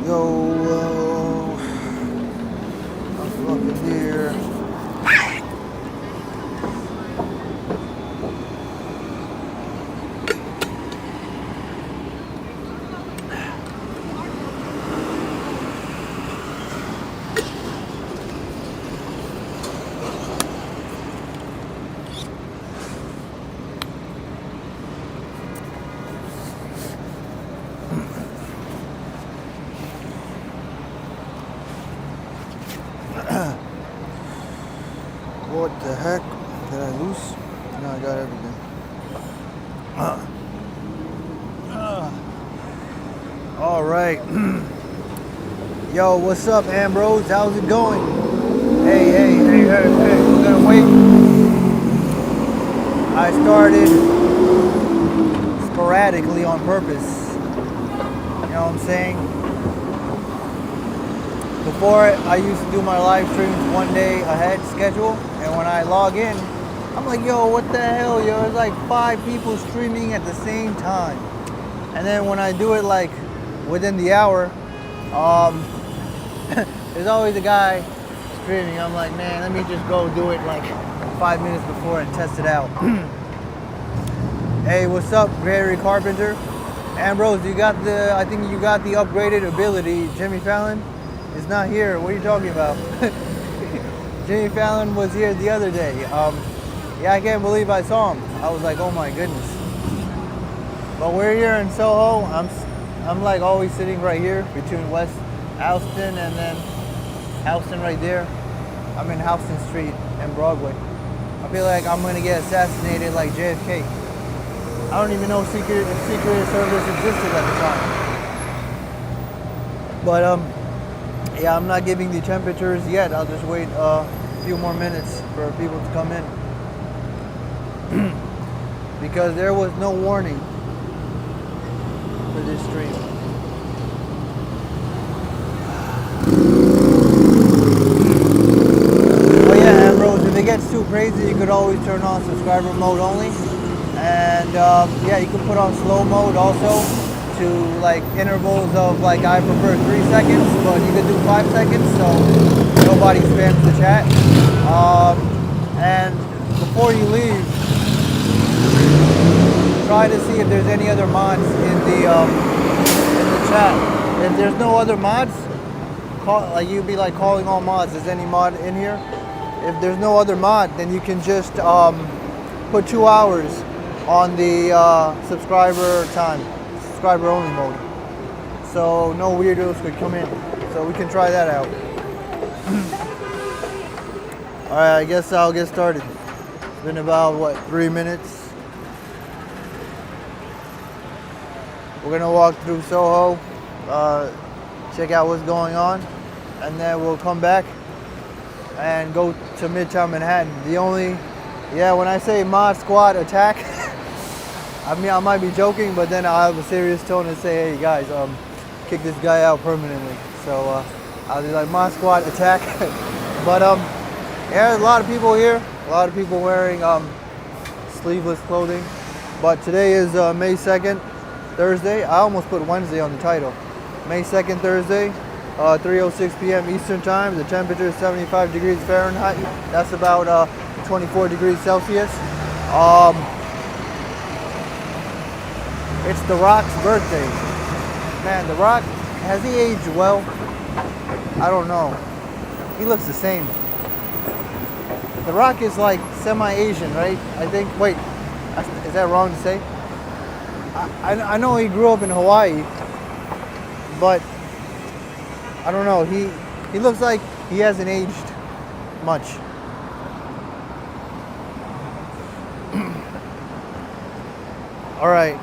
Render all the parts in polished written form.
Yo, I'm fucking here. What the heck? Did I lose? No, I got everything. All right. Yo, what's up, Ambrose? How's it going? Hey. We're gonna wait. I started sporadically on purpose. You know what I'm saying? Before, I used to do my live streams one day ahead schedule, and when I log in, I'm like, yo, what the hell, yo? There's like 5 people streaming at the same time. And then when I do it like within the hour, there's always a guy streaming. I'm like, man, let me just go do it like 5 minutes before and test it out. Hey, what's up, Gary Carpenter? Ambrose, I think you got the upgraded ability. Jimmy Fallon is not here. What are you talking about? Jimmy Fallon was here the other day. Yeah, I can't believe I saw him. I was like, oh my goodness. But we're here in Soho. I'm like always sitting right here between West Houston and then Houston right there. I'm in Houston Street and Broadway. I feel like I'm gonna get assassinated like JFK. I don't even know if Secret Service existed at the time. But yeah, I'm not giving the temperatures yet. I'll just wait a few more minutes for people to come in. Because there was no warning for this stream. Oh yeah, Ambrose, if it gets too crazy, you could always turn on subscriber mode only. And yeah, you can put on slow mode also to like intervals of like I prefer 3 seconds, but you could do 5 seconds so nobody spams the chat. And before you leave, try to see if there's any other mods in the chat. If there's no other mods, like you'd be like calling all mods. Is any mod in here? If there's no other mod, then you can just put 2 hours on the subscriber only mode, so no weirdos could come in. So we can try that out. All right, I guess I'll get started. It's been about what, 3 minutes. We're gonna walk through Soho, check out what's going on, and then we'll come back and go to Midtown Manhattan. When I say mod squad attack, I mean, I might be joking, but then I'll have a serious tone and say, hey guys, kick this guy out permanently. So I'll be like, mod squad attack. But yeah, there's a lot of people here, a lot of people wearing sleeveless clothing. But today is May 2nd, Thursday. I almost put Wednesday on the title. May 2nd, Thursday, 3:06 p.m. Eastern Time. The temperature is 75 degrees Fahrenheit. That's about 24 degrees Celsius. It's The Rock's birthday. Man, The Rock, has he aged well? I don't know. He looks the same. The Rock is like semi-Asian, right? I think, wait, is that wrong to say? I know he grew up in Hawaii, but I don't know. He looks like he hasn't aged much. All right.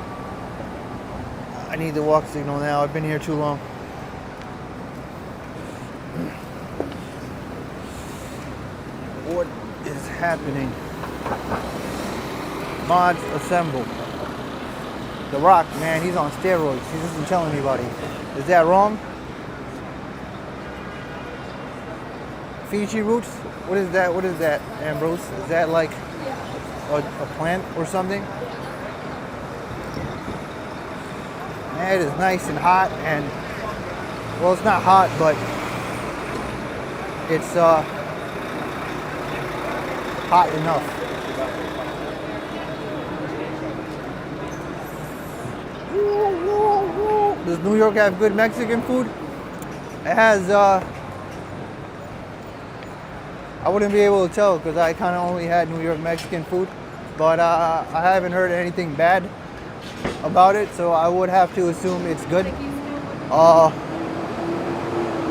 I need the walk signal now. I've been here too long. What is happening? Mods assemble. The Rock, man, he's on steroids. He doesn't tell anybody. Is that wrong? Fiji roots? What is that? What is that, Ambrose? Is that like a plant or something? Man, it is nice and hot, and Well, it's not hot, but it's hot enough. Does New York have good Mexican food? It has, I wouldn't be able to tell because I kind of only had New York Mexican food, but I haven't heard anything bad about it, so I would have to assume it's good.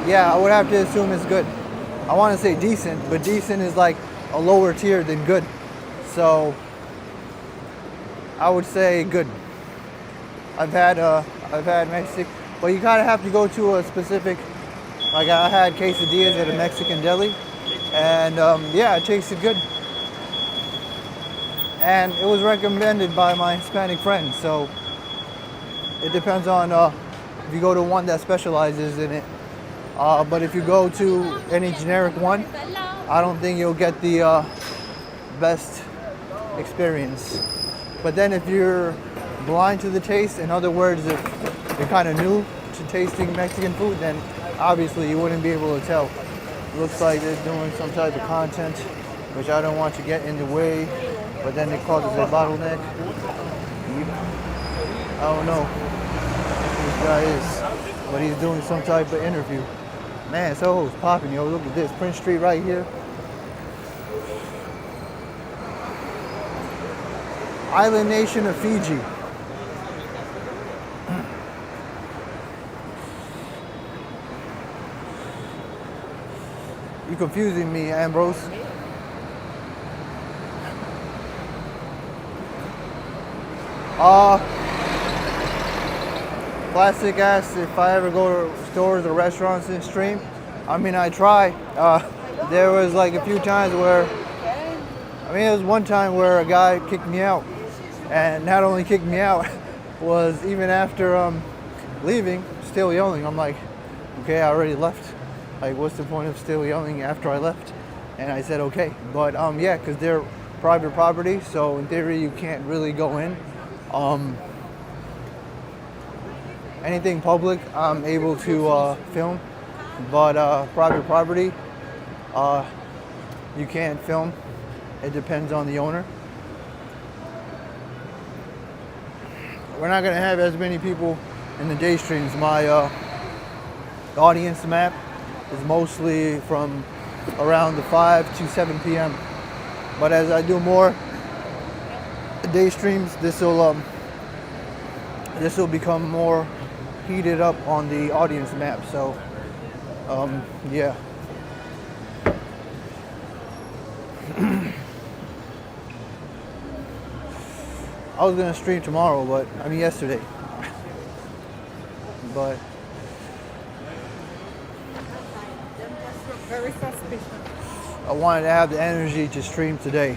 Yeah, I would have to assume it's good. I want to say decent, but decent is like a lower tier than good. So I would say good. I've had Mexican, but you kind of have to go to a specific. Like I had quesadillas at a Mexican deli, and yeah, it tasted good. And it was recommended by my Hispanic friends, so it depends on if you go to one that specializes in it. But if you go to any generic one, I don't think you'll get the best experience. But then if you're blind to the taste, in other words, if you're kind of new to tasting Mexican food, then obviously you wouldn't be able to tell. Looks like they're doing some type of content, which I don't want to get in the way, but then it causes a bottleneck. I don't know who this guy is, but he's doing some type of interview. Man, Soho's popping, yo. Look at this, Prince Street right here. Island nation of Fiji. You confusing me, Ambrose. Classic asks if I ever go to stores or restaurants and stream. I mean, I try. There was like a few times where, there was one time where a guy kicked me out. And not only kicked me out, was even after leaving, still yelling. I'm like, okay, I already left. Like, what's the point of still yelling after I left? And I said, okay. But yeah, because they're private property, so in theory you can't really go in. Anything public, I'm able to film, but private property, you can't film. It depends on the owner. We're not gonna have as many people in the day streams. My audience map is mostly from around the 5 to 7 p.m. But as I do more day streams, this will become more heated up on the audience map. So yeah. I was gonna stream tomorrow, but yesterday. But very suspicious. I wanted to have the energy to stream today.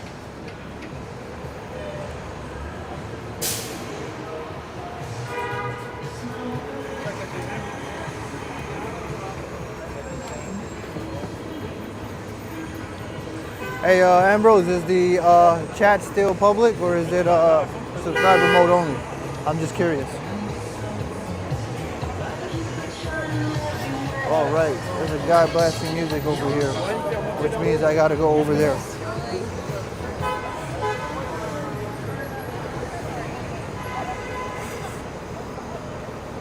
Hey, Ambrose, is the chat still public or is it subscriber mode only? I'm just curious. All right, there's a guy blasting music over here, which means I gotta go over there.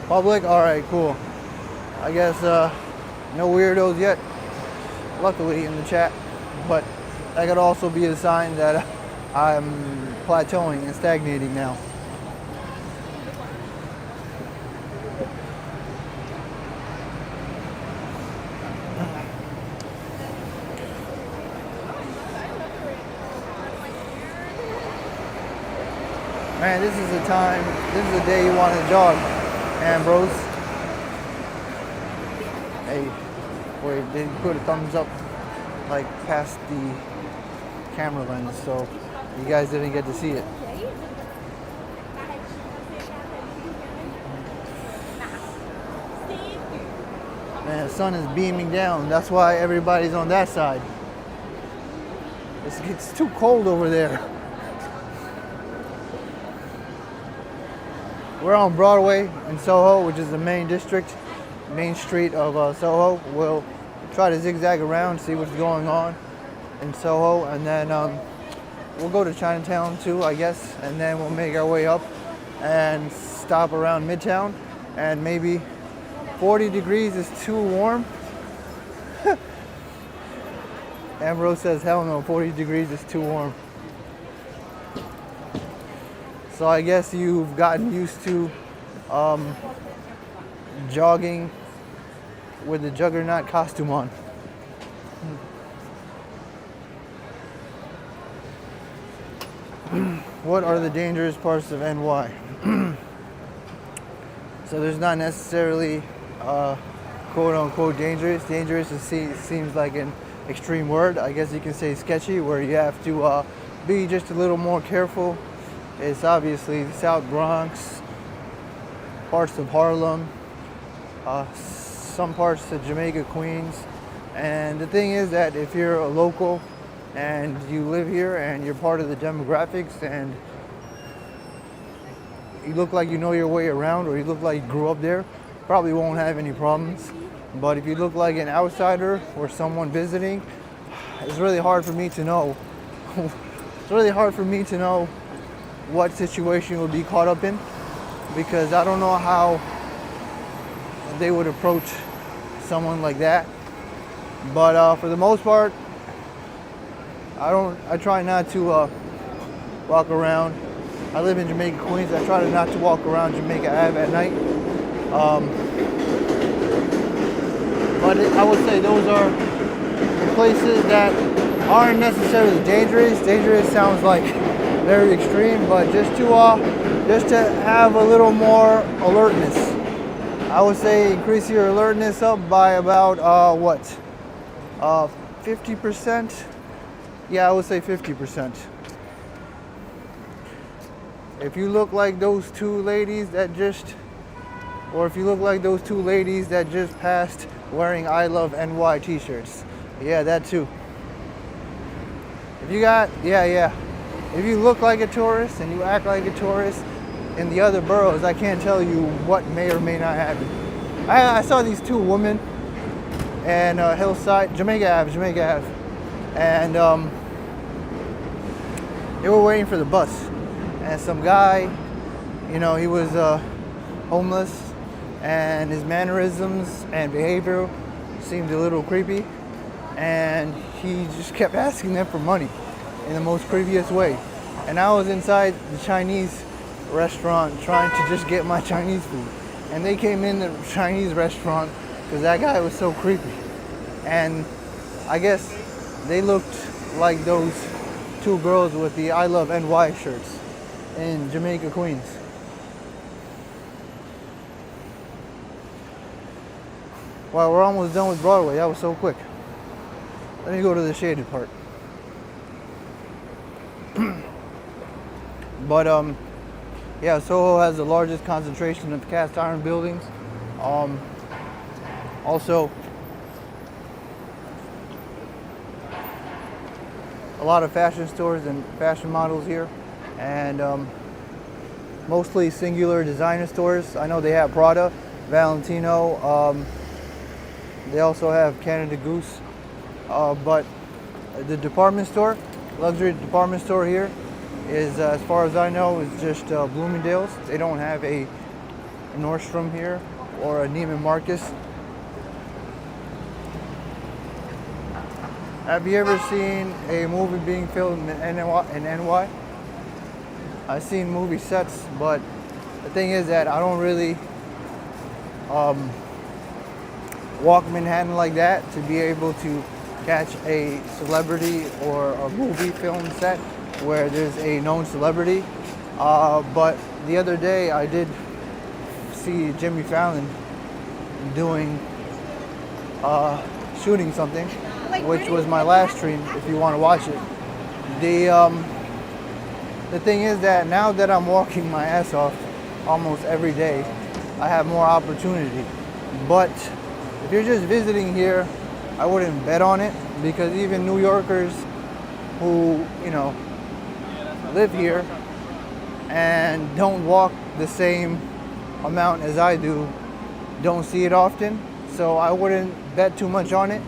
Public? All right, cool. I guess no weirdos yet, luckily in the chat, but that could also be a sign that I'm plateauing and stagnating now. Man, this is the day you want to jog, Ambrose. Hey, wait, they put a thumbs up like past the camera lens, so you guys didn't get to see it. Man, the sun is beaming down. That's why everybody's on that side. It's too cold over there. We're on Broadway in Soho, which is the main district. main street of Soho. We'll try to zigzag around, see what's going on in Soho, and then we'll go to Chinatown too, I guess, and then we'll make our way up and stop around Midtown. And maybe 40 degrees is too warm. Ambrose says, hell no, 40 degrees is too warm. So I guess you've gotten used to jogging with the Juggernaut costume on. What are the dangerous parts of NY? So there's not necessarily quote unquote dangerous. Dangerous seems like an extreme word. I guess you can say sketchy, where you have to be just a little more careful. It's obviously the South Bronx, parts of Harlem, some parts of Jamaica, Queens. And the thing is that if you're a local and you live here and you're part of the demographics and you look like you know your way around, or you look like you grew up there, probably won't have any problems. But if you look like an outsider or someone visiting, it's really hard for me to know. It's really hard for me to know what situation you'll be caught up in, because I don't know how they would approach someone like that. But for the most part, I try not to walk around. I live in Jamaica, Queens. I try not to walk around Jamaica Ave at night. But I would say those are the places that aren't necessarily dangerous. Dangerous sounds like very extreme, but just to have a little more alertness. I would say increase your alertness up by about 50%. Yeah, I would say 50%. If you look like those two ladies that just passed wearing I Love NY t-shirts. Yeah, that too. If you look like a tourist and you act like a tourist in the other boroughs, I can't tell you what may or may not happen. I saw these two women and Hillside, Jamaica Ave, and they were waiting for the bus. And some guy, he was homeless, and his mannerisms and behavior seemed a little creepy, and he just kept asking them for money in the most creepiest way. And I was inside the Chinese restaurant trying to just get my Chinese food, and they came in the Chinese restaurant because that guy was so creepy. And I guess they looked like those two girls with the I Love NY shirts in Jamaica, Queens. Wow, we're almost done with Broadway. That was so quick. Let me go to the shaded part. But yeah, Soho has the largest concentration of cast iron buildings. Also, a lot of fashion stores and fashion models here, and mostly singular designer stores. I know they have Prada, Valentino. They also have Canada Goose, but the department store, luxury department store here, is, as far as I know, is just Bloomingdale's. They don't have a Nordstrom here or a Neiman Marcus. Have you ever seen a movie being filmed in NY? I've seen movie sets, but the thing is that I don't really walk Manhattan like that to be able to catch a celebrity or a movie film set where there's a known celebrity. But the other day I did see Jimmy Fallon doing shooting something, which was my last stream if you want to watch it. The thing is that now that I'm walking my ass off almost every day, I have more opportunity. But if you're just visiting here, I wouldn't bet on it, because even New Yorkers who, live here and don't walk the same amount as I do don't see it often, so I wouldn't bet too much on it.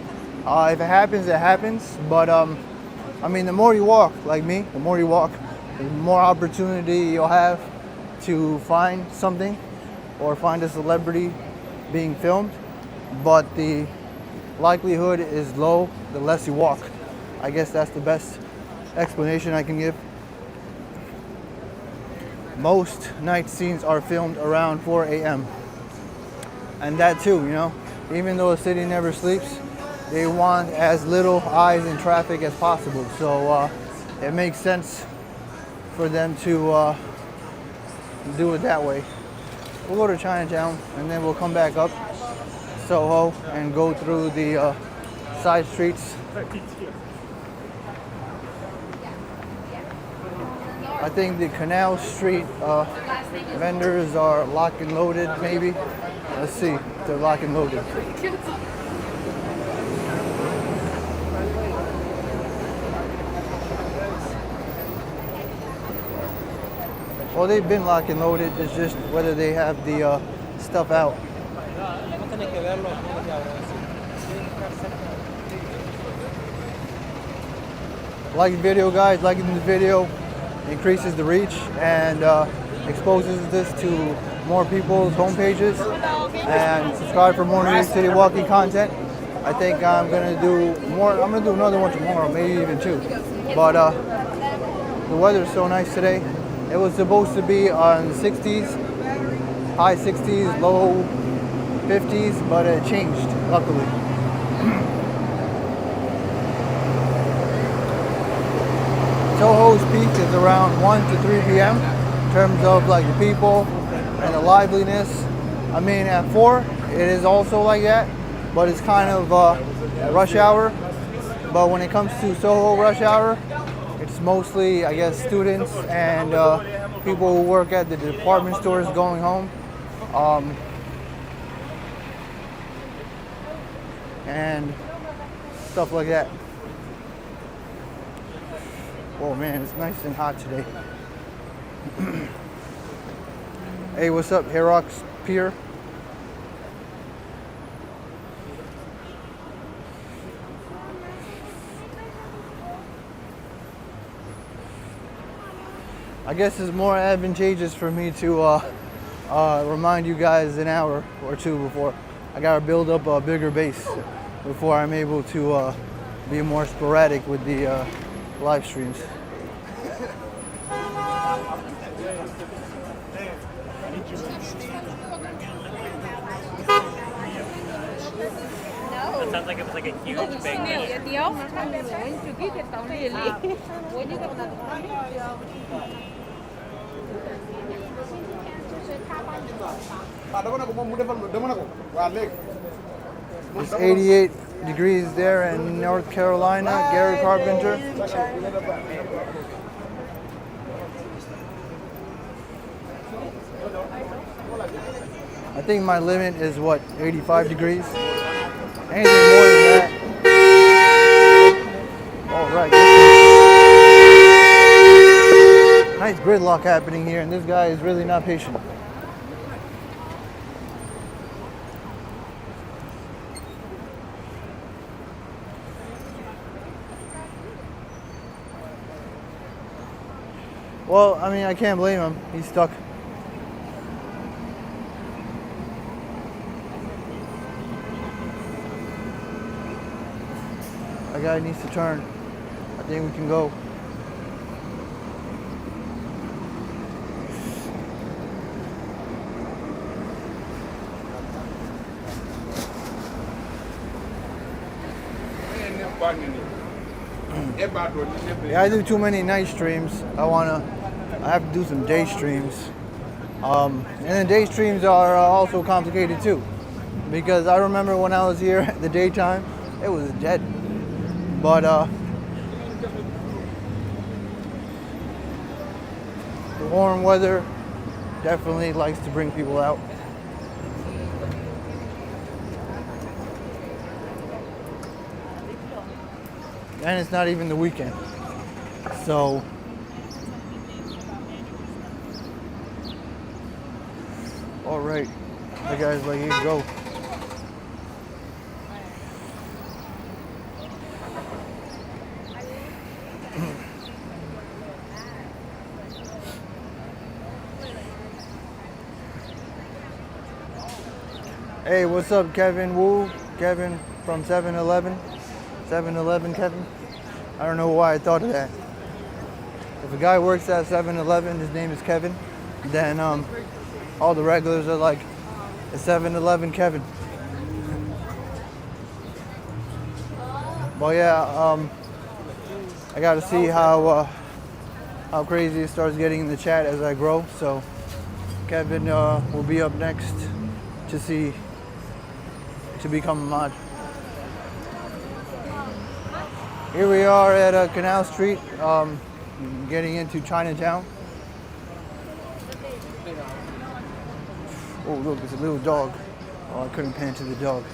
If it happens, it happens. But I mean, the more you walk, like me, the more you walk, the more opportunity you'll have to find something or find a celebrity being filmed. But the likelihood is low the less you walk. I guess that's the best explanation I can give. Most night scenes are filmed around 4 a.m. And that too, you know, even though the city never sleeps, they want as little eyes in traffic as possible. So it makes sense for them to do it that way. We'll go to Chinatown and then we'll come back up Soho and go through the side streets. I think the Canal Street vendors are lock and loaded, maybe. Let's see, they're lock and loaded. Well, they've been lock and loaded. It's just whether they have the stuff out. Like the video, guys. Liking the video increases the reach and exposes this to more people's homepages. And subscribe for more New York City walking content. I think I'm gonna do more. I'm gonna do another one tomorrow, maybe even two. But the weather is so nice today. It was supposed to be on the 60s, high 60s, low 50s, but it changed, luckily. Soho's peak is around 1 to 3 p.m. in terms of like the people and the liveliness. I mean, at 4, it is also like that, but it's kind of rush hour. But when it comes to Soho rush hour, it's mostly, I guess, students and people who work at the department stores going home. And stuff like that. Oh man, it's nice and hot today. Hey, what's up, Herox Pier? I guess it's more advantageous for me to remind you guys an hour or two before. I gotta build up a bigger base before I'm able to be more sporadic with the live streams. It sounds like it was like a huge big meal. It's 88 degrees there in North Carolina, Gary Carpenter. I think my limit is what, 85 degrees? Anything more than that. All right. Nice gridlock happening here, and this guy is really not patient. Well, I mean, I can't blame him. He's stuck. That guy needs to turn. I think we can go. Yeah, I do too many night streams. I have to do some day streams. And the day streams are also complicated too. Because I remember when I was here at the daytime, it was dead. But the warm weather definitely likes to bring people out. And it's not even the weekend. So all right. The guy's like, here you go. Hey, what's up, Kevin Wu? Kevin from 7-Eleven. 7-Eleven, Kevin. I don't know why I thought of that. If a guy works at 7-Eleven, his name is Kevin, then all the regulars are like, it's 7-Eleven Kevin. But yeah, I gotta see how crazy it starts getting in the chat as I grow. So Kevin will be up next to become a mod. Here we are at Canal Street, getting into Chinatown. Oh look, it's a little dog. Oh, I couldn't pan to the dog.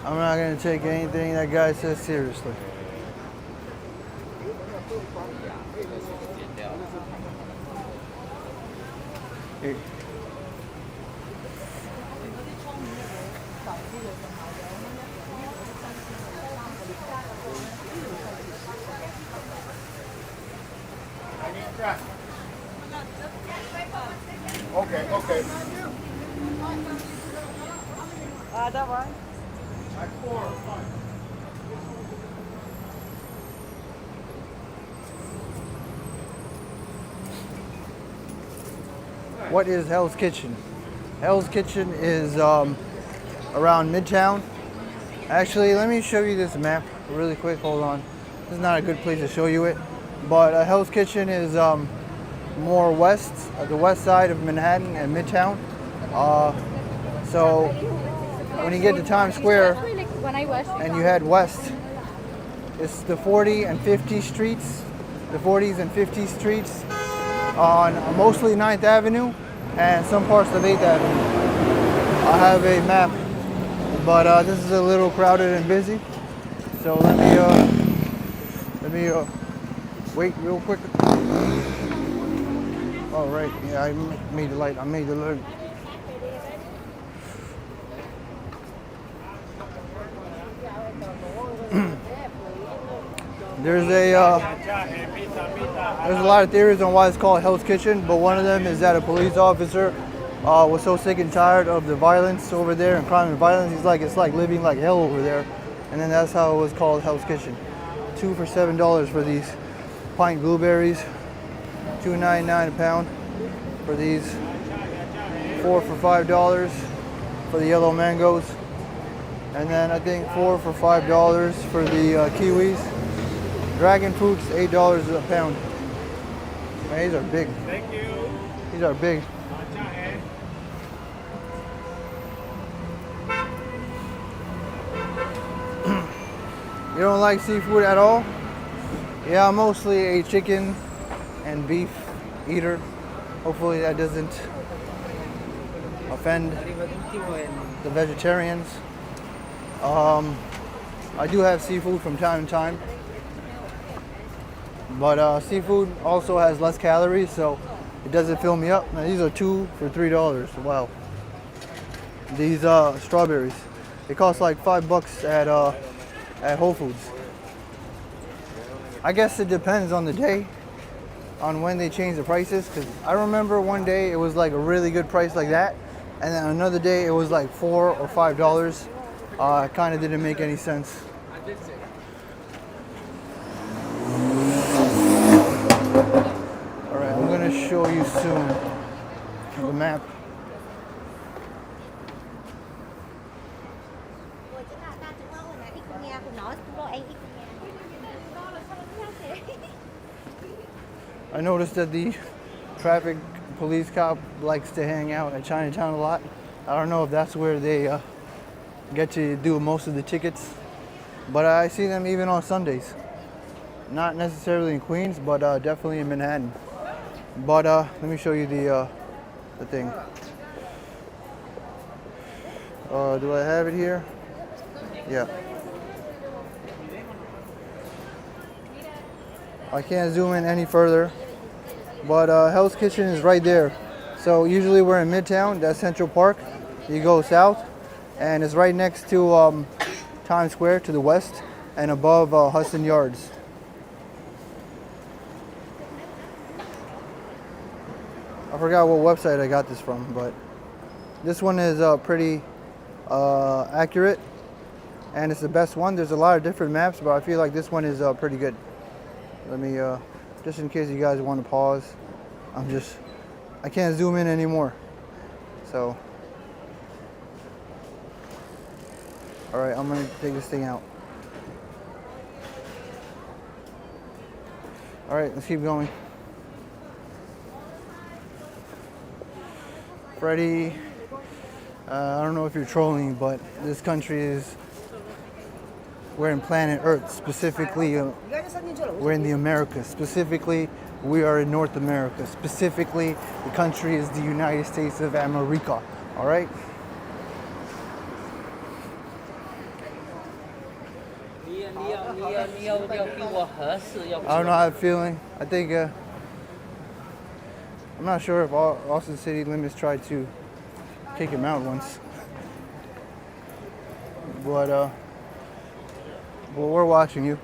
I'm not going to take anything that guy says seriously. Here. Okay. That one. What is Hell's Kitchen? Hell's Kitchen is around Midtown. Actually, let me show you this map really quick. Hold on. This is not a good place to show you it, but Hell's Kitchen is more west, the west side of Manhattan and Midtown. So when you get to Times Square and you head west, it's the 40 and 50 streets, the 40s and 50s streets on mostly 9th Avenue and some parts of 8th Avenue. I have a map, but this is a little crowded and busy. So let me wait real quick. All right, yeah, I made the light. There's a lot of theories on why it's called Hell's Kitchen, but one of them is that a police officer was so sick and tired of the violence over there and crime and violence. He's like, it's like living like hell over there, and then that's how it was called Hell's Kitchen. 2 for $7 for these pint blueberries, $2.99 a pound for these, 4 for $5 for the yellow mangoes, and then I think 4 for $5 for the kiwis. Dragon fruits, $8 a pound. Man, these are big. Thank you. These are big. You don't like seafood at all? Yeah, I'm mostly a chicken and beef eater. Hopefully that doesn't offend the vegetarians. I do have seafood from time to time, but seafood also has less calories, so it doesn't fill me up. Now, these are 2 for $3. Wow. These strawberries, they cost like $5 at Whole Foods. I guess it depends on the day, on when they change the prices, because I remember one day it was like a really good price like that, and then another day it was like $4 or $5. It kind of didn't make any sense. Alright, I'm going to show you soon the map. I noticed that the traffic police cop likes to hang out at Chinatown a lot. I don't know if that's where they get to do most of the tickets, but I see them even on Sundays. Not necessarily in Queens, but definitely in Manhattan. But let me show you the thing. Do I have it here? Yeah. I can't zoom in any further, but Hell's Kitchen is right there. So usually we're in Midtown, that's Central Park. You go south, and it's right next to Times Square to the west, and above Hudson Yards. I forgot what website I got this from, but this one is pretty accurate, and it's the best one. There's a lot of different maps, but I feel like this one is pretty good. Let me, just in case you guys want to pause, I can't zoom in anymore. So, all right, I'm gonna take this thing out. All right, let's keep going. Freddie, I don't know if you're trolling, but this country is, we're in planet Earth, specifically, we're in the Americas. Specifically, we are in North America. Specifically, the country is the United States of America, all right? I don't know how I'm feeling. I think, I'm not sure if Austin City Limits tried to kick him out once. But we're watching you.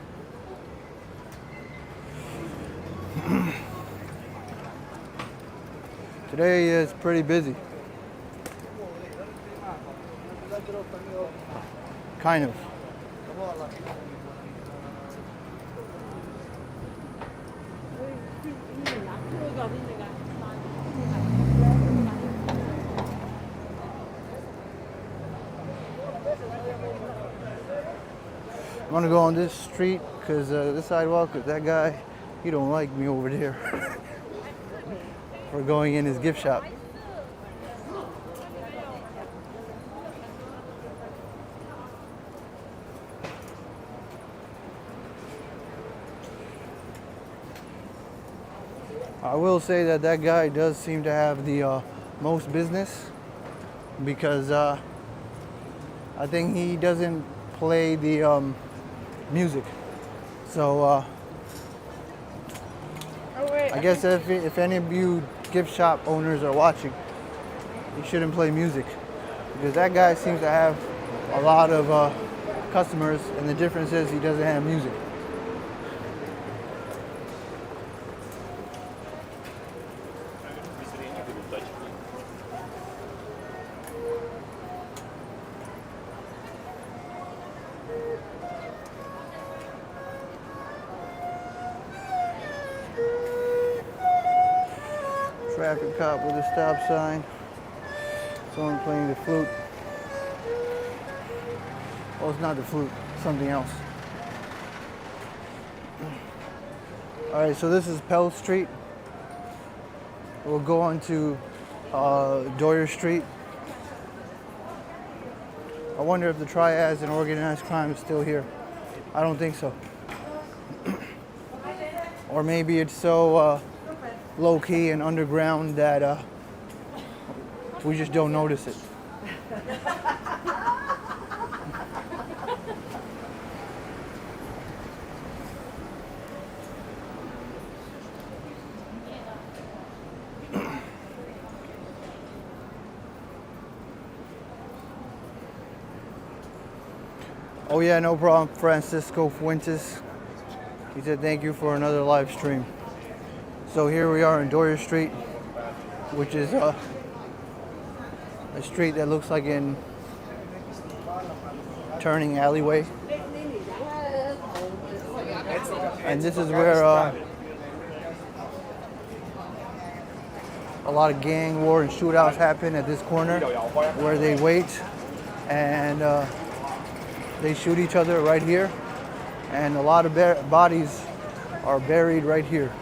Today is pretty busy. Kind of. I'm gonna go on this street because this sidewalk, cause that guy, he don't like me over there. We're going in his gift shop. I will say that that guy does seem to have the most business because I think he doesn't play the music. So I guess if any of you gift shop owners are watching, you shouldn't play music because that guy seems to have a lot of customers, and the difference is he doesn't have music. Traffic cop with a stop sign. Someone playing the flute. Oh, it's not the flute, something else. All right, so this is Pell Street. We'll go on to Doyer Street. I wonder if the triads and organized crime is still here. I don't think so. Or maybe it's so low-key and underground that we just don't notice it. Oh yeah, no problem, Francisco Fuentes. He said thank you for another live stream. So here we are in Doyer Street, which is a street that looks like an turning alleyway. And this is where a lot of gang war and shootouts happen at this corner, where they wait and they shoot each other right here. and a lot of bodies are buried right here.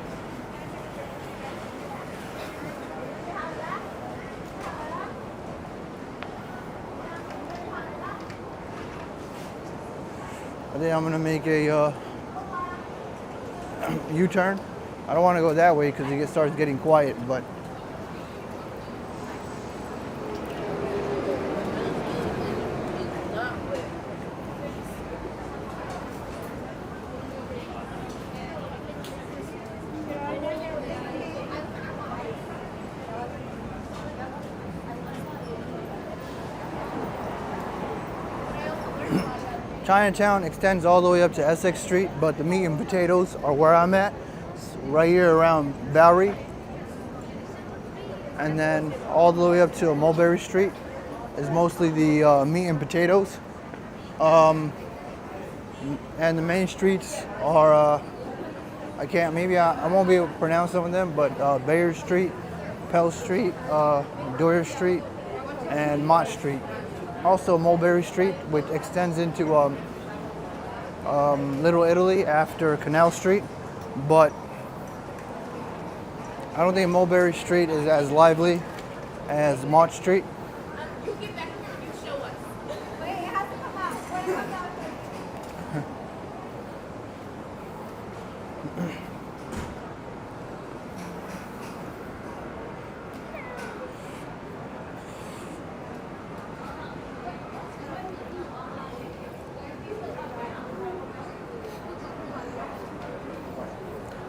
I think I'm gonna make a U-turn. I don't want to go that way because it starts getting quiet, but Chinatown extends all the way up to Essex Street, but the meat and potatoes are where I'm at, right here around Bowery. And then all the way up to Mulberry Street is mostly the meat and potatoes. And the main streets are, I won't be able to pronounce some of them, but Bayard Street, Pell Street, Doyer Street, and Mott Street. Also Mulberry Street, which extends into Little Italy after Canal Street, but I don't think Mulberry Street is as lively as Mott Street. You get back here and you show us. Wait, it has to come out. Wait, it comes out.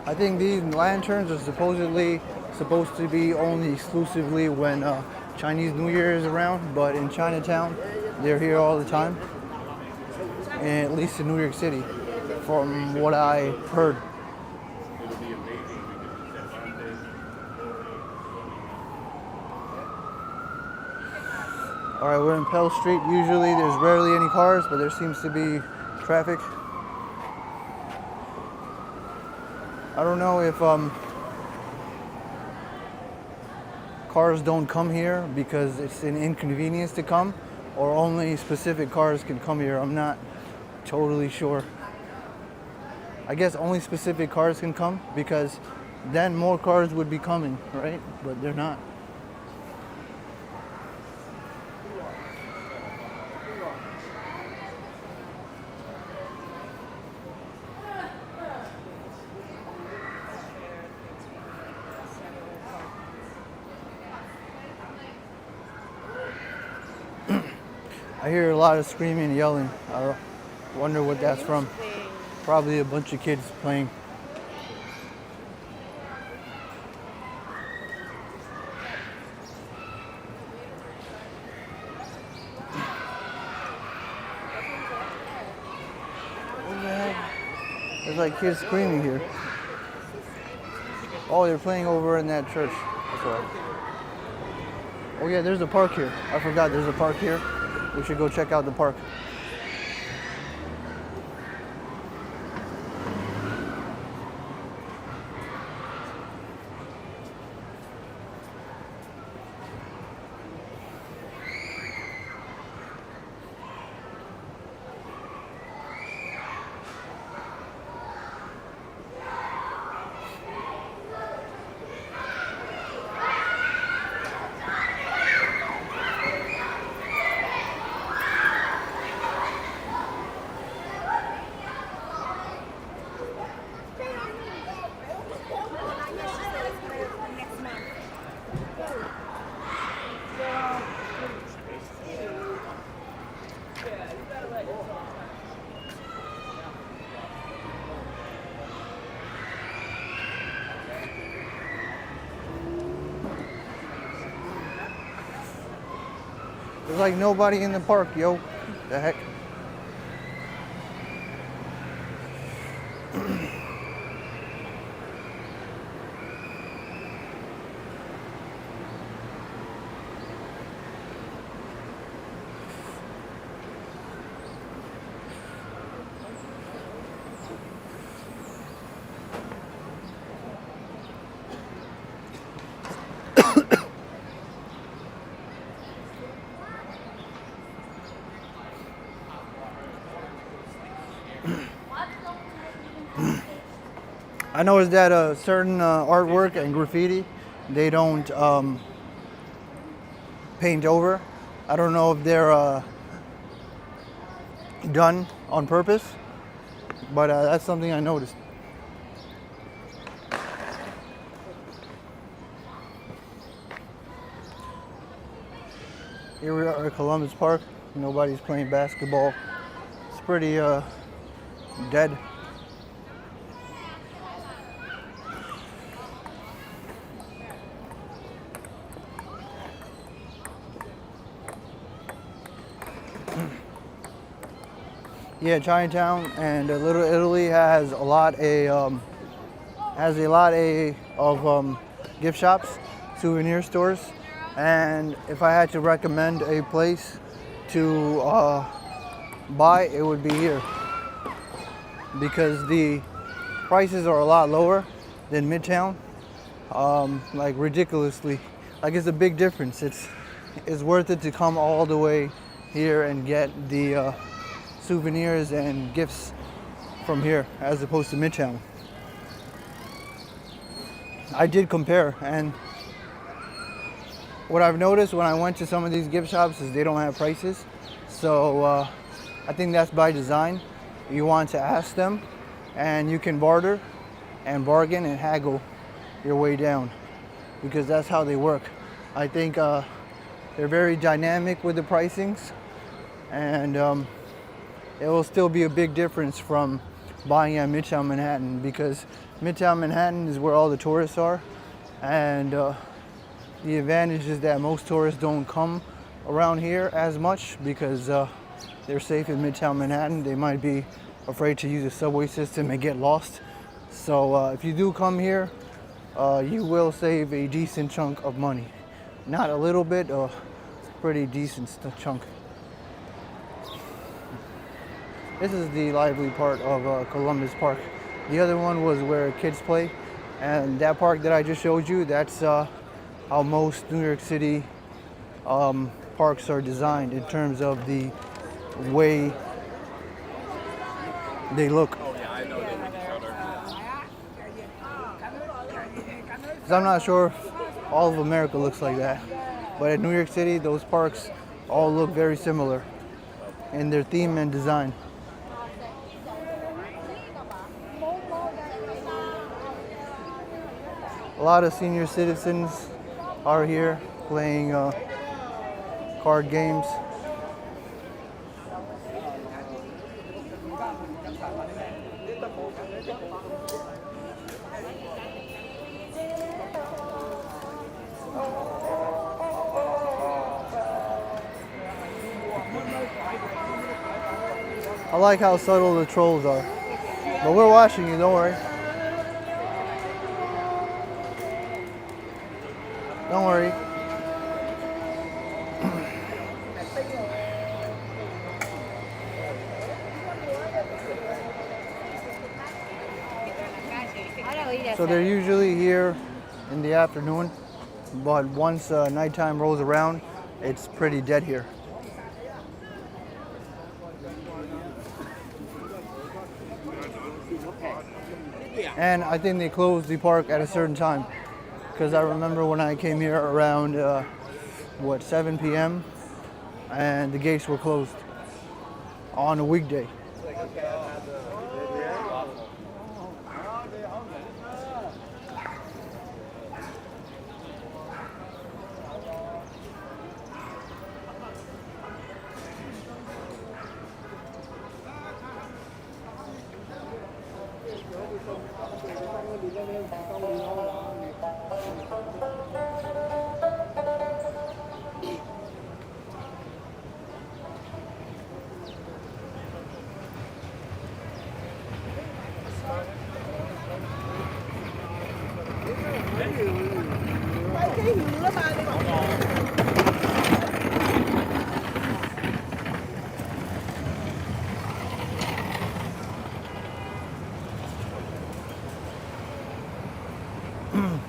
I think these lanterns are supposed to be only exclusively when Chinese New Year is around, but in Chinatown, they're here all the time, and at least in New York City, from what I heard. All right, we're in Pell Street. Usually there's rarely any cars, but there seems to be traffic. I don't know if cars don't come here because it's an inconvenience to come, or only specific cars can come here. I'm not totally sure. I guess only specific cars can come because then more cars would be coming, right? But they're not. I hear a lot of screaming and yelling. I wonder what that's from. Probably a bunch of kids playing. What the heck? There's like kids screaming here. Oh, they're playing over in that church. That's right. Oh yeah, there's a park here. I forgot there's a park here. We should go check out the park. There's like nobody in the park, yo. The heck? I noticed that certain artwork and graffiti, they don't paint over. I don't know if they're done on purpose, but that's something I noticed. Here we are at Columbus Park. Nobody's playing basketball. It's pretty dead. Yeah, Chinatown and Little Italy has a lot of gift shops, souvenir stores, and if I had to recommend a place to buy, it would be here because the prices are a lot lower than Midtown, like ridiculously. Like it's a big difference. It's worth it to come all the way here and get the souvenirs and gifts from here as opposed to Midtown. I did compare, and what I've noticed when I went to some of these gift shops is they don't have prices. So I think that's by design. You want to ask them, and you can barter and bargain and haggle your way down because that's how they work. I think they're very dynamic with the pricings, and it will still be a big difference from buying at Midtown Manhattan because Midtown Manhattan is where all the tourists are, and the advantage is that most tourists don't come around here as much because they're safe in Midtown Manhattan. They might be afraid to use the subway system and get lost. So if you do come here, you will save a decent chunk of money. Not a little bit, a pretty decent chunk. This is the lively part of Columbus Park. The other one was where kids play, and that park that I just showed you, that's how most New York City parks are designed in terms of the way they look. So I'm not sure if all of America looks like that, but in New York City, those parks all look very similar in their theme and design. A lot of senior citizens are here playing card games. I like how subtle the trolls are, but we're watching you, don't worry. Don't worry. So they're usually here in the afternoon, but once nighttime rolls around, it's pretty dead here. And I think they closed the park at a certain time. Because I remember when I came here around 7 p.m. and the gates were closed on a weekday.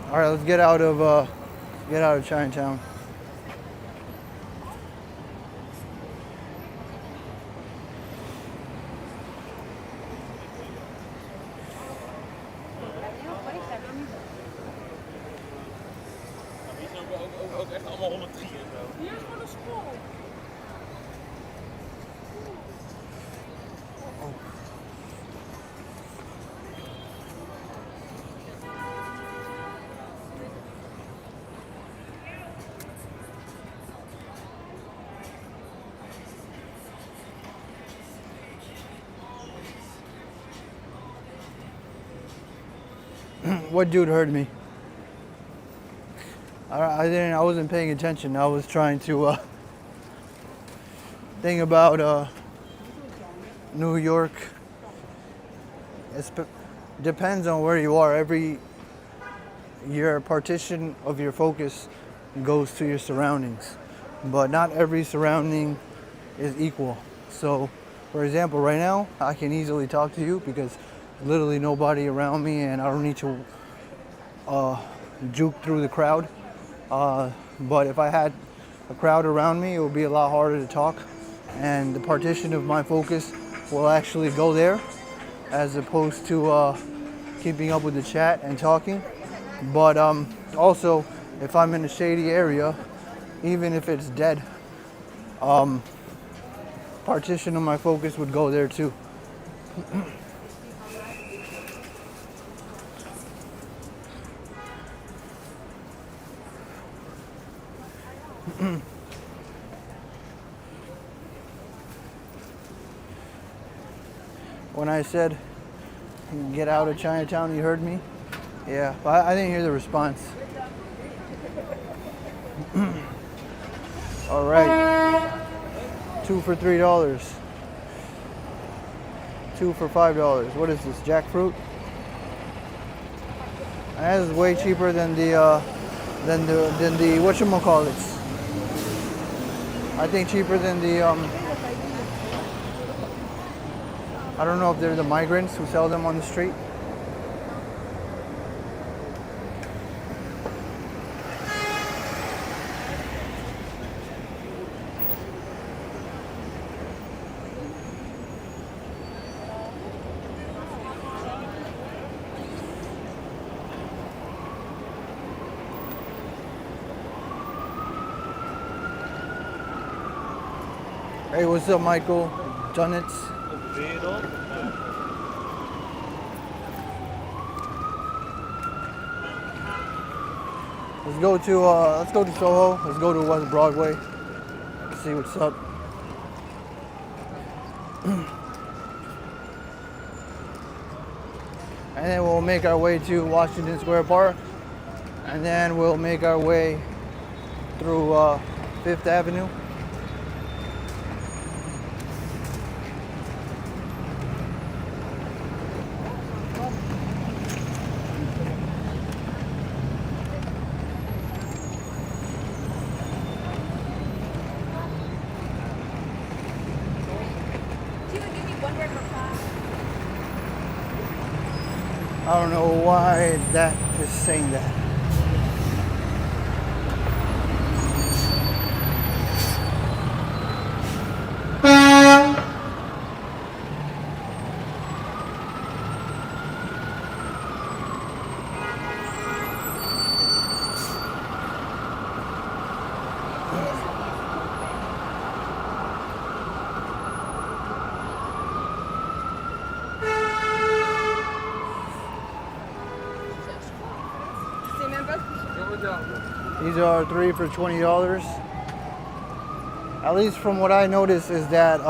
All right, let's get out of Chinatown. echt allemaal 103 en zo. Hier is gewoon een school. What dude heard me? I wasn't paying attention. I was trying to think about New York. It depends on where you are. Your partition of your focus goes to your surroundings, but not every surrounding is equal. So, for example, right now I can easily talk to you because literally nobody around me, and I don't need to juke through the crowd. But if I had a crowd around me, it would be a lot harder to talk, and the partition of my focus will actually go there as opposed to keeping up with the chat and talking. But also, if I'm in a shady area, even if it's dead, partition of my focus would go there too. When I said get out of Chinatown, you heard me? Yeah, but I didn't hear the response. All right, 2 for $3, 2 for $5. What is this, jackfruit? That is way cheaper than the whatchamacallits. I think cheaper than the I don't know if they're the migrants who sell them on the street. Hey, what's up, Michael? Dunnits. Let's go to Soho. Let's go to West Broadway. See what's up. And then we'll make our way to Washington Square Park. And then we'll make our way through Fifth Avenue. I don't know why that is saying that. These are 3 for $20. At least from what I noticed is that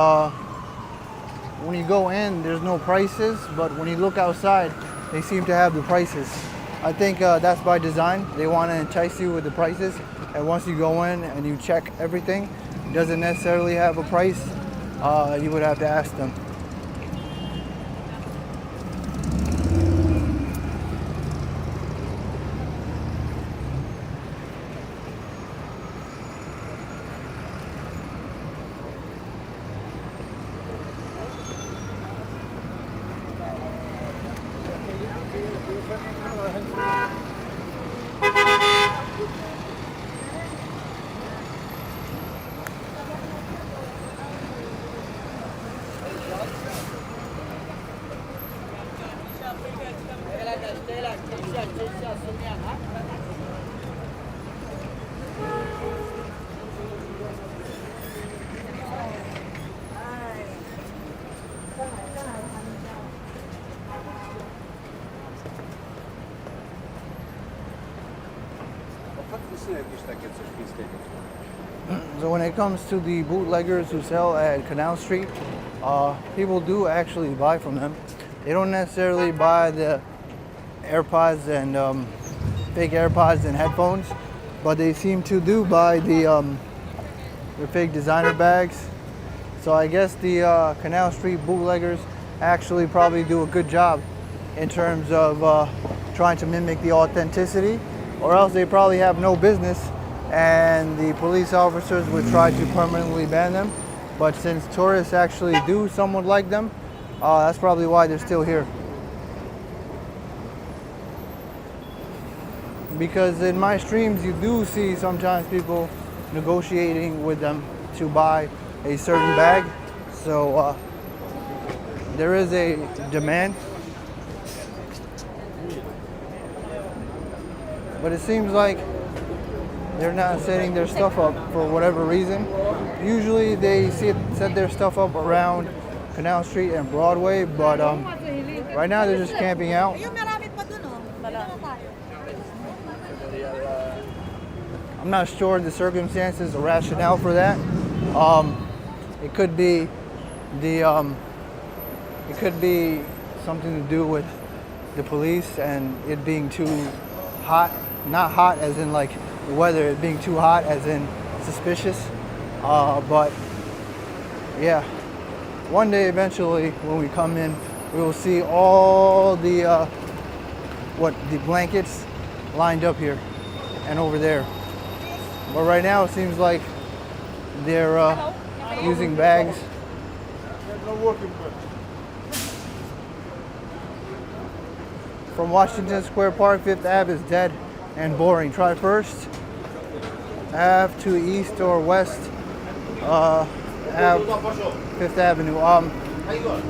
when you go in, there's no prices, but when you look outside, they seem to have the prices. I think that's by design. They want to entice you with the prices, and once you go in and you check everything, it doesn't necessarily have a price. You would have to ask them. faktycznie jakieś takie coś chińskiego. So when it comes to the bootleggers who sell at Canal Street, people do actually buy from them. They don't necessarily buy the AirPods and fake AirPods and headphones, but they seem to do buy the fake designer bags. So I guess the Canal Street bootleggers actually probably do a good job in terms of trying to mimic the authenticity, or else they probably have no business and the police officers would try to permanently ban them. But since tourists actually do somewhat like them, that's probably why they're still here. Because in my streams, you do see sometimes people negotiating with them to buy a certain bag. So there is a demand. But it seems like they're not setting their stuff up for whatever reason. Usually they set their stuff up around Canal Street and Broadway, but right now they're just camping out. Yung marami pa dun, oh. Dito na tayo. I'm not sure the circumstances or rationale for that. It could be it could be something to do with the police and it being too hot. Not hot as in like the weather, it being too hot as in suspicious. But yeah, one day eventually when we come in, we will see all the the blankets lined up here and over there. But right now it seems like they're using bags. From Washington Square Park, Fifth Ave is dead and boring. Try First Ave to east or west Ave, Fifth Avenue.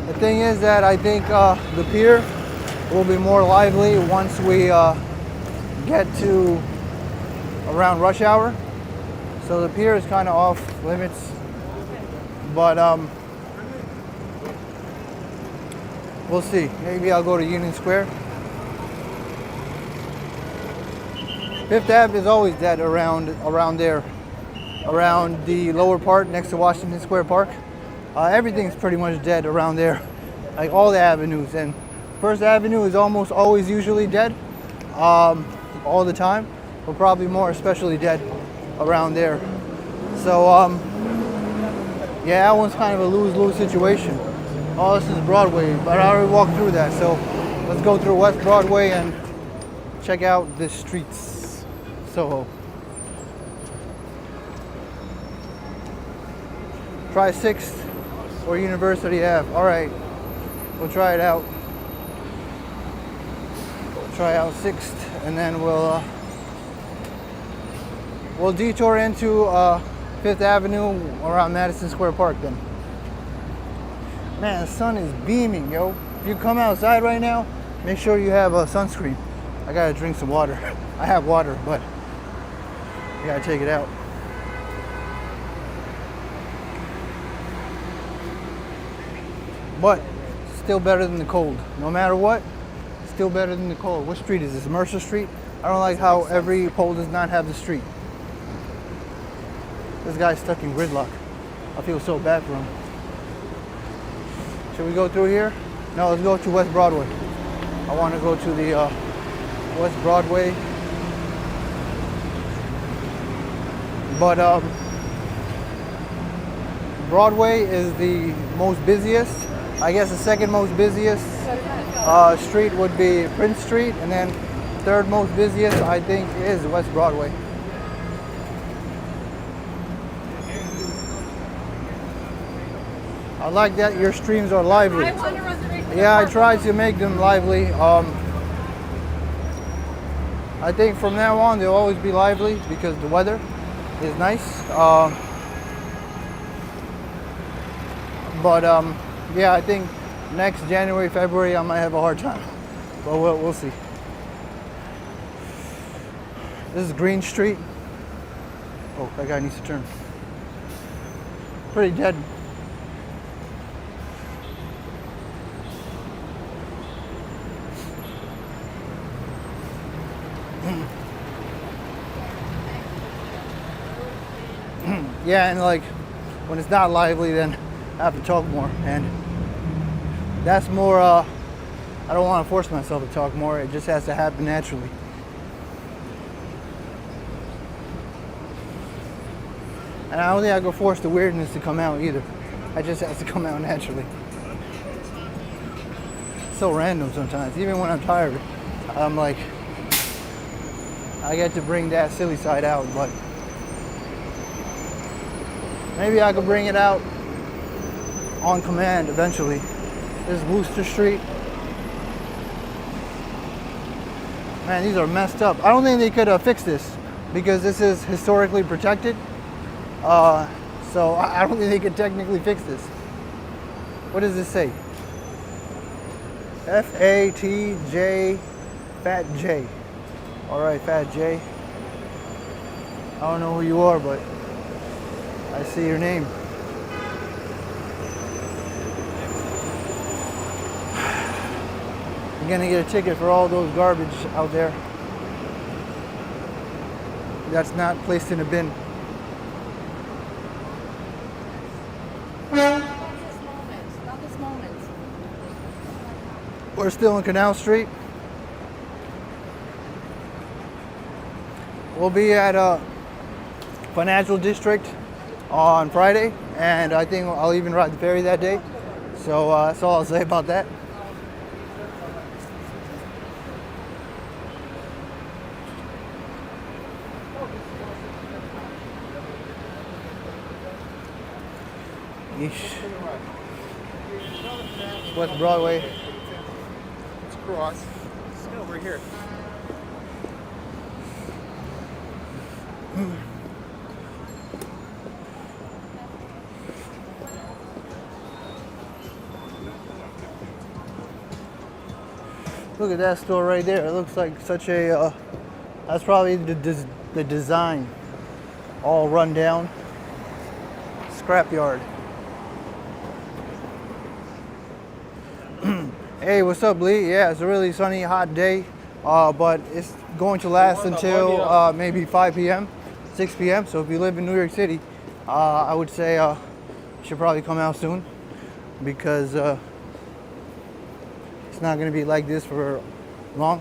The thing is that I think the pier will be more lively once we get to around rush hour. So the pier is kind of off limits, but we'll see. Maybe I'll go to Union Square. Fifth Ave is always dead around there, around the lower part next to Washington Square Park. Everything's pretty much dead around there, like all the avenues. And First Avenue is almost always usually dead, all the time, but probably more especially dead around there. So yeah, that one's kind of a lose-lose situation. Oh, this is Broadway, but I already walked through that. So let's go through West Broadway and check out the streets. Soho. Try 6th or University Ave. All right, we'll try it out. Try out 6th, and then we'll detour into 5th Avenue around Madison Square Park then. Man, the sun is beaming, yo. If you come outside right now, make sure you have a sunscreen. I gotta drink some water. I have water, but I gotta take it out. But still better than the cold. No matter what, still better than the cold. What street is this? Mercer Street? I don't like how every pole does not have the street. This guy's stuck in gridlock. I feel so bad for him. Should we go through here? No, let's go to West Broadway. I want to go to the West Broadway. But Broadway is the most busiest. I guess the second most busiest street would be Prince Street, and then third most busiest I think is West Broadway. I like that your streams are lively. Yeah, I try to make them lively. I think from now on they'll always be lively because the weather is nice. But yeah, I think next January, February I might have a hard time. But we'll see. This is Green Street. Oh, that guy needs to turn. Pretty dead. Yeah, and like when it's not lively, then I have to talk more, and that's more. I don't want to force myself to talk more. It just has to happen naturally. And I don't think I can force the weirdness to come out either. It just has to come out naturally. It's so random sometimes. Even when I'm tired, I'm like, I get to bring that silly side out, but maybe I could bring it out on command eventually. This is Wooster Street. Man, these are messed up. I don't think they could fix this because this is historically protected. So I don't think they could technically fix this. What does this say? F-A-T-J, Fat J. All right, Fat J. I don't know who you are, but I see your name. You're gonna get a ticket for all those garbage out there that's not placed in a bin. Not this moment. We're still in Canal Street. We'll be at Financial District on Friday, and I think I'll even ride the ferry that day. So that's all I'll say about that. Yeesh. West Broadway. Let's cross. Let's go over here. Look at that store right there. It looks like such a, that's probably the design. All run down. Scrapyard. Hey, what's up, Lee? Yeah, it's a really sunny, hot day, but it's going to last until maybe 5 p.m., 6 p.m. So if you live in New York City, I would say you should probably come out soon because it's not going to be like this for long.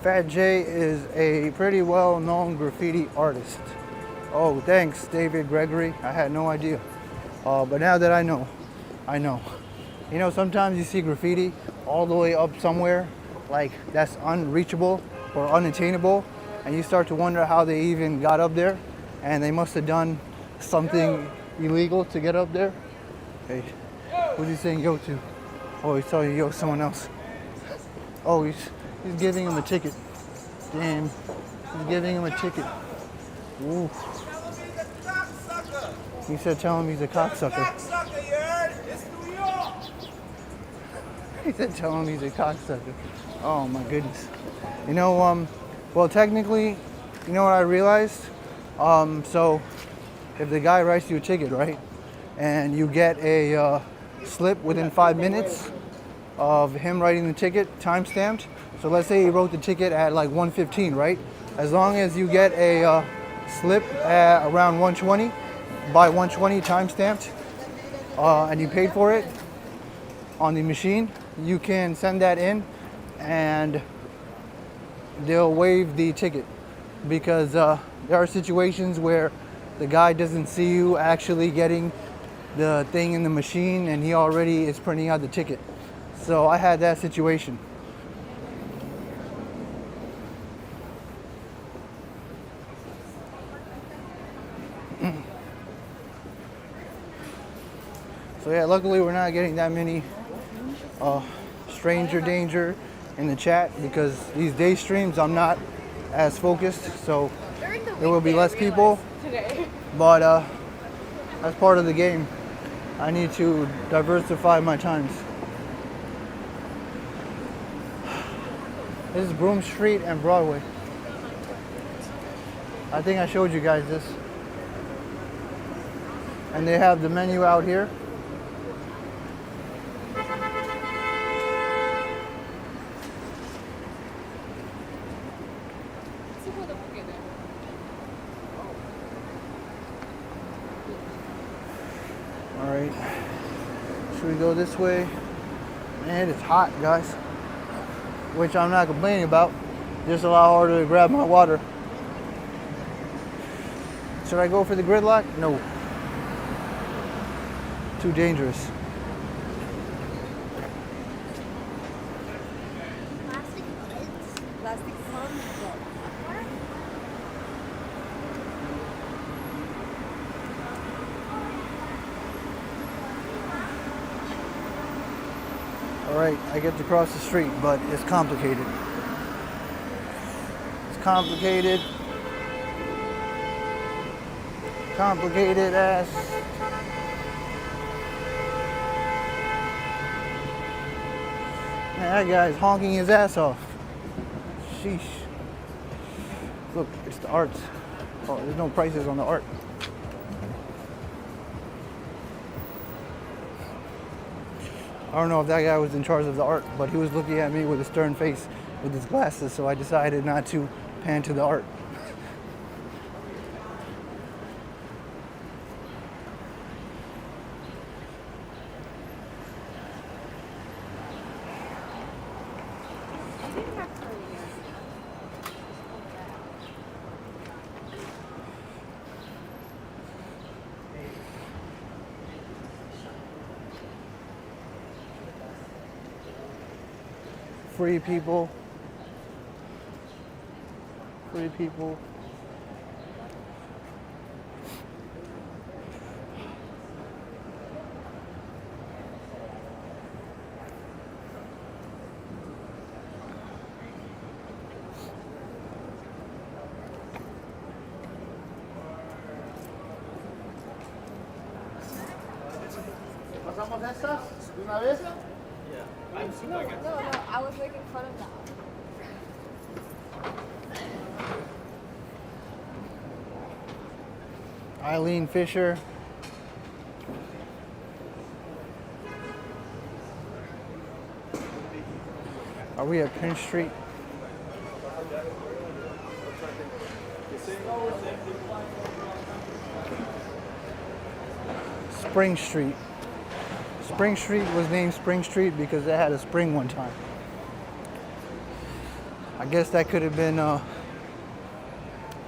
Fat J is a pretty well-known graffiti artist. Oh, thanks, David Gregory. I had no idea. But now that I know. You know, sometimes you see graffiti all the way up somewhere, like that's unreachable or unattainable, and you start to wonder how they even got up there, and they must have done something illegal to get up there. Hey, who's he saying yo to? Oh, he's telling yo someone else. Oh, he's giving him a ticket. Damn, he's giving him a ticket. Ooh. He said tell him he's a cocksucker. He said tell him he's a cocksucker. Oh my goodness. You know, well technically, you know what I realized? So if the guy writes you a ticket, right? And you get a slip within 5 minutes of him writing the ticket, time-stamped. So let's say he wrote the ticket at like 1:15, right? As long as you get a slip at around 1:20, by 1:20 time-stamped, and you paid for it on the machine, you can send that in and they'll waive the ticket because there are situations where the guy doesn't see you actually getting the thing in the machine and he already is printing out the ticket. So I had that situation. So yeah, luckily we're not getting that many stranger danger in the chat because these day streams I'm not as focused, so there will be less people. But that's part of the game. I need to diversify my times. This is Broome Street and Broadway. I think I showed you guys this. And they have the menu out here. All right. Should we go this way? Man, it's hot, guys. Which I'm not complaining about. Just a lot harder to grab my water. Should I go for the gridlock? No. Too dangerous. Plastic sun. All right, I get to cross the street, but it's complicated. It's complicated. Complicated ass. Man, that guy's honking his ass off. Sheesh. Look, it's the arts. Oh, there's no prices on the art. I don't know if that guy was in charge of the art, but he was looking at me with a stern face with his glasses, so I decided not to pan to the art. Free people. Free people. ¿Pasamos estas de una vez? No, I was making fun of that. Eileen Fisher. Are we at Prince Street? Spring Street. Spring Street was named Spring Street because it had a spring one time. I guess that could have been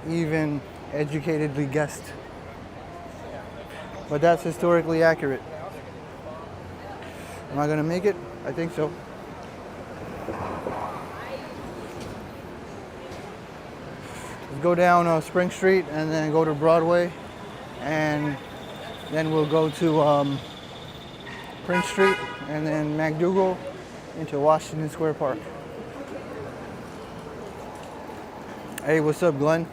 even educatedly guessed. But that's historically accurate. Am I gonna make it? I think so. Let's go down Spring Street and then go to Broadway, and then we'll go to Prince Street and then MacDougal into Washington Square Park. Hey, what's up, Glenn?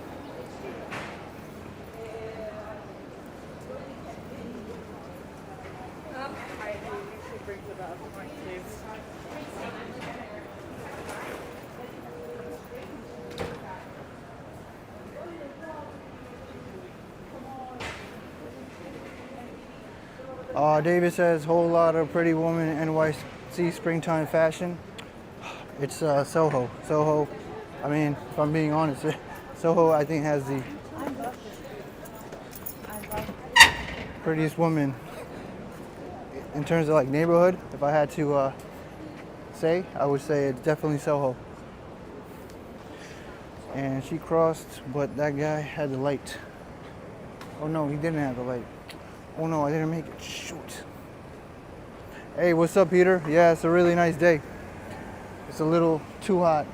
David says, whole lot of pretty woman in NYC springtime fashion. It's Soho. Soho, I mean, if I'm being honest, Soho I think has the prettiest woman in terms of like neighborhood. If I had to say, I would say it's definitely Soho. And she crossed, but that guy had the light. Oh no, he didn't have the light. Oh no, I didn't make it. Shoot. Hey, what's up, Peter? Yeah, it's a really nice day. It's a little too hot.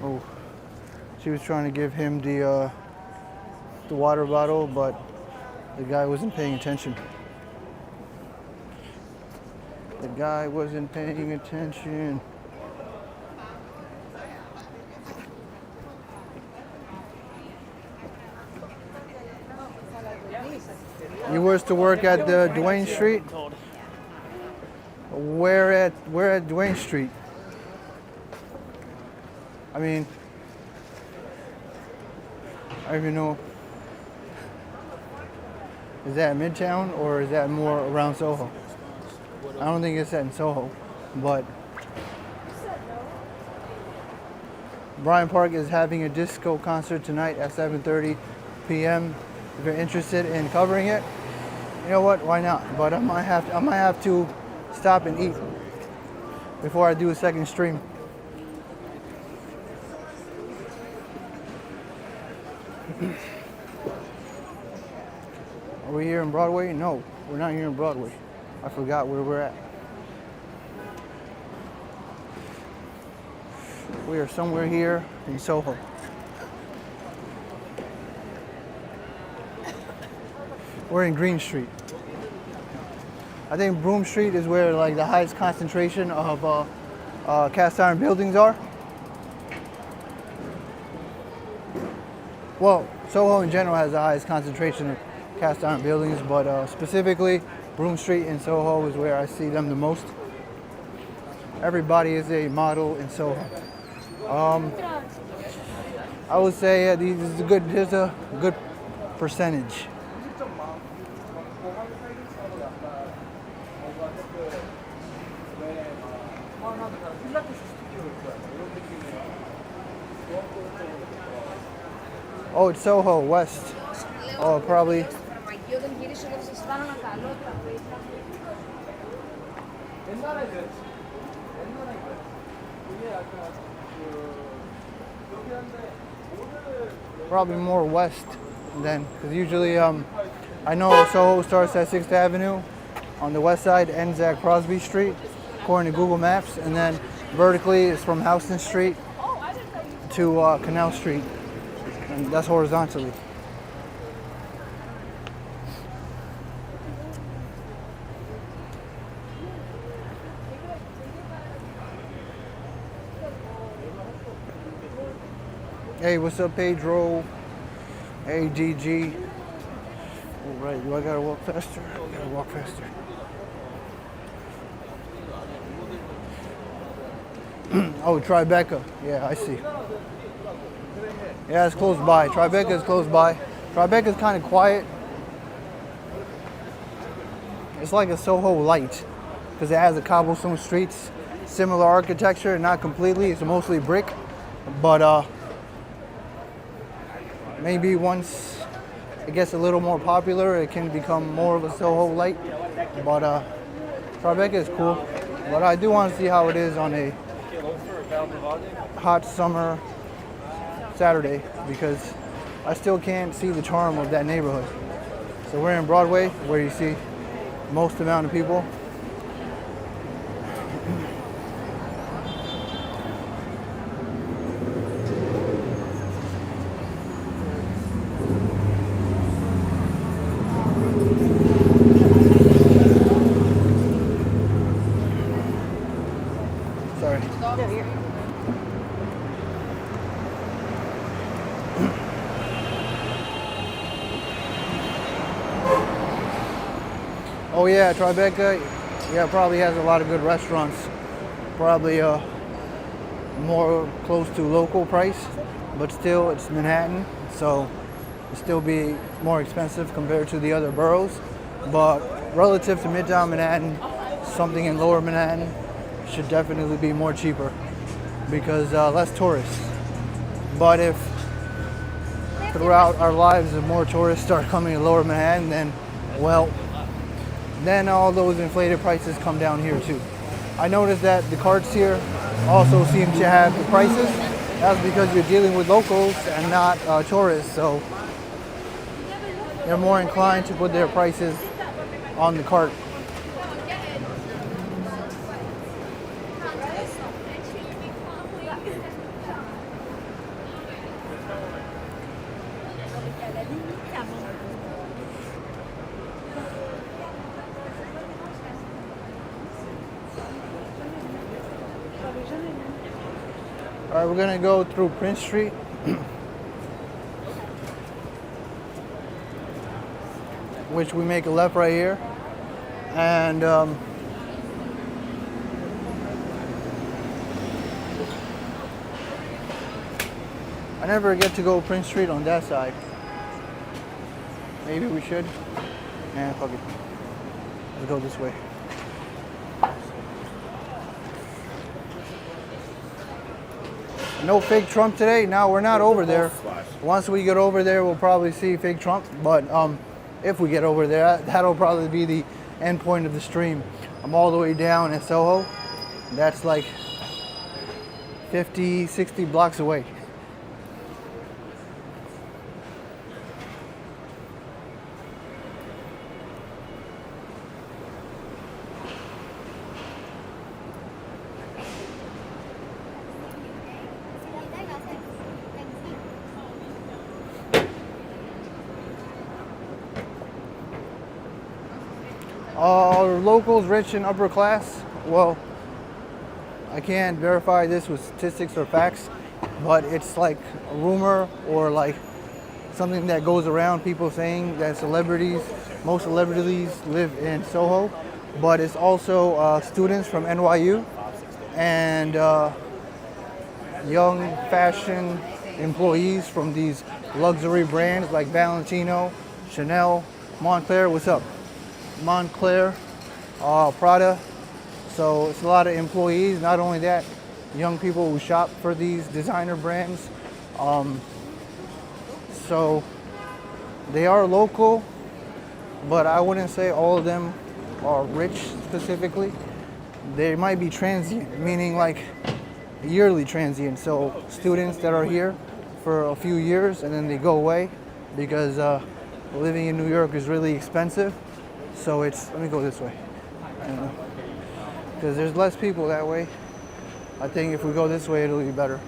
Oh, she was trying to give him the water bottle, but the guy wasn't paying attention. The guy wasn't paying attention. You was to work at the Duane Street? Where at Duane Street? I mean, I don't even know. Is that Midtown or is that more around Soho? I don't think it's in Soho, but Bryant Park is having a disco concert tonight at 7:30 p.m. If you're interested in covering it, you know what? Why not? But I might have to stop and eat before I do a second stream. Are we here in Broadway? No, we're not here in Broadway. I forgot where we're at. We are somewhere here in Soho. We're in Green Street. I think Broome Street is where like the highest concentration of cast iron buildings are. Well, Soho in general has the highest concentration of cast iron buildings, but specifically Broome Street in Soho is where I see them the most. Everybody is a model in Soho. I would say there's a good percentage. Oh, it's Soho West. Oh, probably. Probably more west then, because usually I know Soho starts at 6th Avenue on the west side, ends at Crosby Street, according to Google Maps, and then vertically it's from Houston Street to Canal Street, and that's horizontally. Hey, what's up, Pedro? ADG. All right, do I gotta walk faster? I gotta walk faster. Oh, Tribeca. Yeah, I see. Yeah, it's close by. Tribeca is close by. Tribeca is kind of quiet. It's like a Soho light because it has the cobblestone streets, similar architecture, not completely. It's mostly brick, but maybe once it gets a little more popular, it can become more of a Soho light. But Tribeca is cool. But I do want to see how it is on a hot summer Saturday because I still can't see the charm of that neighborhood. So we're in Broadway where you see most amount of people. Sorry. Oh yeah, Tribeca, yeah, probably has a lot of good restaurants. Probably more close to local price, but still it's Manhattan, so it'll still be more expensive compared to the other boroughs. But relative to Midtown Manhattan, something in Lower Manhattan should definitely be more cheaper because less tourists. But if throughout our lives if more tourists start coming to Lower Manhattan, then well, then all those inflated prices come down here too. I noticed that the carts here also seem to have the prices. That's because you're dealing with locals and not tourists, so they're more inclined to put their prices on the cart. All right, we're gonna go through Prince Street. Which we make a left right here. And I never get to go Prince Street on that side. Maybe we should. Nah, fuck it. Let's go this way. No fake Trump today. No, we're not over there. Once we get over there, we'll probably see fake Trump. But if we get over there, that'll probably be the end point of the stream. I'm all the way down at Soho. That's like 50, 60 blocks away. Are locals rich and upper class? Well, I can't verify this with statistics or facts, but it's like a rumor or like something that goes around, people saying that most celebrities live in Soho, but it's also students from NYU and young fashion employees from these luxury brands like Valentino, Chanel, Montclair. What's up? Montclair, Prada. So it's a lot of employees. Not only that, young people who shop for these designer brands. So they are local, but I wouldn't say all of them are rich specifically. They might be transient, meaning like yearly transient. So students that are here for a few years and then they go away because living in New York is really expensive. So let me go this way. I don't know. Because there's less people that way. I think if we go this way, it'll be better.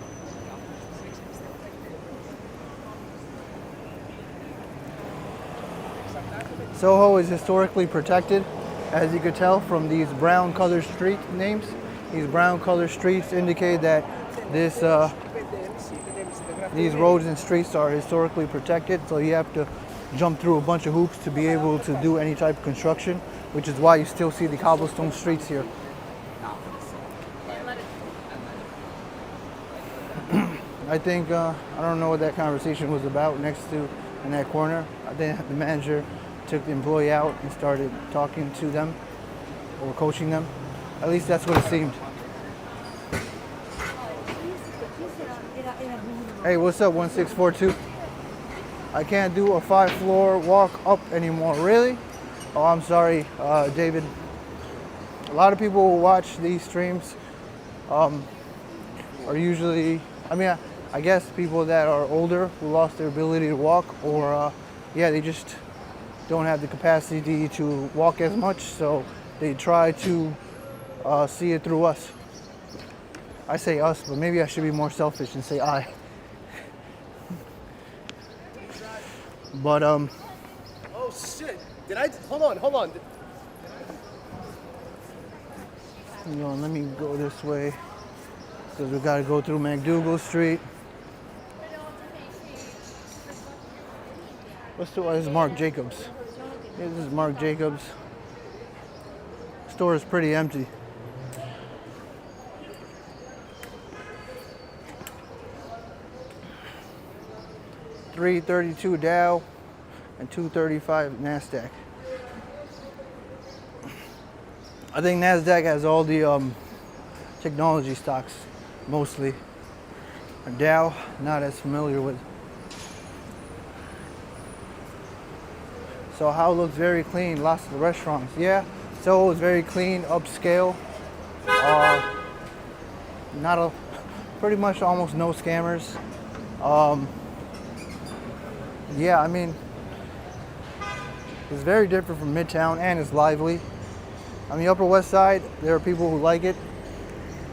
Soho is historically protected, as you could tell from these brown colored street names. These brown colored streets indicate that these roads and streets are historically protected, so you have to jump through a bunch of hoops to be able to do any type of construction, which is why you still see the cobblestone streets here. I think, I don't know what that conversation was about next to in that corner. I think the manager took the employee out and started talking to them or coaching them. At least that's what it seemed. Hey, what's up, 1642? I can't do a 5-floor walk up anymore. Really? Oh, I'm sorry, David. A lot of people who watch these streams are usually, I guess people that are older who lost their ability to walk, or they just don't have the capacity to walk as much, so they try to see it through us. I say us, but maybe I should be more selfish and say I. But Oh shit! Hold on. Let me go this way because we gotta go through MacDougal Street. This is Marc Jacobs. Yeah, this is Marc Jacobs. Store is pretty empty. $332 Dow and $235 NASDAQ. I think NASDAQ has all the technology stocks, mostly. Dow, not as familiar with. Soho looks very clean, lots of restaurants. Yeah, Soho is very clean, upscale. Pretty much almost no scammers. It's very different from Midtown and it's lively. On the Upper West Side, there are people who like it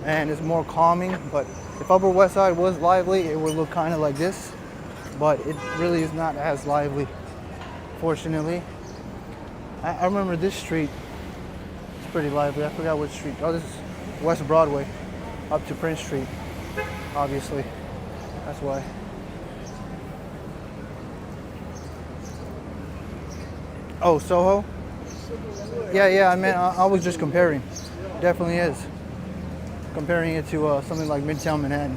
and it's more calming, but if Upper West Side was lively, it would look kind of like this, but it really is not as lively, fortunately. I remember this street, it's pretty lively. I forgot which street. Oh, this is West Broadway, up to Prince Street, obviously. That's why. Oh, Soho? Yeah, I was just comparing. Definitely is. Comparing it to something like Midtown Manhattan.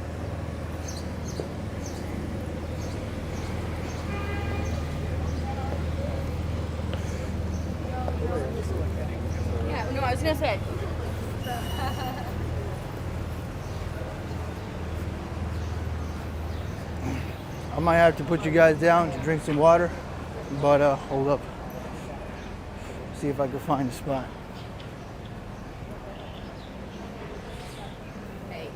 No, I was gonna say. I might have to put you guys down to drink some water, but hold up. See if I can find a spot. Hey.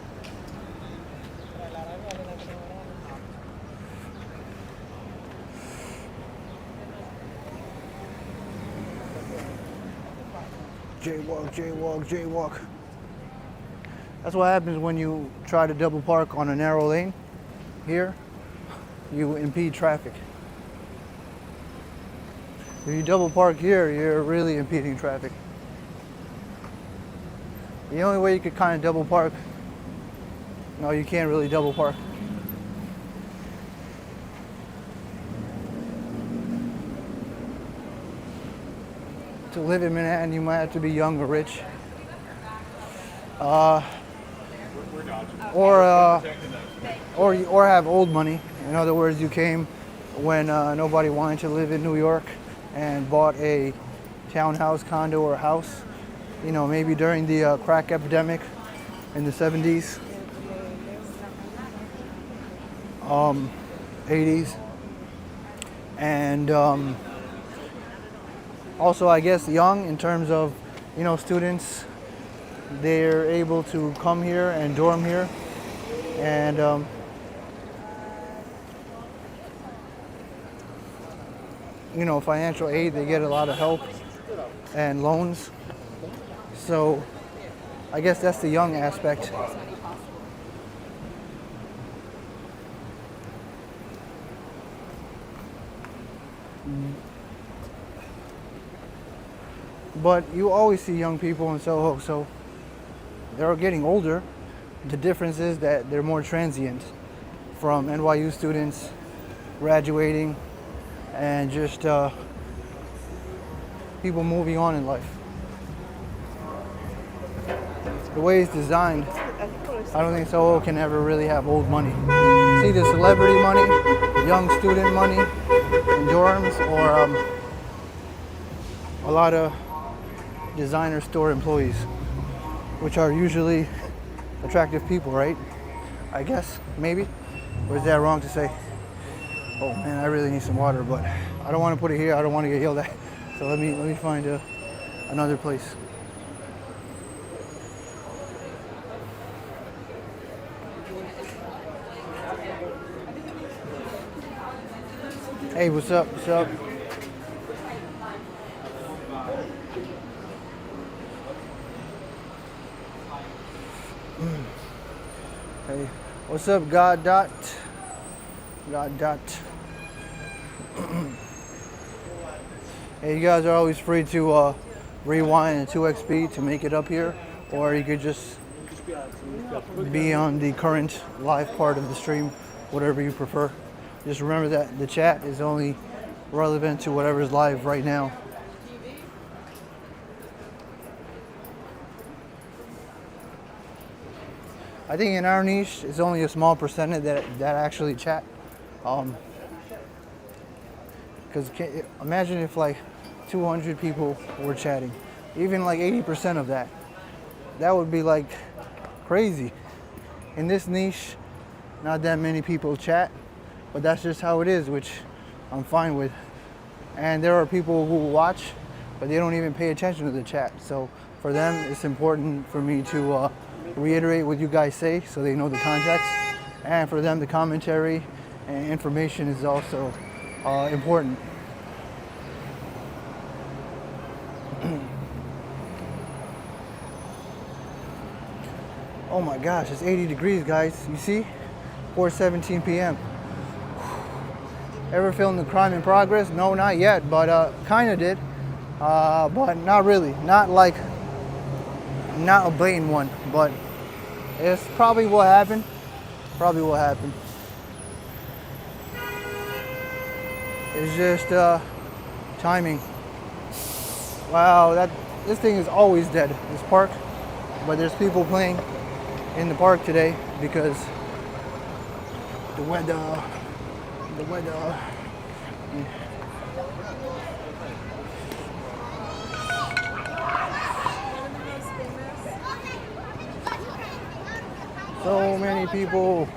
Jaywalk, jaywalk, jaywalk. That's what happens when you try to double park on a narrow lane. Here, you impede traffic. If you double park here, you're really impeding traffic. The only way you could kind of double park, no, you can't really double park. To live in Manhattan, you might have to be young or rich. Or have old money. In other words, you came when nobody wanted to live in New York and bought a townhouse, condo, or house. You know, maybe during the crack epidemic in the 70s, 80s, and also, I guess, young in terms of, you know, students. They're able to come here and dorm here, and you know, financial aid. They get a lot of help and loans. So, I guess that's the young aspect. But you always see young people in Soho, so they're getting older. The difference is that they're more transient, from NYU students graduating and just people moving on in life. The way it's designed, I don't think Soho can ever really have old money. It's either celebrity money, young student money in dorms, or a lot of designer store employees, which are usually attractive people, right? I guess, maybe? Or is that wrong to say? Oh man, I really need some water, but I don't want to put it here. I don't want to get yelled at. So let me find another place. Hey, what's up? What's up? Hey, what's up, God Dot? God Dot. Hey, you guys are always free to rewind in 2x speed to make it up here, or you could just be on the current live part of the stream, whatever you prefer. Just remember that the chat is only relevant to whatever's live right now. I think in our niche, it's only a small percentage that actually chat. Because imagine if like 200 people were chatting, even like 80% of that. That would be like crazy. In this niche, not that many people chat, but that's just how it is, which I'm fine with. And there are people who watch, but they don't even pay attention to the chat. So for them, it's important for me to reiterate what you guys say so they know the context. And for them, the commentary and information is also important. Oh my gosh, it's 80 degrees, guys. You see? 4:17 p.m. Ever filmed the Crime in Progress? No, not yet, but kind of did. But not really. Not a blatant one, but it's probably what happened. Probably what happened. It's just timing. Wow, this thing is always dead, this park. But there's people playing in the park today because the weather. many people.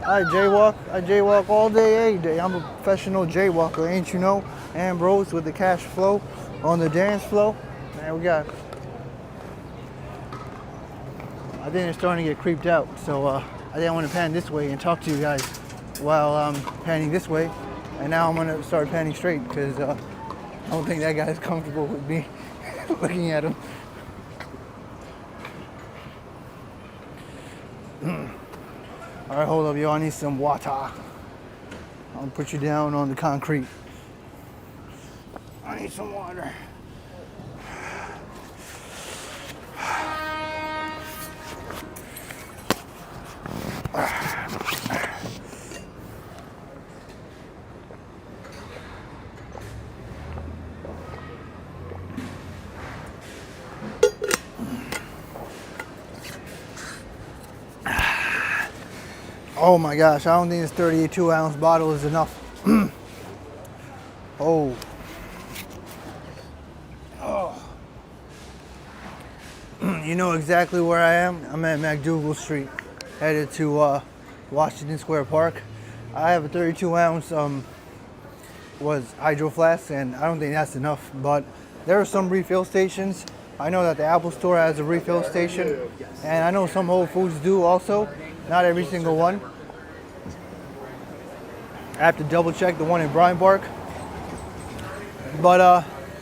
I jaywalk all day, every day. I'm a professional jaywalker, ain't you know? Ambrose with the cash flow on the dance flow. Man, I think it's starting to get creeped out, so I think I want to pan this way and talk to you guys while I'm panning this way. And now I'm gonna start panning straight because I don't think that guy's comfortable with me looking at him. All right, hold up, yo. I need some water. I'll put you down on the concrete. I need some water. Oh my gosh, I don't think this 32-ounce bottle is enough. Oh. You know exactly where I am. I'm at MacDougal Street, headed to Washington Square Park. I have a 32-ounce hydro flask, and I don't think that's enough, but there are some refill stations. I know that the Apple Store has a refill station, and I know some Whole Foods do also. Not every single one. I have to double check the one in Bryant Park. But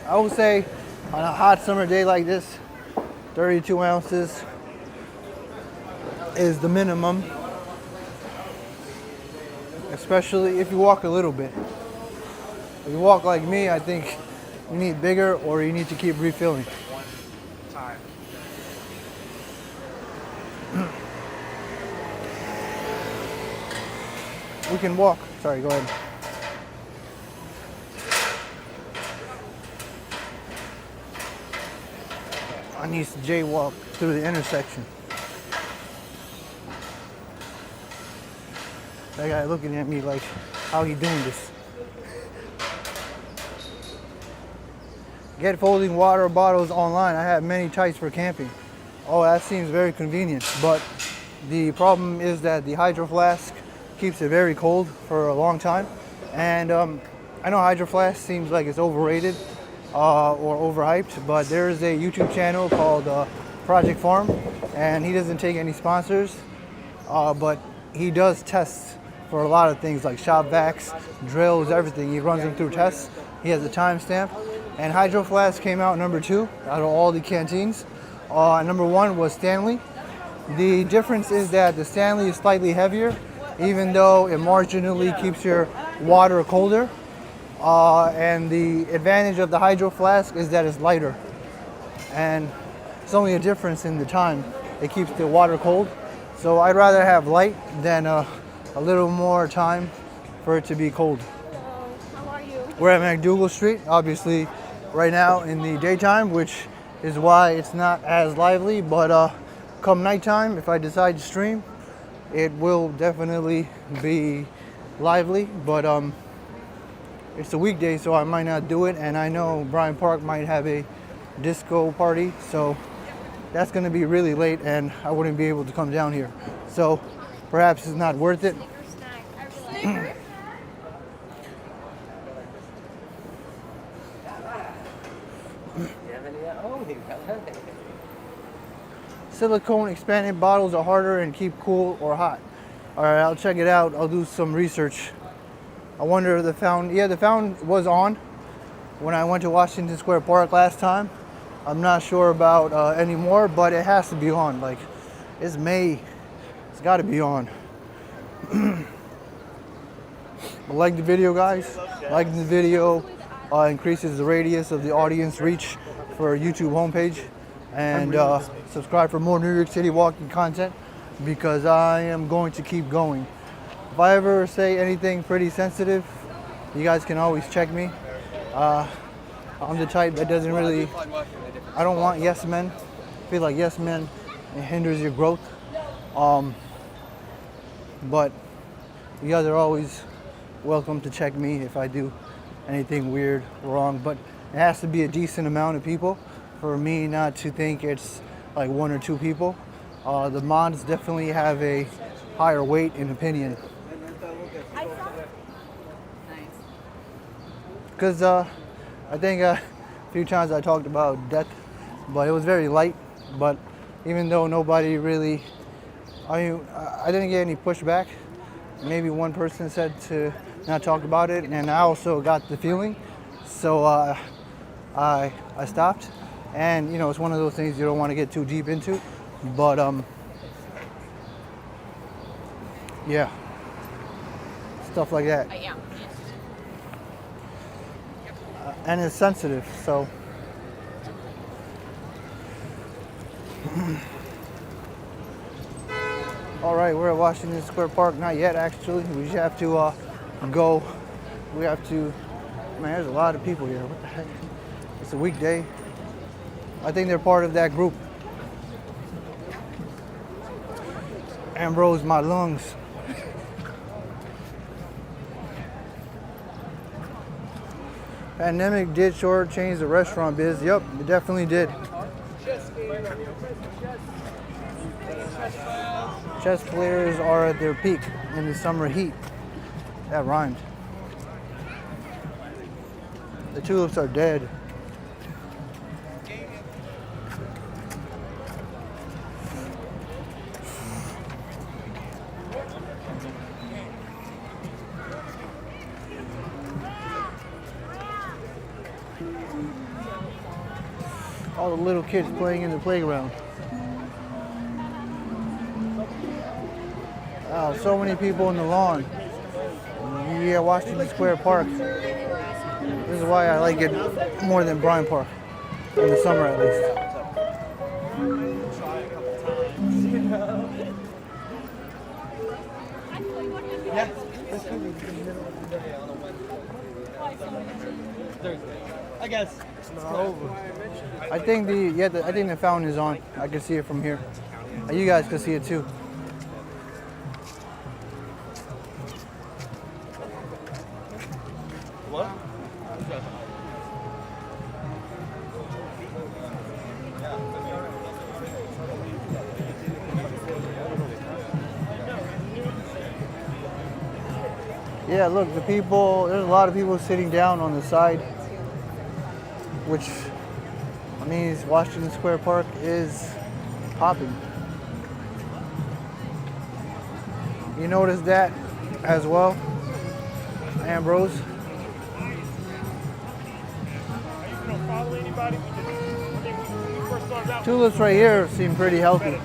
I would say on a hot summer day like this, 32 ounces is the minimum. Especially if you walk a little bit. If you walk like me, I think you need bigger or you need to keep refilling. We can walk. Sorry, go ahead. I need to jaywalk through the intersection. That guy looking at me like, how he doing this? Get folding water bottles online. I have many types for camping. Oh, that seems very convenient. But the problem is that the hydro flask keeps it very cold for a long time. And I know hydro flask seems like it's overrated or overhyped, but there's a YouTube channel called Project Farm, and he doesn't take any sponsors, but he does tests for a lot of things like shop vacs, drills, everything. He runs them through tests. He has a timestamp. And Hydro Flask came out number 2 out of all the canteens. Number 1 was Stanley. The difference is that the Stanley is slightly heavier, even though it marginally keeps your water colder. And the advantage of the Hydro Flask is that it's lighter. And it's only a difference in the time. It keeps the water cold. So I'd rather have light than a little more time for it to be cold. Hello, how are you? We're at MacDougal Street, obviously right now in the daytime, which is why it's not as lively, but come nighttime, if I decide to stream, it will definitely be lively, but it's a weekday, so I might not do it, and I know Bryant Park might have a disco party, so that's going to be really late, and I wouldn't be able to come down here. So perhaps it's not worth it. Silicone expanded bottles are harder and keep cool or hot. All right, I'll check it out. I'll do some research. I wonder if the fountain, yeah, the fountain was on when I went to Washington Square Park last time. I'm not sure about anymore, but it has to be on. Like, it's May. It's got to be on. But like the video, guys. Liking the video increases the radius of the audience reach for YouTube homepage. And subscribe for more New York City walking content, because I am going to keep going. If I ever say anything pretty sensitive, you guys can always check me. I'm the type that doesn't really, I don't want yes men. I feel like yes men, it hinders your growth. But you guys are always welcome to check me if I do anything weird or wrong. But it has to be a decent amount of people for me not to think it's like 1 or 2 people. The mods definitely have a higher weight in opinion. Because I think a few times I talked about death, but it was very light. But even though nobody really, I didn't get any pushback. Maybe one person said to not talk about it, and I also got the feeling. So I stopped. And you know, it's one of those things you don't want to get too deep into. But yeah, stuff like that. Yeah. And it's sensitive, so. All right, we're at Washington Square Park. Not yet, actually. We just have to go. We have to. Man, there's a lot of people here. What the heck? It's a weekday. I think they're part of that group. Ambrose, my lungs. Pandemic did shortchange the restaurant biz. Yep, it definitely did. Chess players are at their peak in the summer heat. That rhymed. The tulips are dead. All the little kids playing in the playground. Wow, so many people in the lawn. Yeah, Washington Square Park. This is why I like it more than Bryant Park, in the summer at least. Yeah. I guess. I think I think the fountain is on. I can see it from here. You guys can see it too. What? Yeah, look, the people, there's a lot of people sitting down on the side, which means Washington Square Park is popping. You notice that as well, Ambrose? Tulips right here seem pretty healthy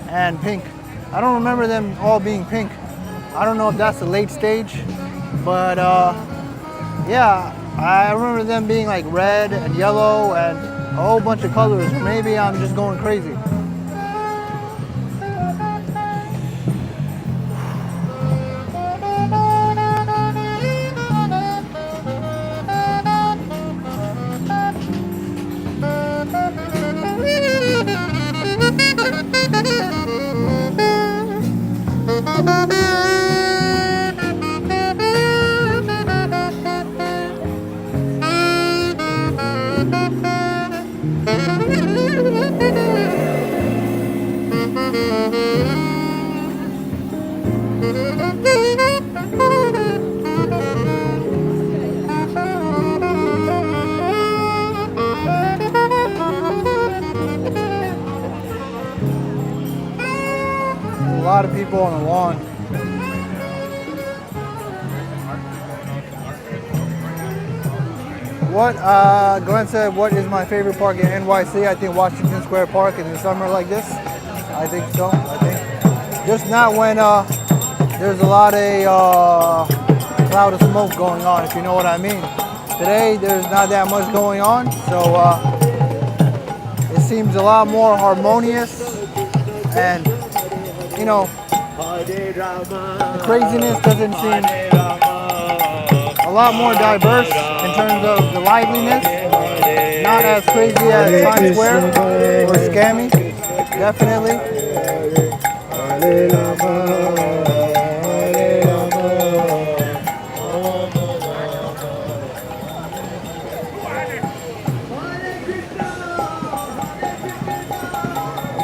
and pink. I don't remember them all being pink. I don't know if that's the late stage, but yeah, I remember them being like red and yellow and a whole bunch of colors. Maybe I'm just going crazy. A lot of people on the lawn. What Glenn said, what is my favorite park in NYC? I think Washington Square Park in the summer like this. I think so. I think just not when there's a lot of cloud of smoke going on, if you know what I mean. Today there's not that much going on, so it seems a lot more harmonious, and you know, the craziness doesn't seem a lot more diverse in terms of the liveliness. Not as crazy as Times Square or scammy, definitely.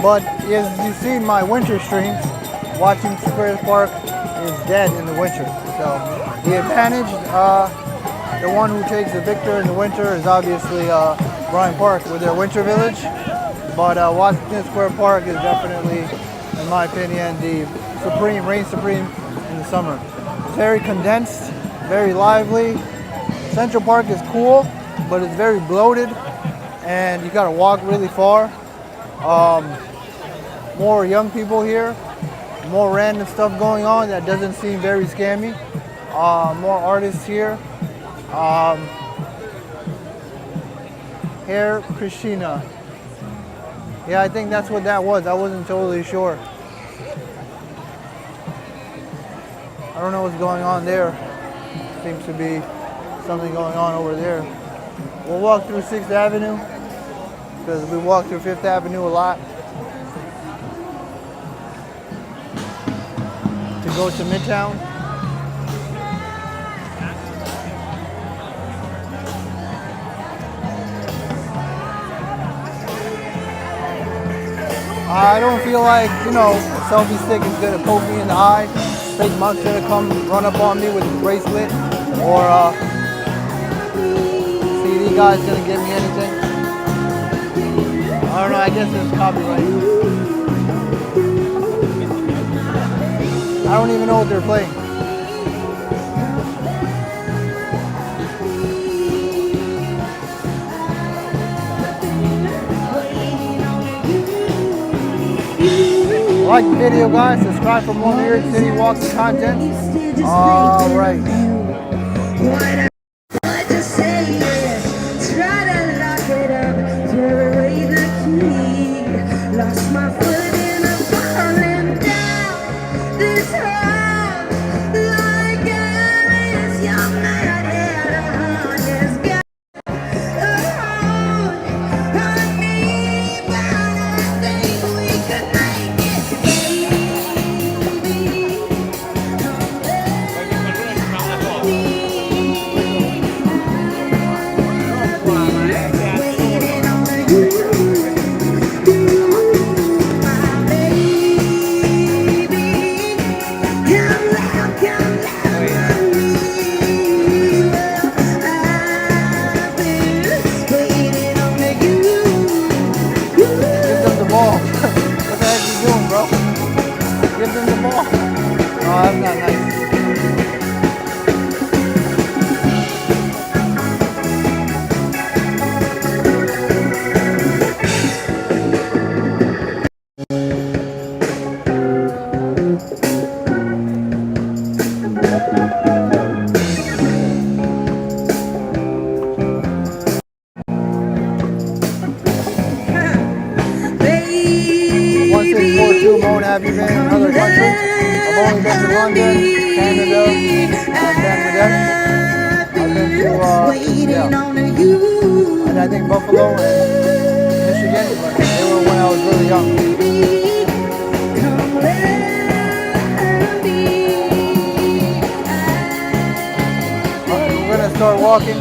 But as you've seen my winter streams, watching Square Park is dead in the winter. So the advantage, the one who takes the victor in the winter is obviously Bryant Park with their winter village. But Washington Square Park is definitely, in my opinion, the reigns supreme in the summer. It's very condensed, very lively. Central Park is cool, but it's very bloated, and you gotta walk really far. More young people here, more random stuff going on that doesn't seem very scammy. More artists here. Hair Christina. Yeah, I think that's what that was. I wasn't totally sure. I don't know what's going on there. Seems to be something going on over there. We'll walk through 6th Avenue because we walk through 5th Avenue a lot to go to Midtown. I don't feel like, a selfie stick is gonna poke me in the eye. Fake monk's gonna come run up on me with a bracelet, or CD guy's gonna give me anything. I don't know, I guess it's copyright. I don't even know what they're playing. Like the video, guys. Subscribe for more New York City walks and content. All right. Lost my foot in a falling down this hard like this young man had a heart just got on me, but I think we could make it, baby. Waiting on you. Give them the ball. Oh, that's not nice. Have you been in another country? I've only been to London, Canada, and Bangladesh. I've been to, and I think Buffalo and Michigan, but they were when I was really young. We're gonna start walking.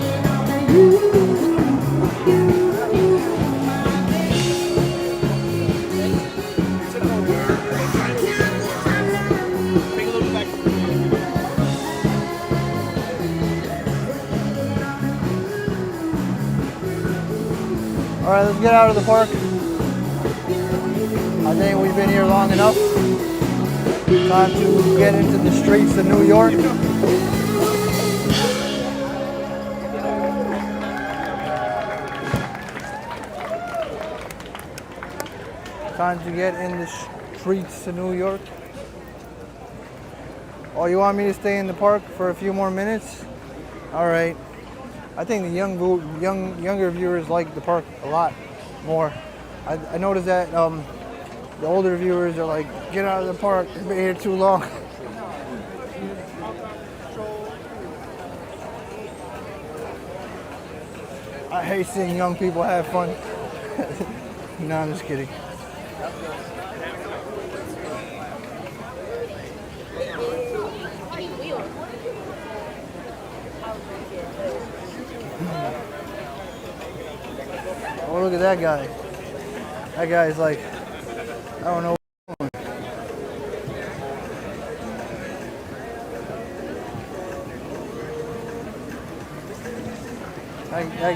All right, let's get out of the park. I think we've been here long enough. Time to get into the streets of New York. Time to get in the streets of New York. Oh, you want me to stay in the park for a few more minutes? All right. I think the younger viewers like the park a lot more. I noticed that the older viewers are like, get out of the park, you've been here too long. I hate seeing young people have fun. No, I'm just kidding. Oh, look at that guy. That guy is like I don't know.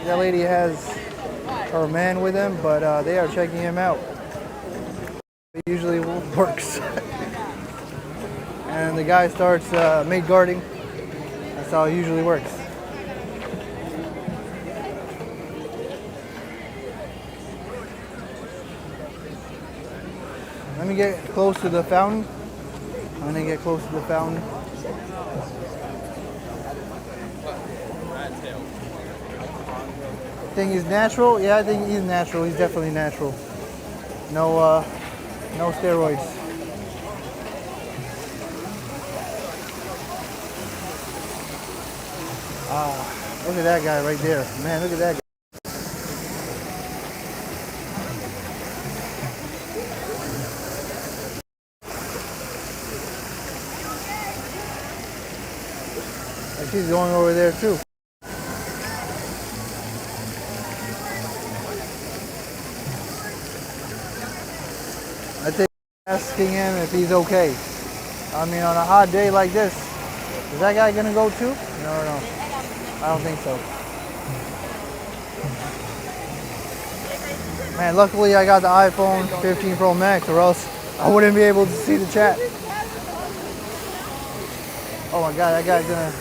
That lady has her man with him, but they are checking him out. It usually works. And the guy starts mate guarding. That's how it usually works. Let me get close to the fountain. I'm gonna get close to the fountain. Think he's natural? Yeah, I think he's natural. He's definitely natural. No steroids. Look at that guy right there. Man, look at that guy. And she's going over there too. I think asking him if he's okay. I mean, on a hot day like this, is that guy gonna go too? No. I don't think so. Man, luckily I got the iPhone 15 Pro Max, or else I wouldn't be able to see the chat. Oh my God, that guy's gonna.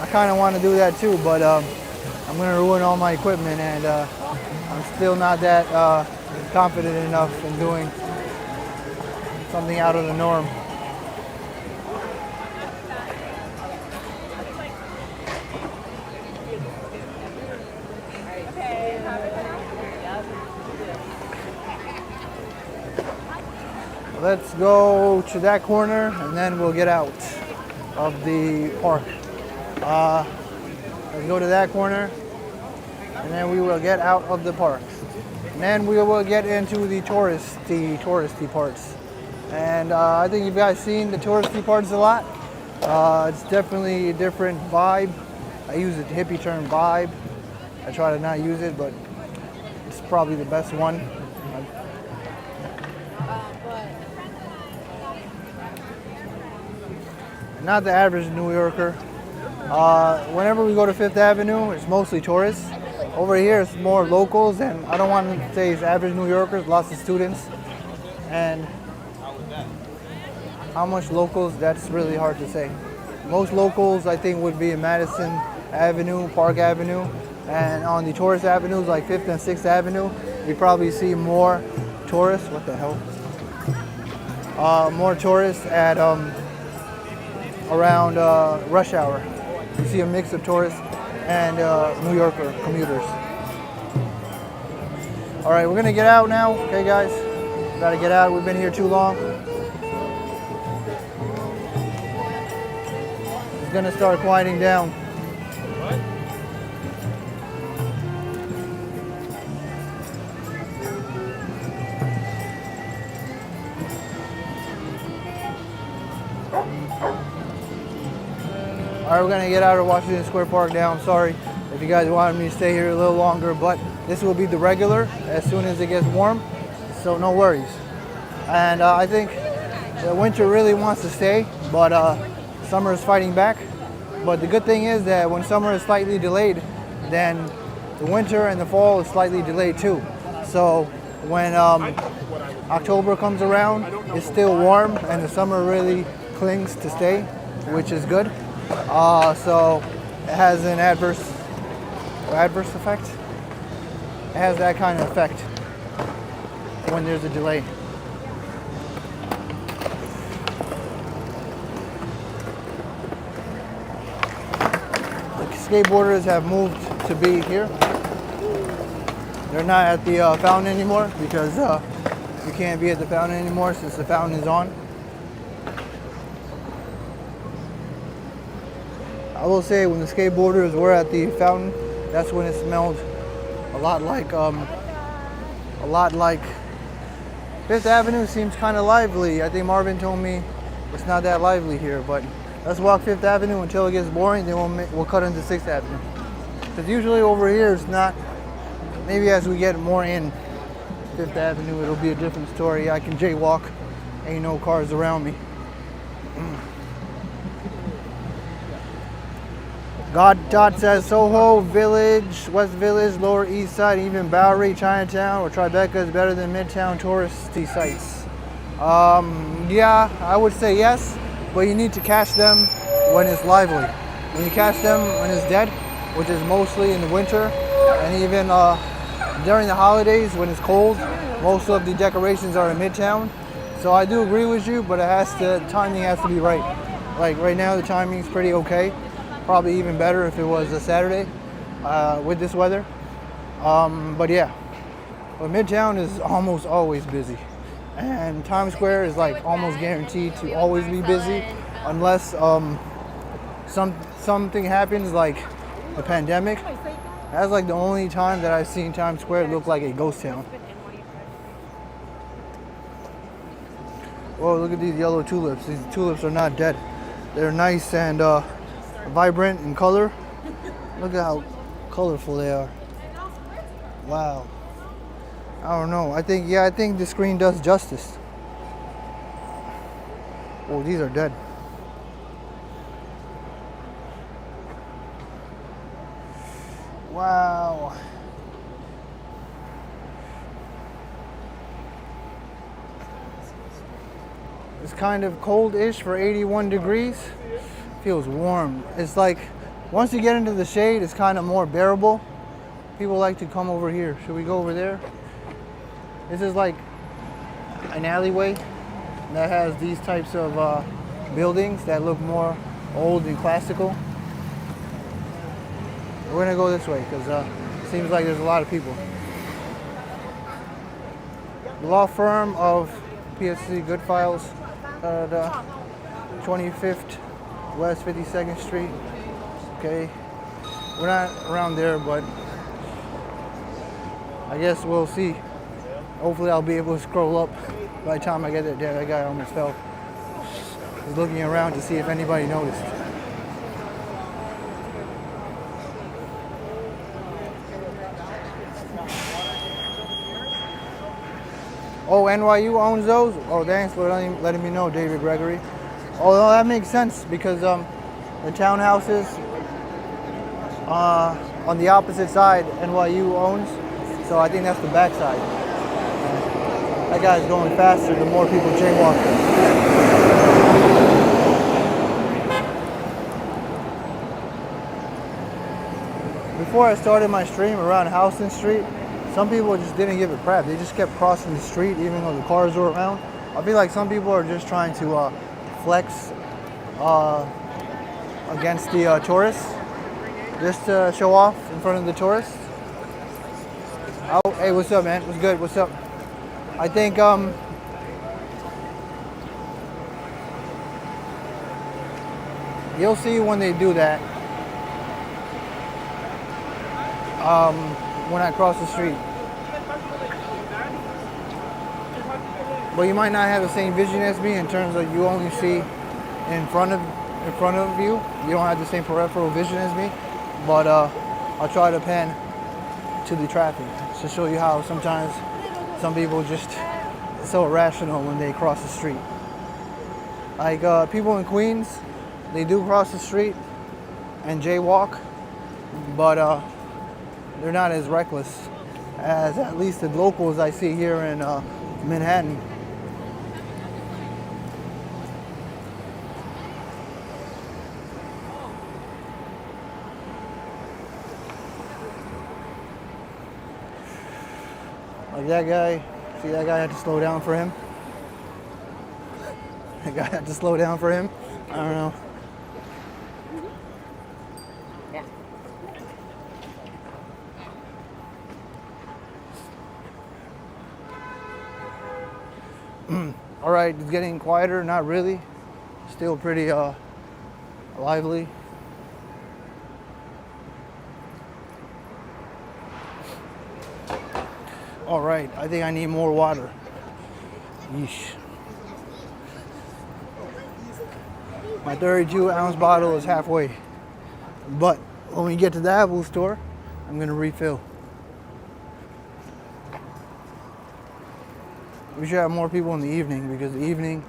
I kind of want to do that too, but I'm gonna ruin all my equipment, and I'm still not that confident enough in doing something out of the norm. Let's go to that corner and then we'll get out of the park. Let's go to that corner and then we will get out of the park. And then we will get into the touristy parts. And I think you guys seen the touristy parts a lot. It's definitely a different vibe. I use the hippie term vibe. I try to not use it, but it's probably the best one. Not the average New Yorker. Whenever we go to Fifth Avenue, it's mostly tourists. Over here, it's more locals, and I don't want to say it's average New Yorkers, lots of students. And how much locals, that's really hard to say. Most locals, I think, would be in Madison Avenue, Park Avenue, and on the tourist avenues like 5th and 6th Avenue, you probably see more tourists. What the hell? More tourists at around rush hour. You see a mix of tourists and New Yorker commuters. All right, we're gonna get out now. Okay, guys, gotta get out. We've been here too long. It's gonna start quieting down. All right, we're gonna get out of Washington Square Park now. I'm sorry if you guys wanted me to stay here a little longer, but this will be the regular as soon as it gets warm, so no worries. And I think the winter really wants to stay, but summer is fighting back. But the good thing is that when summer is slightly delayed, then the winter and the fall is slightly delayed too. So when October comes around, it's still warm and the summer really clings to stay, which is good. So it has an adverse effect. It has that kind of effect when there's a delay. The skateboarders have moved to be here. They're not at the fountain anymore because you can't be at the fountain anymore since the fountain is on. I will say when the skateboarders were at the fountain, that's when it smelled a lot like Fifth Avenue seems kind of lively. I think Marvin told me it's not that lively here, but let's walk 5th Avenue until it gets boring, then we'll cut into 6th Avenue. Because usually over here it's not, maybe as we get more in 5th Avenue, it'll be a different story. I can jaywalk, ain't no cars around me. God Dot says Soho, Village, West Village, Lower East Side, even Bowery, Chinatown, or Tribeca is better than Midtown touristy sites. Yeah, I would say yes, but you need to catch them when it's lively. When you catch them when it's dead, which is mostly in the winter, and even during the holidays when it's cold, most of the decorations are in Midtown. So I do agree with you, but the timing has to be right. Like right now, the timing's pretty okay. Probably even better if it was a Saturday with this weather. But yeah, but Midtown is almost always busy. And Times Square is like almost guaranteed to always be busy unless something happens like the pandemic. That's like the only time that I've seen Times Square look like a ghost town. Whoa, look at these yellow tulips. These tulips are not dead. They're nice and vibrant in color. Look at how colorful they are. Wow. I don't know. I think the screen does justice. Oh, these are dead. Wow. It's kind of cold-ish for 81 degrees. Feels warm. It's like once you get into the shade, it's kind of more bearable. People like to come over here. Should we go over there? This is like an alleyway that has these types of buildings that look more old and classical. We're gonna go this way because it seems like there's a lot of people. The law firm of PSC Goodfiles, 25th West 52nd Street. Okay, we're not around there, but I guess we'll see. Hopefully I'll be able to scroll up by the time I get there. Damn, that guy almost fell. He's looking around to see if anybody noticed. Oh, NYU owns those? Oh, thanks for letting me know, David Gregory. Oh, no, that makes sense because the townhouses on the opposite side, NYU owns. So I think that's the back side. That guy's going faster the more people jaywalk. Before I started my stream around Houston Street, some people just didn't give a crap. They just kept crossing the street even though the cars were around. I feel like some people are just trying to flex against the tourists, just to show off in front of the tourists. Oh, hey, what's up, man? What's good? What's up? I think you'll see when they do that. When I cross the street. But you might not have the same vision as me in terms of you only see in front of you. You don't have the same peripheral vision as me. But I'll try to pan to the traffic to show you how sometimes some people just so irrational when they cross the street. Like people in Queens, they do cross the street and jaywalk, but they're not as reckless as at least the locals I see here in Manhattan. Like that guy, see that guy had to slow down for him? That guy had to slow down for him? I don't know. All right, it's getting quieter, not really. Still pretty lively. All right, I think I need more water. Yeesh. My 32-ounce bottle is halfway. But when we get to the Apple store, I'm gonna refill. We should have more people in the evening because the evening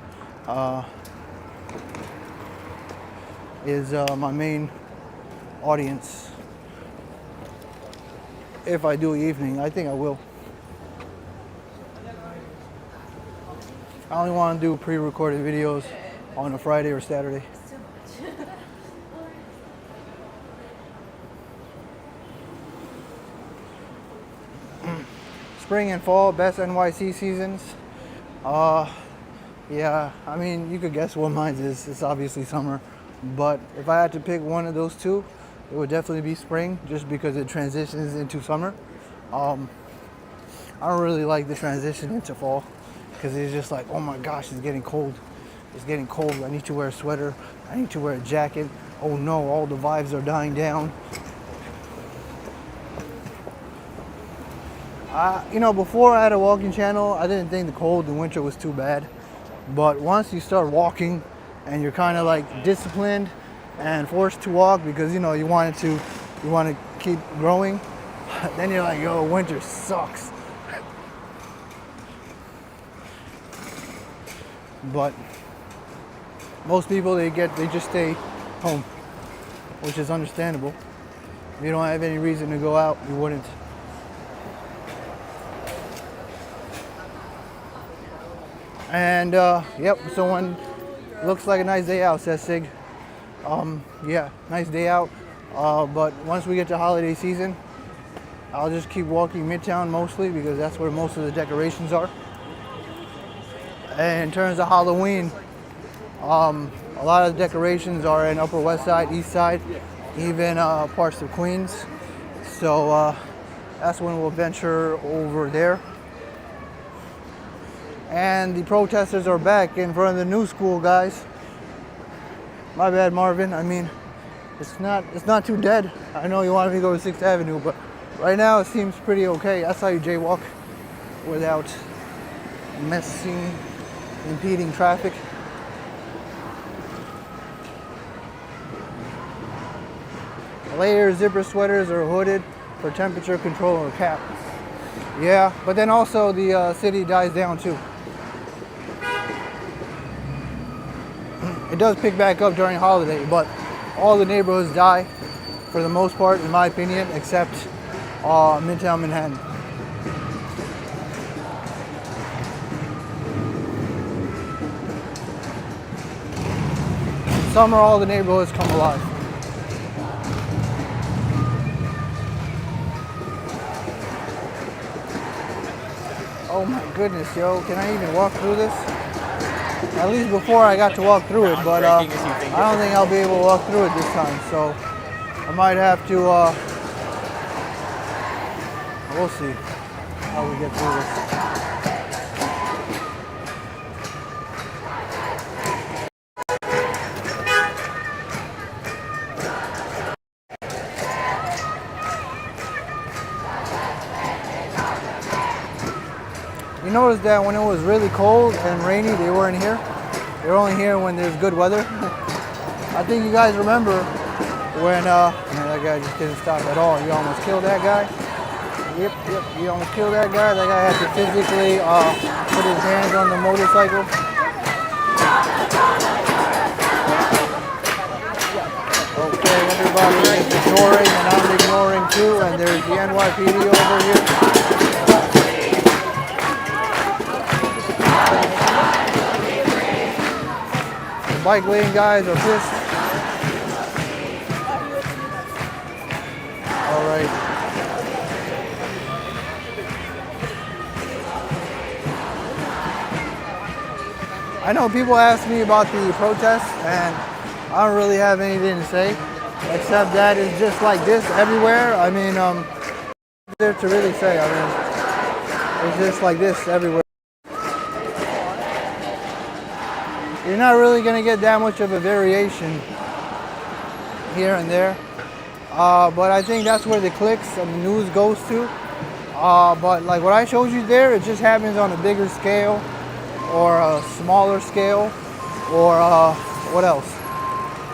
is my main audience. If I do evening, I think I will. I only want to do pre-recorded videos on a Friday or Saturday. Spring and fall, best NYC seasons. Yeah, I mean, you could guess what mine is. It's obviously summer. But if I had to pick one of those two, it would definitely be spring, just because it transitions into summer. I don't really like the transition into fall, because it's just like, oh my gosh, it's getting cold. It's getting cold. I need to wear a sweater. I need to wear a jacket. Oh no, all the vibes are dying down. You know, before I had a walking channel, I didn't think the cold in winter was too bad. But once you start walking and you're kind of like disciplined and forced to walk because, you know, you want to keep growing, then you're like, yo, winter sucks. But most people, they just stay home, which is understandable. If you don't have any reason to go out, you wouldn't. And yep, someone looks like a nice day out, says Sig. Yeah, nice day out. But once we get to holiday season, I'll just keep walking Midtown mostly because that's where most of the decorations are. And in terms of Halloween, a lot of the decorations are in Upper West Side, East Side, even parts of Queens. So that's when we'll venture over there. And the protesters are back in front of the new school, guys. My bad, Marvin. I mean, it's not too dead. I know you wanted me to go to 6th Avenue, but right now it seems pretty okay. That's how you jaywalk without impeding traffic. Layer zipper sweaters are hooded for temperature control or cap. Yeah, but then also the city dies down too. It does pick back up during holiday, but all the neighborhoods die for the most part, in my opinion, except Midtown Manhattan. In summer, all the neighborhoods come alive. Oh my goodness, yo, can I even walk through this? At least before I got to walk through it, but I don't think I'll be able to walk through it this time, so I might have to, we'll see how we get through this. You notice that when it was really cold and rainy, they weren't here. They're only here when there's good weather. I think you guys remember when man, that guy just didn't stop at all. You almost killed that guy. Yep, you almost killed that guy. That guy had to physically put his hands on the motorcycle. Okay, everybody is ignoring, and I'm ignoring too. And there's the NYPD over here. Bike lane guys are pissed. All right. I know people ask me about the protests, and I don't really have anything to say, except that it's just like this everywhere. I mean, there to really say. I mean, it's just like this everywhere. You're not really going to get that much of a variation here and there. But I think that's where the clicks and the news goes to. But like what I showed you there, it just happens on a bigger scale or a smaller scale or what else?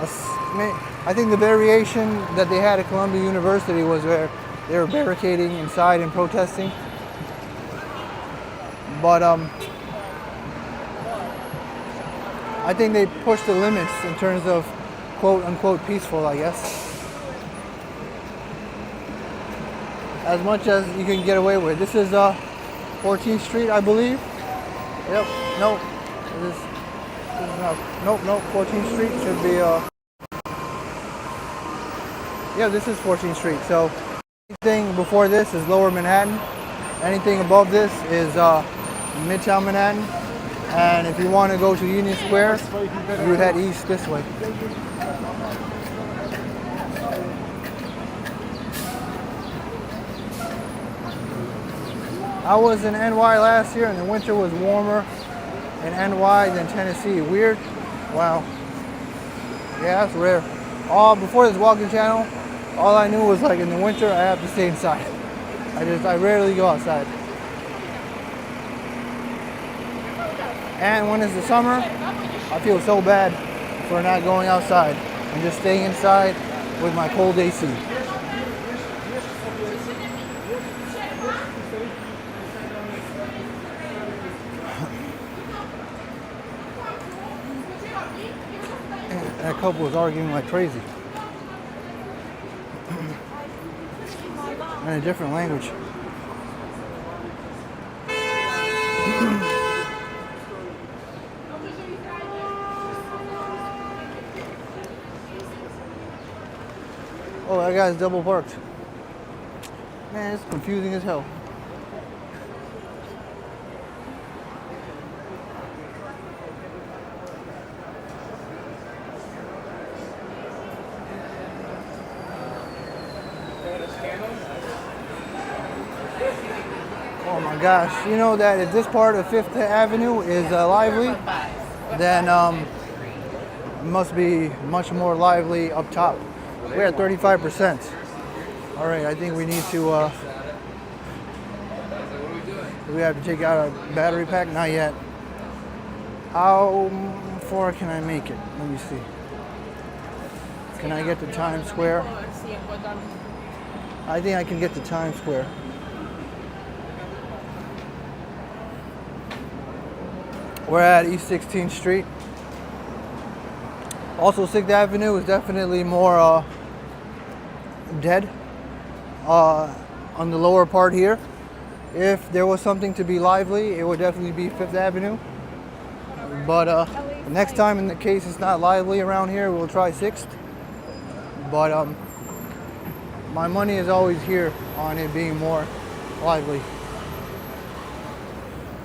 I think the variation that they had at Columbia University was where they were barricading inside and protesting. But I think they pushed the limits in terms of quote unquote peaceful, I guess. As much as you can get away with. This is 14th Street, I believe. Yep, nope. This is not, nope, 14th Street should be, yeah, this is 14th Street. So anything before this is Lower Manhattan. Anything above this is Midtown Manhattan. And if you want to go to Union Square, you head east this way. I was in NY last year and the winter was warmer in NY than Tennessee. Weird? Wow. Yeah, that's rare. Before this walking channel, all I knew was like in the winter I have to stay inside. I rarely go outside. And when it's the summer, I feel so bad for not going outside and just staying inside with my cold AC. That couple was arguing like crazy. In a different language. Oh, that guy's double parked. Man, it's confusing as hell. Oh my gosh, you know that if this part of 5th Avenue is lively, then it must be much more lively up top. We're at 35%. All right, I think we need to, do we have to take out a battery pack? Not yet. How far can I make it? Let me see. Can I get to Times Square? I think I can get to Times Square. We're at East 16th Street. Also, 6th Avenue is definitely more dead on the lower part here. If there was something to be lively, it would definitely be 5th Avenue. But next time, in the case it's not lively around here, we'll try 6th. But my money is always here on it being more lively.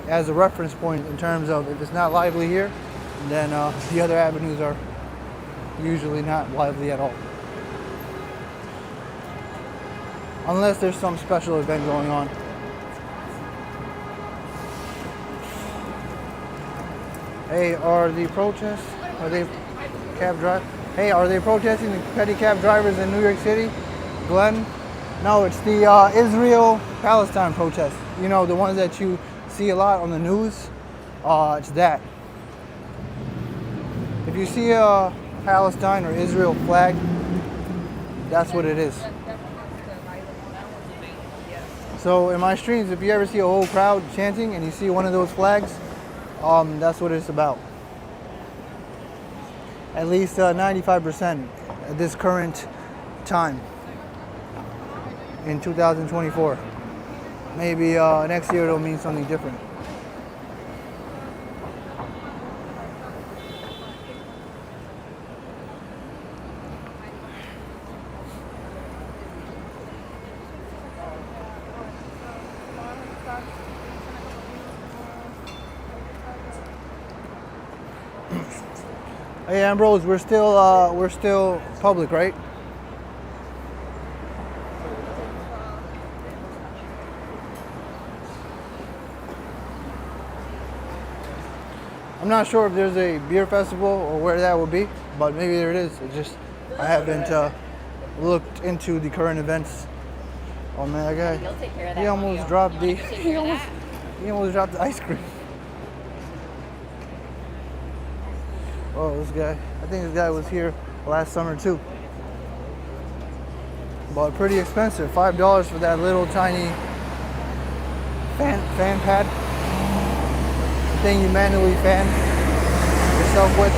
As a reference point in terms of if it's not lively here, then the other avenues are usually not lively at all. Unless there's some special event going on. Hey, are the protests, are they cab drive? Hey, are they protesting the petty cab drivers in New York City? Glenn? No, it's the Israel-Palestine protest. You know, the ones that you see a lot on the news. It's that. If you see a Palestine or Israel flag, that's what it is. So in my streams, if you ever see a whole crowd chanting and you see one of those flags, that's what it's about. At least 95% at this current time in 2024. Maybe next year it'll mean something different. Hey Ambrose, we're still public, right? I'm not sure if there's a beer festival or where that would be, but maybe there it is. It's just I haven't looked into the current events. Oh man, that guy, he almost dropped the he almost dropped the ice cream. Oh, this guy. I think this guy was here last summer too. But pretty expensive. $5 for that little tiny fan pad. The thing you manually fan yourself with.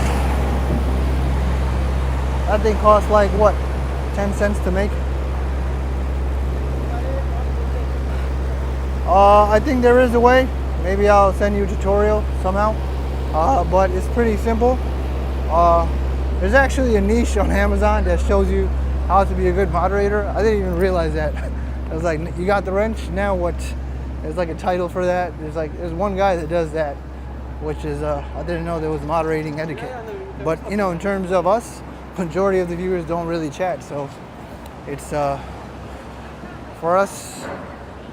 That thing costs like what? 10 cents to make? I think there is a way. Maybe I'll send you a tutorial somehow. But it's pretty simple. There's actually a niche on Amazon that shows you how to be a good moderator. I didn't even realize that. I was like, you got the wrench, now what? There's like a title for that. There's one guy that does that, which is, I didn't know there was moderating etiquette. But you know, in terms of us, majority of the viewers don't really chat. So it's, for us,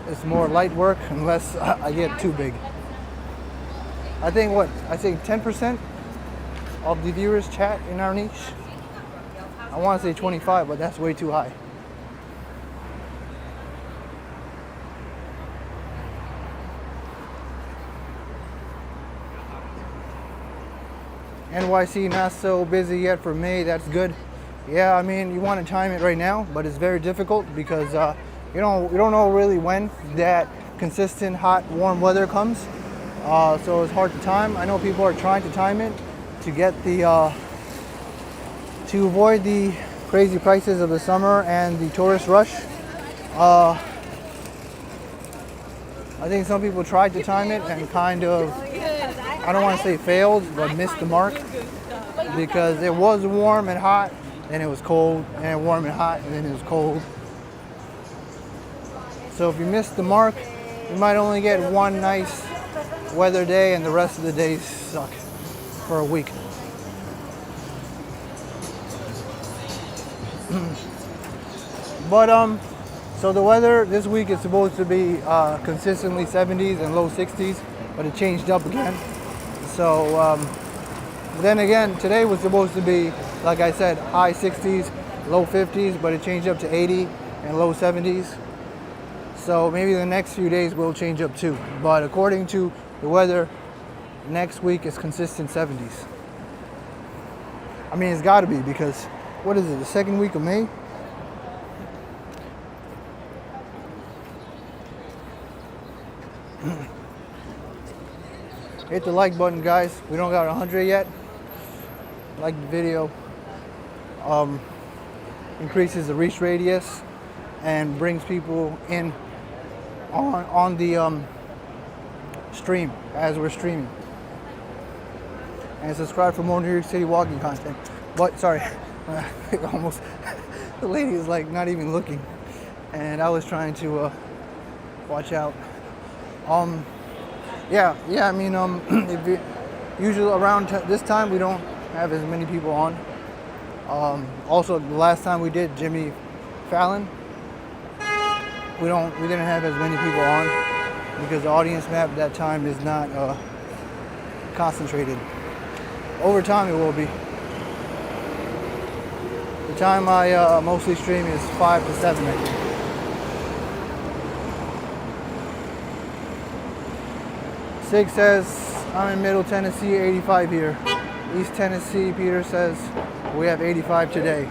it's more light work unless I get too big. I think 10% of the viewers chat in our niche. I want to say 25, but that's way too high. NYC not so busy yet for me. That's good. Yeah, I mean, you want to time it right now, but it's very difficult because you don't know really when that consistent hot, warm weather comes. So it's hard to time. I know people are trying to time it to get the to avoid the crazy prices of the summer and the tourist rush. I think some people tried to time it and kind of, I don't want to say failed, but missed the mark because it was warm and hot, then it was cold, and warm and hot, and then it was cold. So if you miss the mark, you might only get one nice weather day and the rest of the days suck for a week. But so the weather this week is supposed to be consistently 70s and low 60s, but it changed up again. So then again, today was supposed to be, like I said, high 60s, low 50s, but it changed up to 80 and low 70s. So maybe the next few days will change up too. But according to the weather, next week is consistent 70s. I mean, it's got to be because, what is it, the second week of May? Hit the like button, guys. We don't got 100 yet. Like the video. Increases the reach radius and brings people in on the stream as we're streaming. And subscribe for more New York City walking content. But sorry, almost the lady is like not even looking, and I was trying to watch out. Yeah. I mean, if you, usually around this time we don't have as many people on. Also, the last time we did Jimmy Fallon, we didn't have as many people on because the audience map at that time is not concentrated. Over time, it will be. The time I mostly stream is 5 to 7, I think. Sig says, I'm in Middle Tennessee, 85 here. East Tennessee, Peter says, we have 85 today.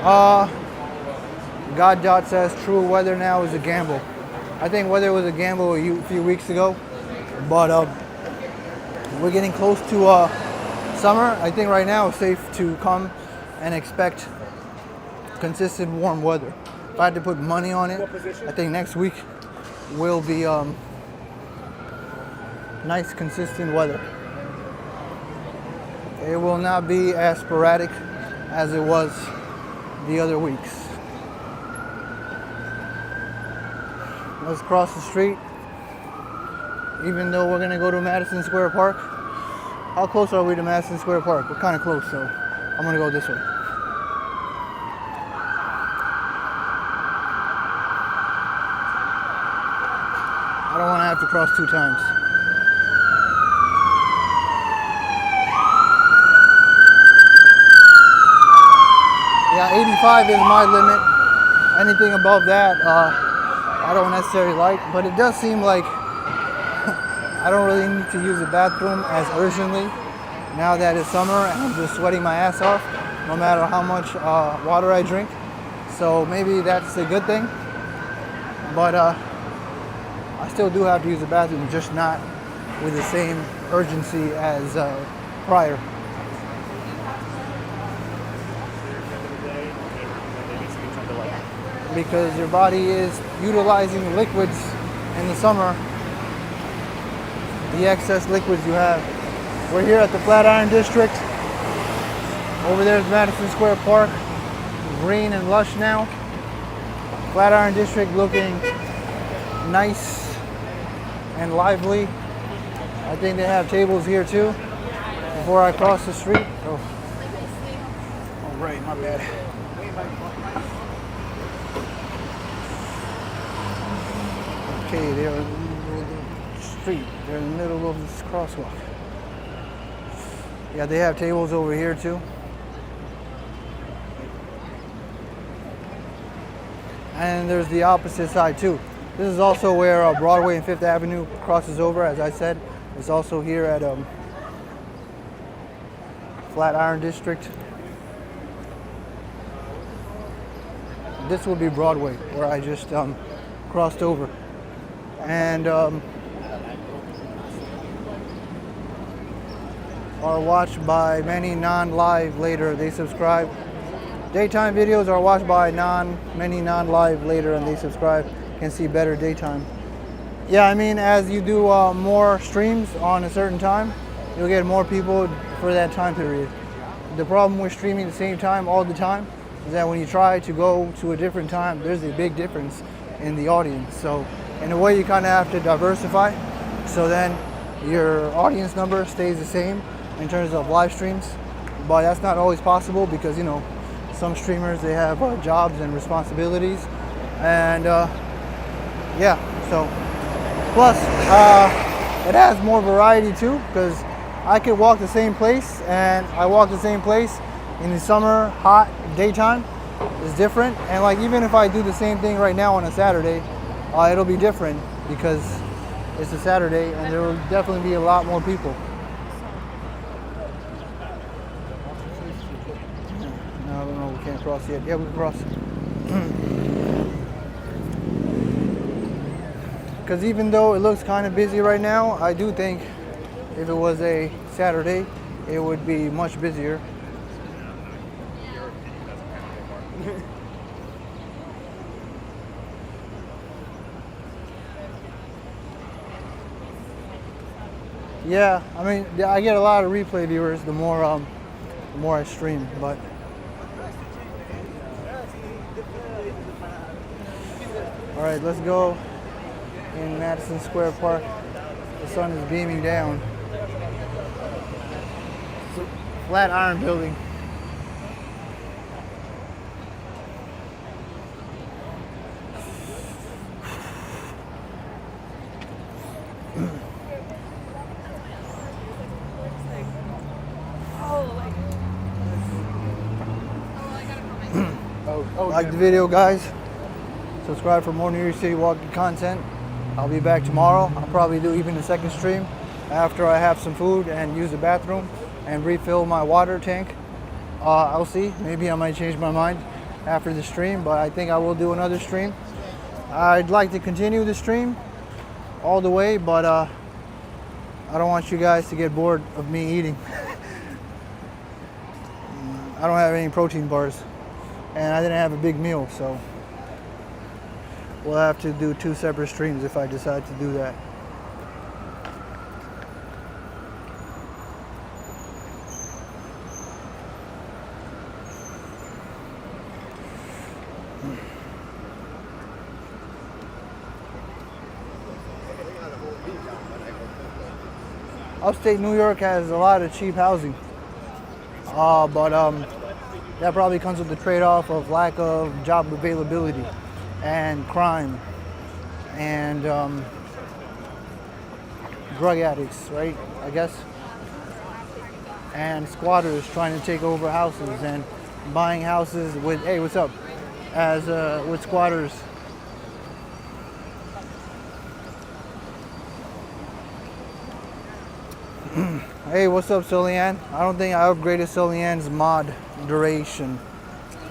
God Dot says, true weather now is a gamble. I think weather was a gamble a few weeks ago, but we're getting close to summer. I think right now it's safe to come and expect consistent warm weather. If I had to put money on it, I think next week will be nice consistent weather. It will not be as sporadic as it was the other weeks. Let's cross the street. Even though we're gonna go to Madison Square Park. How close are we to Madison Square Park? We're kind of close, so I'm gonna go this way. I don't want to have to cross 2 times. Yeah, 85 is my limit. Anything above that, I don't necessarily like, but it does seem like I don't really need to use the bathroom as urgently now that it's summer and I'm just sweating my ass off, no matter how much water I drink. So maybe that's a good thing. But I still do have to use the bathroom, just not with the same urgency as prior. Because your body is utilizing liquids in the summer, the excess liquids you have. We're here at the Flatiron District. Over there is Madison Square Park, green and lush now. Flatiron District looking nice and lively. I think they have tables here too. Before I cross the street. Oh, right, my bad. Okay, they're in the middle of the street. They're in the middle of this crosswalk. Yeah, they have tables over here too. And there's the opposite side too. This is also where Broadway and Fifth Avenue crosses over, as I said. It's also here at Flatiron District. This would be Broadway, where I just crossed over. And are watched by many non-live later. They subscribe. Daytime videos are watched by many non-live later, and they subscribe. Can see better daytime. Yeah, I mean, as you do more streams on a certain time, you'll get more people for that time period. The problem with streaming the same time all the time is that when you try to go to a different time, there's a big difference in the audience. So in a way, you kind of have to diversify. So then your audience number stays the same in terms of live streams, but that's not always possible because, you know, some streamers, they have jobs and responsibilities, and yeah, so plus it has more variety too, because I could walk the same place, and I walk the same place in the summer, hot daytime is different, and like even if I do the same thing right now on a Saturday, it'll be different because it's a Saturday and there will definitely be a lot more people. No, no, we can't cross yet. Yeah, we can cross. Because even though it looks kind of busy right now, I do think if it was a Saturday, it would be much busier. Yeah, I mean, I get a lot of replay viewers the more I stream, but all right, let's go in Madison Square Park. The sun is beaming down. Flatiron building. Like the video, guys. Subscribe for more New York City walking content. I'll be back tomorrow. I'll probably do even a second stream after I have some food and use the bathroom and refill my water tank. I'll see. Maybe I might change my mind after the stream, but I think I will do another stream. I'd like to continue the stream all the way, but I don't want you guys to get bored of me eating. I don't have any protein bars, and I didn't have a big meal, so we'll have to do 2 separate streams if I decide to do that. Upstate New York has a lot of cheap housing, but that probably comes with the trade-off of lack of job availability and crime and drug addicts, right? I guess, and squatters trying to take over houses and buying houses with, hey, what's up, as with squatters. Hey, what's up, Cillian? I don't think I upgraded Cillian's mod duration.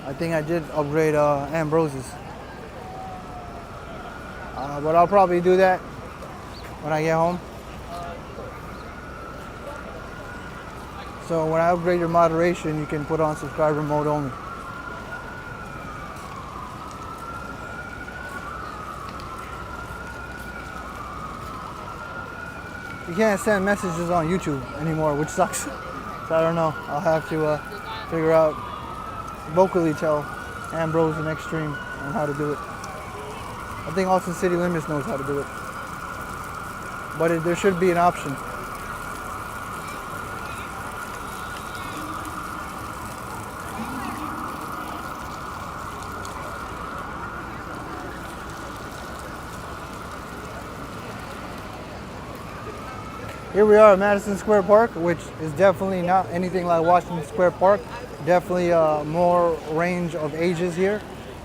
I think I did upgrade Ambrose's. But I'll probably do that when I get home. So when I upgrade your moderation, you can put on subscriber mode only. You can't send messages on YouTube anymore, which sucks. So I don't know. I'll have to figure out, vocally tell Ambrose and Extreme on how to do it. I think Austin City Limits knows how to do it. But there should be an option. Here we are at Madison Square Park, which is definitely not anything like Washington Square Park. Definitely more range of ages here.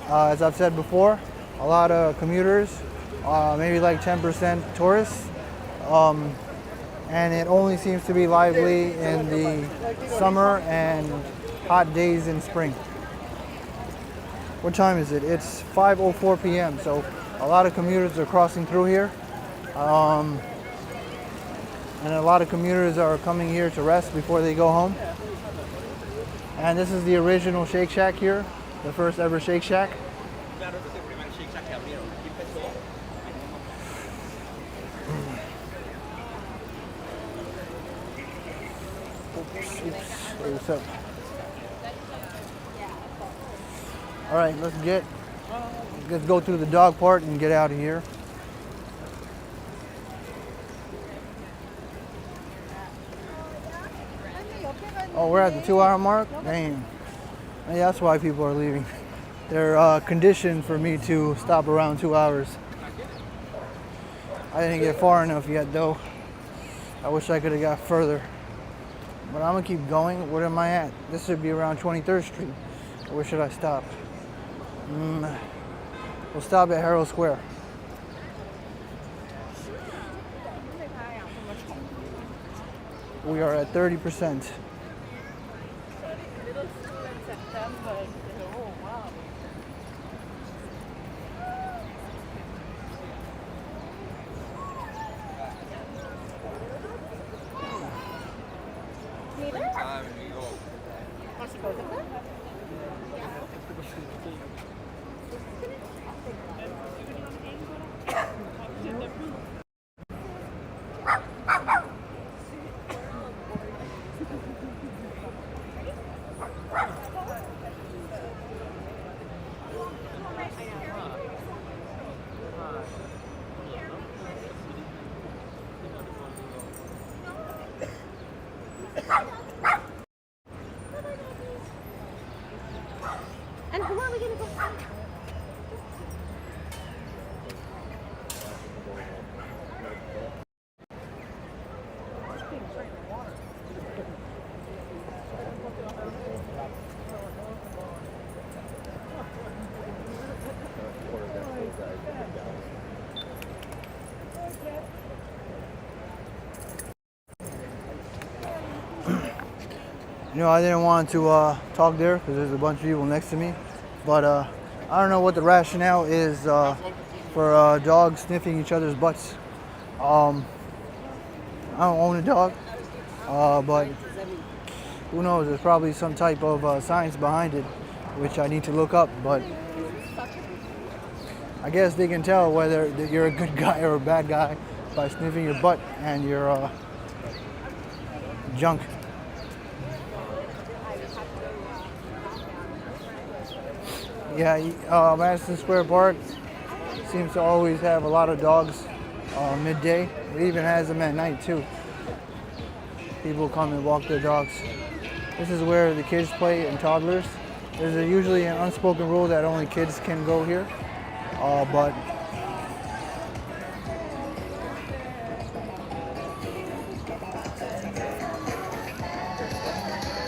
As I've said before, a lot of commuters, maybe like 10% tourists. And it only seems to be lively in the summer and hot days in spring. What time is it? It's 5:04 p.m. So a lot of commuters are crossing through here. And a lot of commuters are coming here to rest before they go home. And this is the original Shake Shack here, the first ever Shake Shack. Oops. Hey, what's up? All right, let's go through the dog part and get out of here. Oh, we're at the 2-hour mark? Damn. Maybe that's why people are leaving. They're conditioned for me to stop around 2 hours. I didn't get far enough yet, though. I wish I could have got further. But I'm going to keep going. Where am I at? This should be around 23rd Street. Where should I stop? We'll stop at Herald Square. We are at 30%. And who are we gonna go find? You know, I didn't want to talk there because there's a bunch of people next to me. But I don't know what the rationale is for dogs sniffing each other's butts. I don't own a dog, but who knows? There's probably some type of science behind it, which I need to look up. But I guess they can tell whether you're a good guy or a bad guy by sniffing your butt and your junk. Yeah, Madison Square Park seems to always have a lot of dogs midday. It even has them at night too. People come and walk their dogs. This is where the kids play and toddlers. There's usually an unspoken rule that only kids can go here, but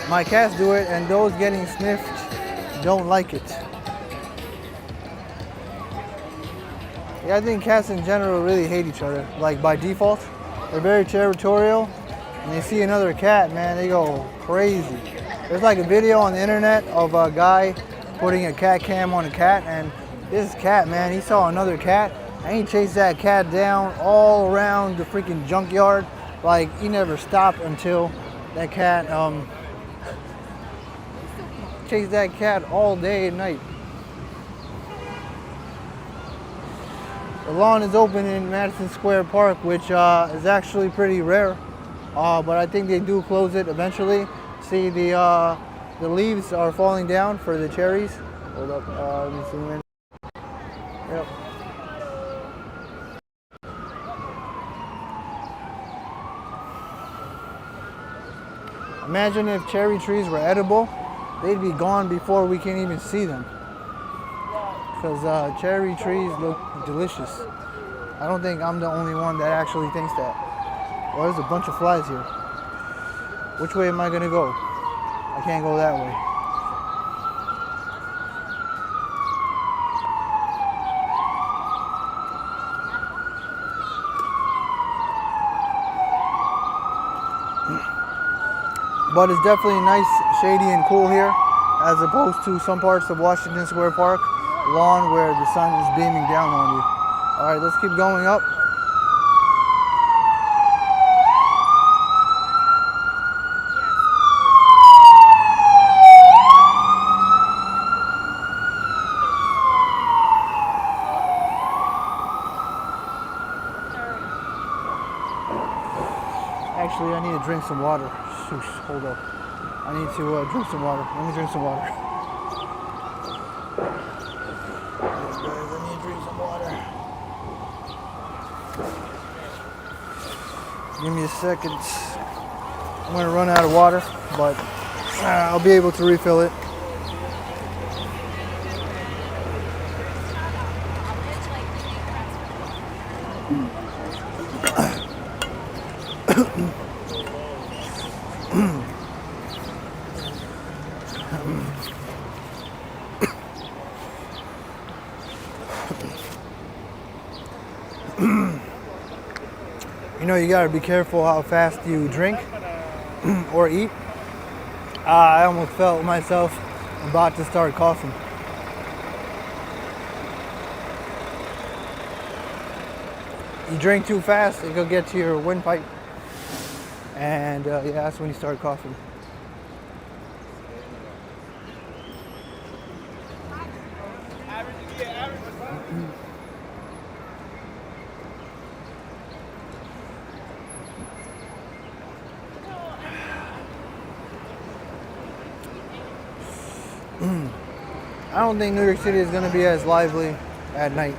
my cats do it, and those getting sniffed don't like it. Yeah, I think cats in general really hate each other, like by default. They're very territorial, and they see another cat, man, they go crazy. There's like a video on the internet of a guy putting a cat cam on a cat, and this cat, man, he saw another cat, and he chased that cat down all around the freaking junkyard. Like, he never stopped until that cat, chased that cat all day and night. The lawn is open in Madison Square Park, which is actually pretty rare, but I think they do close it eventually. See, the leaves are falling down for the cherries. Hold up, let me zoom in. Yep. Imagine if cherry trees were edible, they'd be gone before we can even see them. Because cherry trees look delicious. I don't think I'm the only one that actually thinks that. Well, there's a bunch of flies here. Which way am I gonna go? I can't go that way. But it's definitely nice, shady, and cool here, as opposed to some parts of Washington Square Park lawn where the sun is beaming down on you. All right, let's keep going up. Actually, I need to drink some water. Shoosh, hold up. I need to drink some water. Let me drink some water. Yes, guys, I need to drink some water. Give me a second. I'm going to run out of water, but I'll be able to refill it. You know, you gotta be careful how fast you drink or eat. I almost felt myself about to start coughing. You drink too fast, it could get to your windpipe, and yeah, that's when you start coughing. I don't think New York City is going to be as lively at night,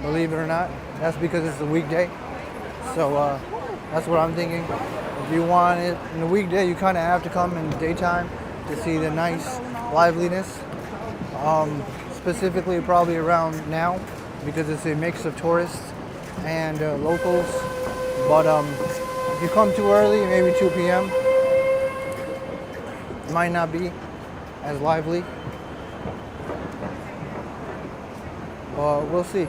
believe it or not. That's because it's a weekday. So that's what I'm thinking. If you want it in the weekday, you kind of have to come in the daytime to see the nice liveliness. Specifically probably around now, because it's a mix of tourists and locals. But if you come too early, maybe 2 p.m., it might not be as lively. We'll see.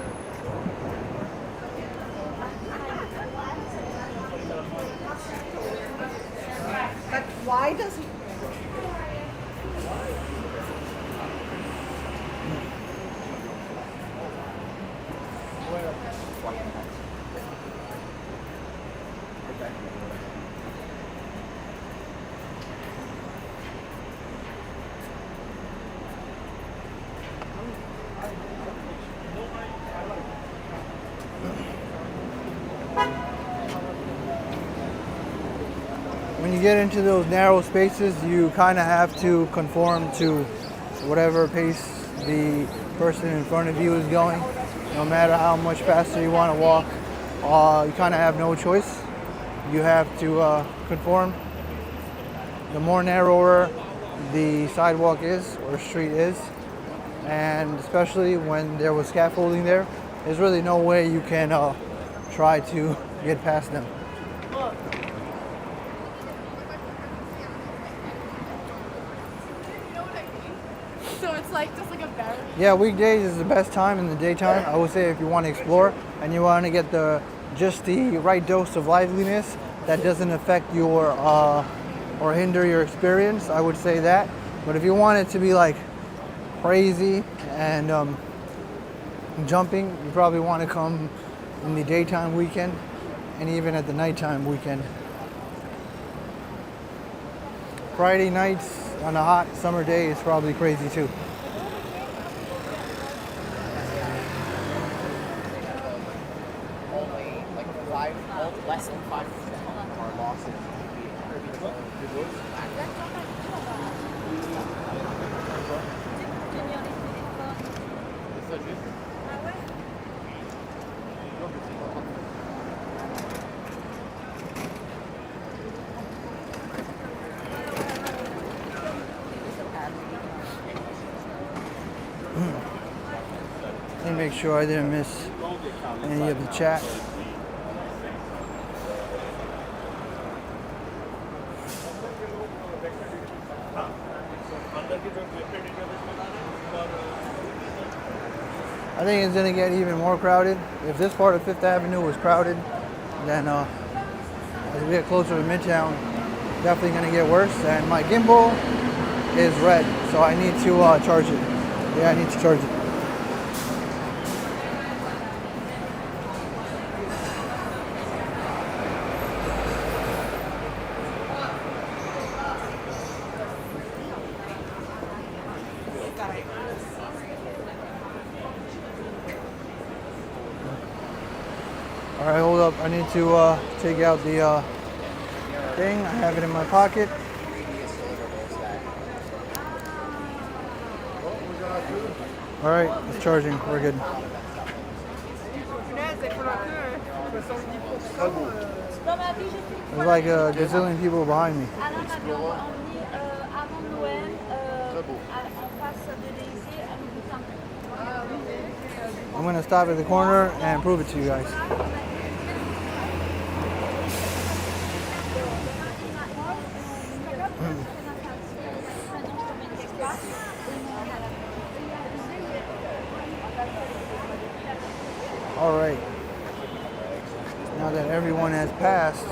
But why does he? When you get into those narrow spaces, you kind of have to conform to whatever pace the person in front of you is going. No matter how much faster you want to walk, you kind of have no choice. You have to conform. The more narrower the sidewalk is or street is, and especially when there was scaffolding there, there's really no way you can try to get past them. So it's like just like a barrier. Yeah, weekdays is the best time in the daytime. I would say if you want to explore and you want to get just the right dose of liveliness that doesn't affect your or hinder your experience, I would say that. But if you want it to be like crazy and jumping, you probably want to come in the daytime weekend and even at the nighttime weekend. Friday nights on a hot summer day is probably crazy too. Only like less than 5% of our losses would be attributable to Let me make sure I didn't miss any of the chat. I think it's gonna get even more crowded. If this part of Fifth Avenue was crowded, then as we get closer to Midtown, definitely gonna get worse. And my gimbal is red, so I need to charge it. Yeah, I need to charge it. All right, hold up. I need to take out the thing. I have it in my pocket. All right, it's charging. We're good. There's like a gazillion people behind me. I'm gonna stop at the corner and prove it to you guys. All right. Now that everyone has passed,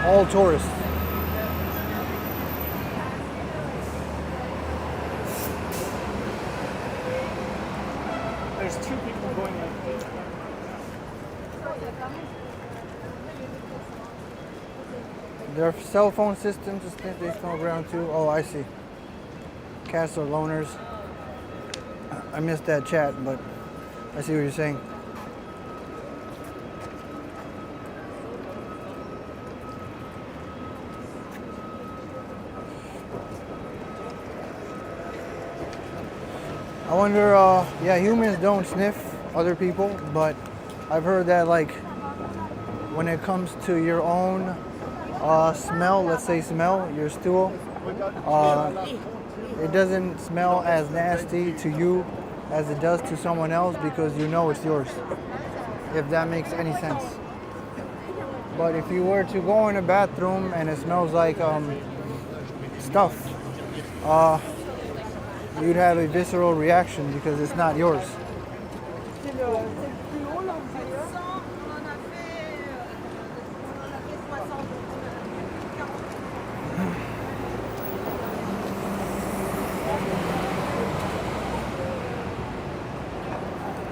all tourists. There's 2 people going like this. Their cell phone systems, they still around too. Oh, I see. Cats are loners. I missed that chat, but I see what you're saying. I wonder, yeah, humans don't sniff other people, but I've heard that like when it comes to your own smell, let's say smell, your stool, it doesn't smell as nasty to you as it does to someone else because you know it's yours, if that makes any sense. But if you were to go in a bathroom and it smells like stuff, you'd have a visceral reaction because it's not yours.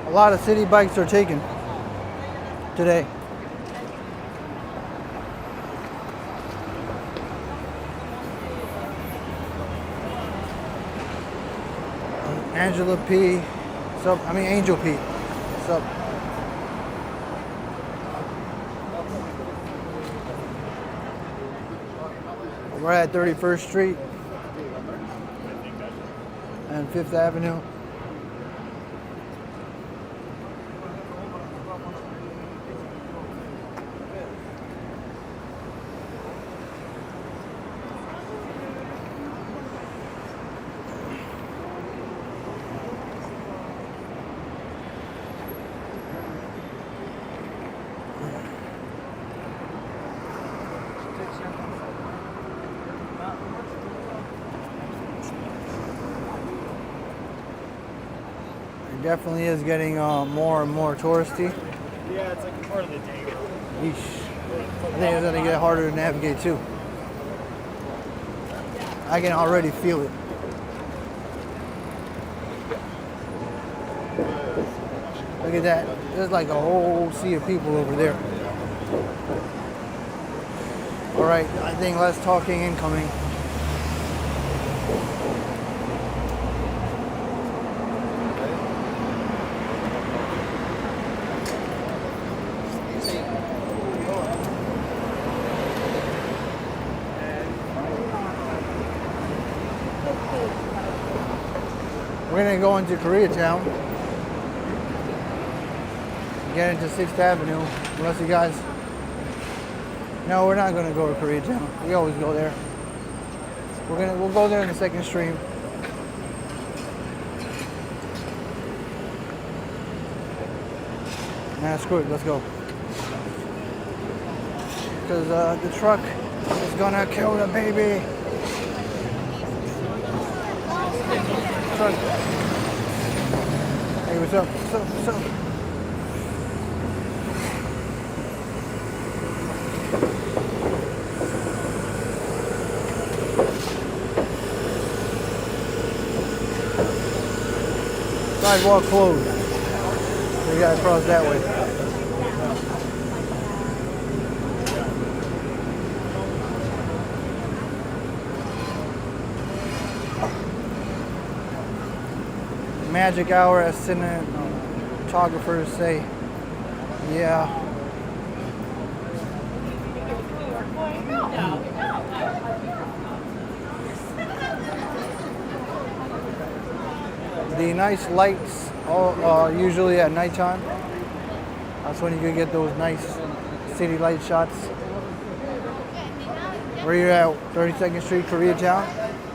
A lot of city bikes are taken today. Angela P. Angel P. What's up? We're at 31st Street and 5th Avenue. definitely is getting more and more touristy. Yeah, it's like part of the day. Eesh. I think it's gonna get harder to navigate too. I can already feel it. Look at that. There's like a whole sea of people over there. All right, I think less talking incoming. We're gonna go into Koreatown, get into 6th Avenue, unless you guys... No, we're not gonna go to Koreatown. We always go there. We'll go there in the second stream. Nah, screw it, let's go. Because the truck is gonna kill the baby. Truck. Hey, what's up? What's up? What's up? Sidewalk closed. We gotta cross that way. Magic hour, as cinematographers say. Yeah. The nice lights, usually at nighttime. That's when you can get those nice city light shots. We're here at 32nd Street, Koreatown.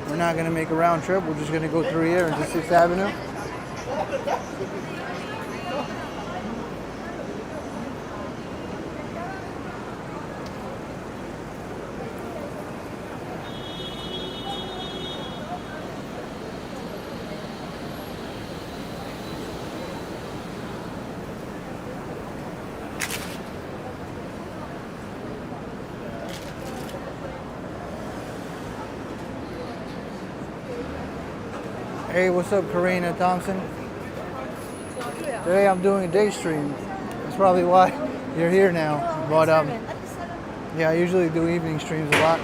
We're not gonna make a round trip. We're just gonna go through here into 6th Avenue. Hey, what's up, Karina Thompson? Today I'm doing a day stream. That's probably why you're here now. But yeah, I usually do evening streams a lot.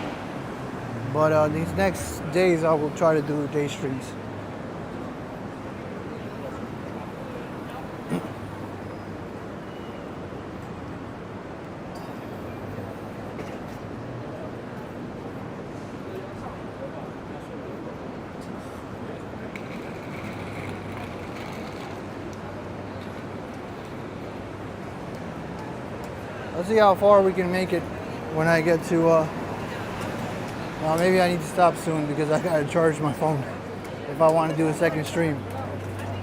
But these next days I will try to do day streams. Let's see how far we can make it when I get to, well, maybe I need to stop soon because I gotta charge my phone if I want to do a second stream.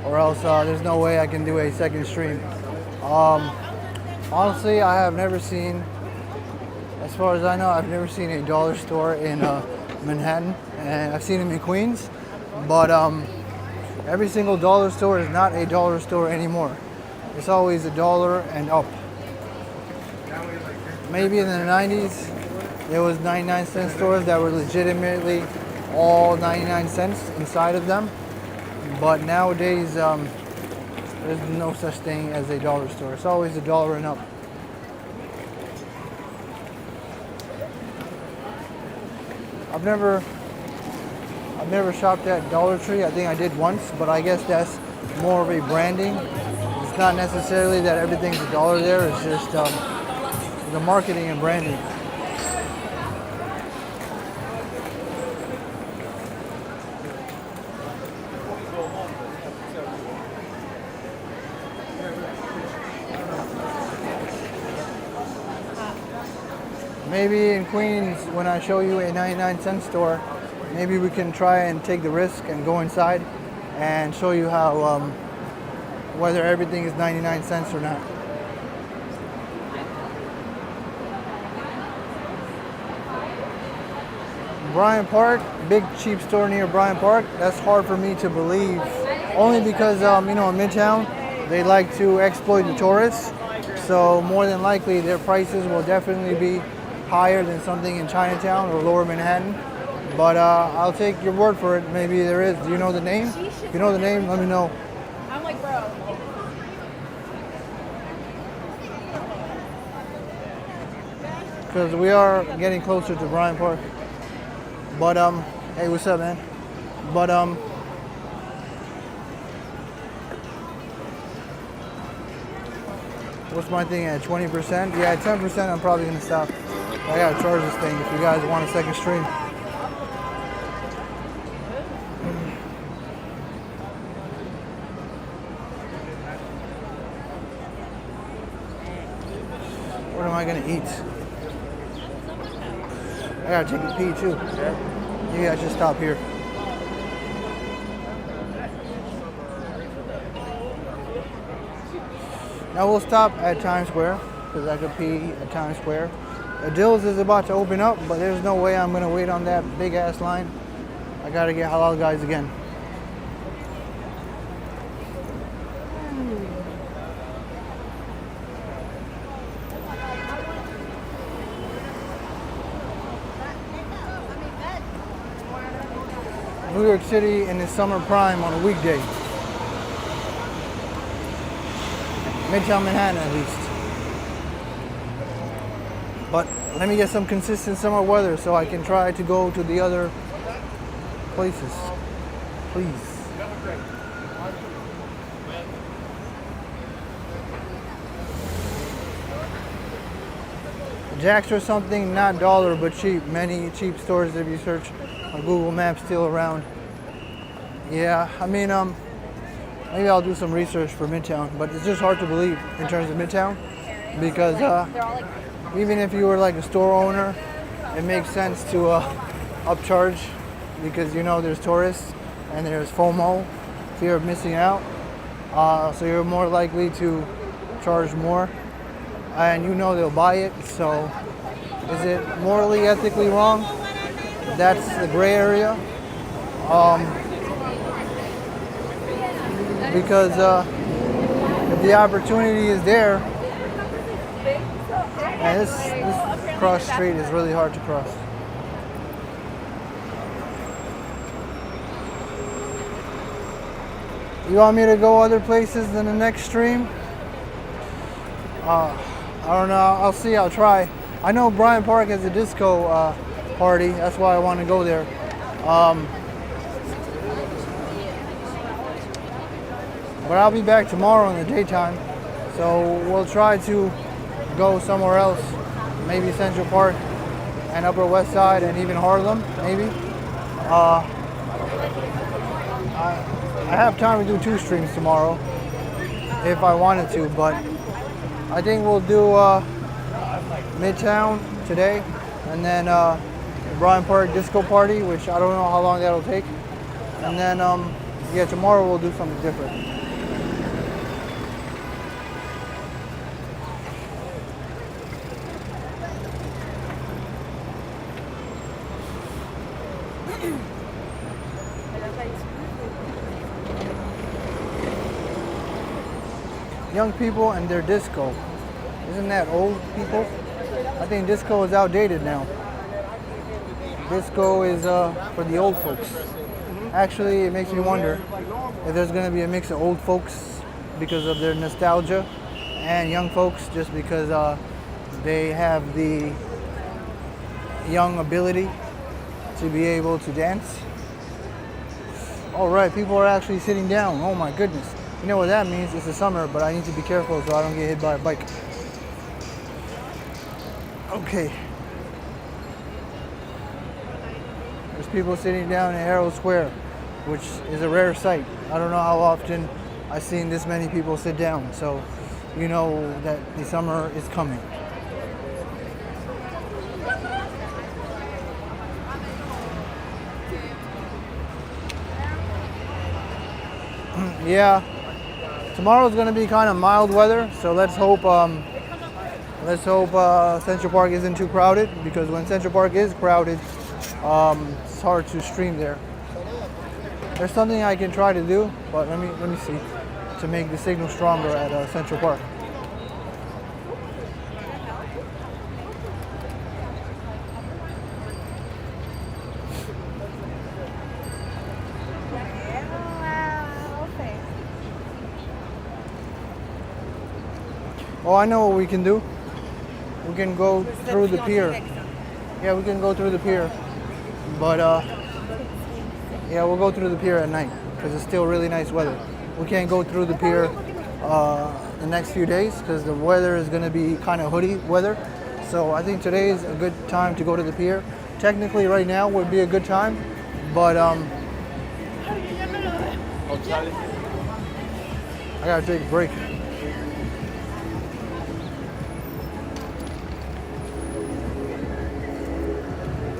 Or else there's no way I can do a second stream. Honestly, I have never seen, as far as I know, I've never seen a dollar store in Manhattan. And I've seen them in Queens. But every single dollar store is not a dollar store anymore. It's always $1 and up. Maybe in the 90s, there was 99-cent stores that were legitimately all 99 cents inside of them. But nowadays, there's no such thing as a dollar store. It's always $1 and up. I've never shopped at Dollar Tree. I think I did once, but I guess that's more of a branding. It's not necessarily that everything's $1 there. It's just the marketing and branding. Maybe in Queens, when I show you a 99-cent store, maybe we can try and take the risk and go inside and show you how whether everything is 99 cents or not. Bryant Park, big cheap store near Bryant Park. That's hard for me to believe only because you know, in Midtown they like to exploit the tourists. So more than likely their prices will definitely be higher than something in Chinatown or Lower Manhattan. But I'll take your word for it. Maybe there is. Do you know the name? If you know the name, let me know. I'm like, bro. Because we are getting closer to Bryant Park. But hey, what's up, man? But what's my thing at 20%? Yeah, at 10% I'm probably gonna stop. I gotta charge this thing if you guys want a second stream. What am I gonna eat? I gotta take a pee too. Maybe I should stop here. Now we'll stop at Times Square because I could pee at Times Square. Adil's is about to open up, but there's no way I'm gonna wait on that big ass line. I gotta get halal guys again. New York City in the summer prime on a weekday. Midtown Manhattan at least. But let me get some consistent summer weather so I can try to go to the other places. Please. Jack's or something, not dollar but cheap. Many cheap stores if you search on Google Maps still around. Yeah, I mean, maybe I'll do some research for Midtown, but it's just hard to believe in terms of Midtown because even if you were like a store owner, it makes sense to upcharge because you know there's tourists and there's FOMO, fear of missing out. So you're more likely to charge more and you know they'll buy it. So is it morally, ethically wrong? That's the gray area. Because if the opportunity is there, and this cross street is really hard to cross. You want me to go other places in the next stream? I don't know. I'll see. I'll try. I know Bryant Park has a disco party. That's why I want to go there. But I'll be back tomorrow in the daytime, so we'll try to go somewhere else, maybe Central Park and Upper West Side and even Harlem, maybe. I have time to do 2 streams tomorrow if I wanted to, but I think we'll do Midtown today and then the Bryant Park Disco Party, which I don't know how long that'll take. And then, yeah, tomorrow we'll do something different. Young people and their disco. Isn't that old people? I think disco is outdated now. Disco is for the old folks. Actually, it makes me wonder if there's going to be a mix of old folks because of their nostalgia and young folks just because they have the young ability to be able to dance. All right, people are actually sitting down. Oh my goodness. You know what that means? It's the summer, but I need to be careful so I don't get hit by a bike. Okay. There's people sitting down in Herald Square, which is a rare sight. I don't know how often I've seen this many people sit down, so you know that the summer is coming. Yeah. Tomorrow's going to be kind of mild weather, so let's hope Central Park isn't too crowded, because when Central Park is crowded, it's hard to stream there. There's something I can try to do, but let me see, to make the signal stronger at Central Park. Oh, I know what we can do. We can go through the pier. Yeah, we can go through the pier. But yeah, we'll go through the pier at night because it's still really nice weather. We can't go through the pier the next few days because the weather is going to be kind of hoodie weather. So I think today is a good time to go to the pier. Technically, right now would be a good time, but I gotta take a break.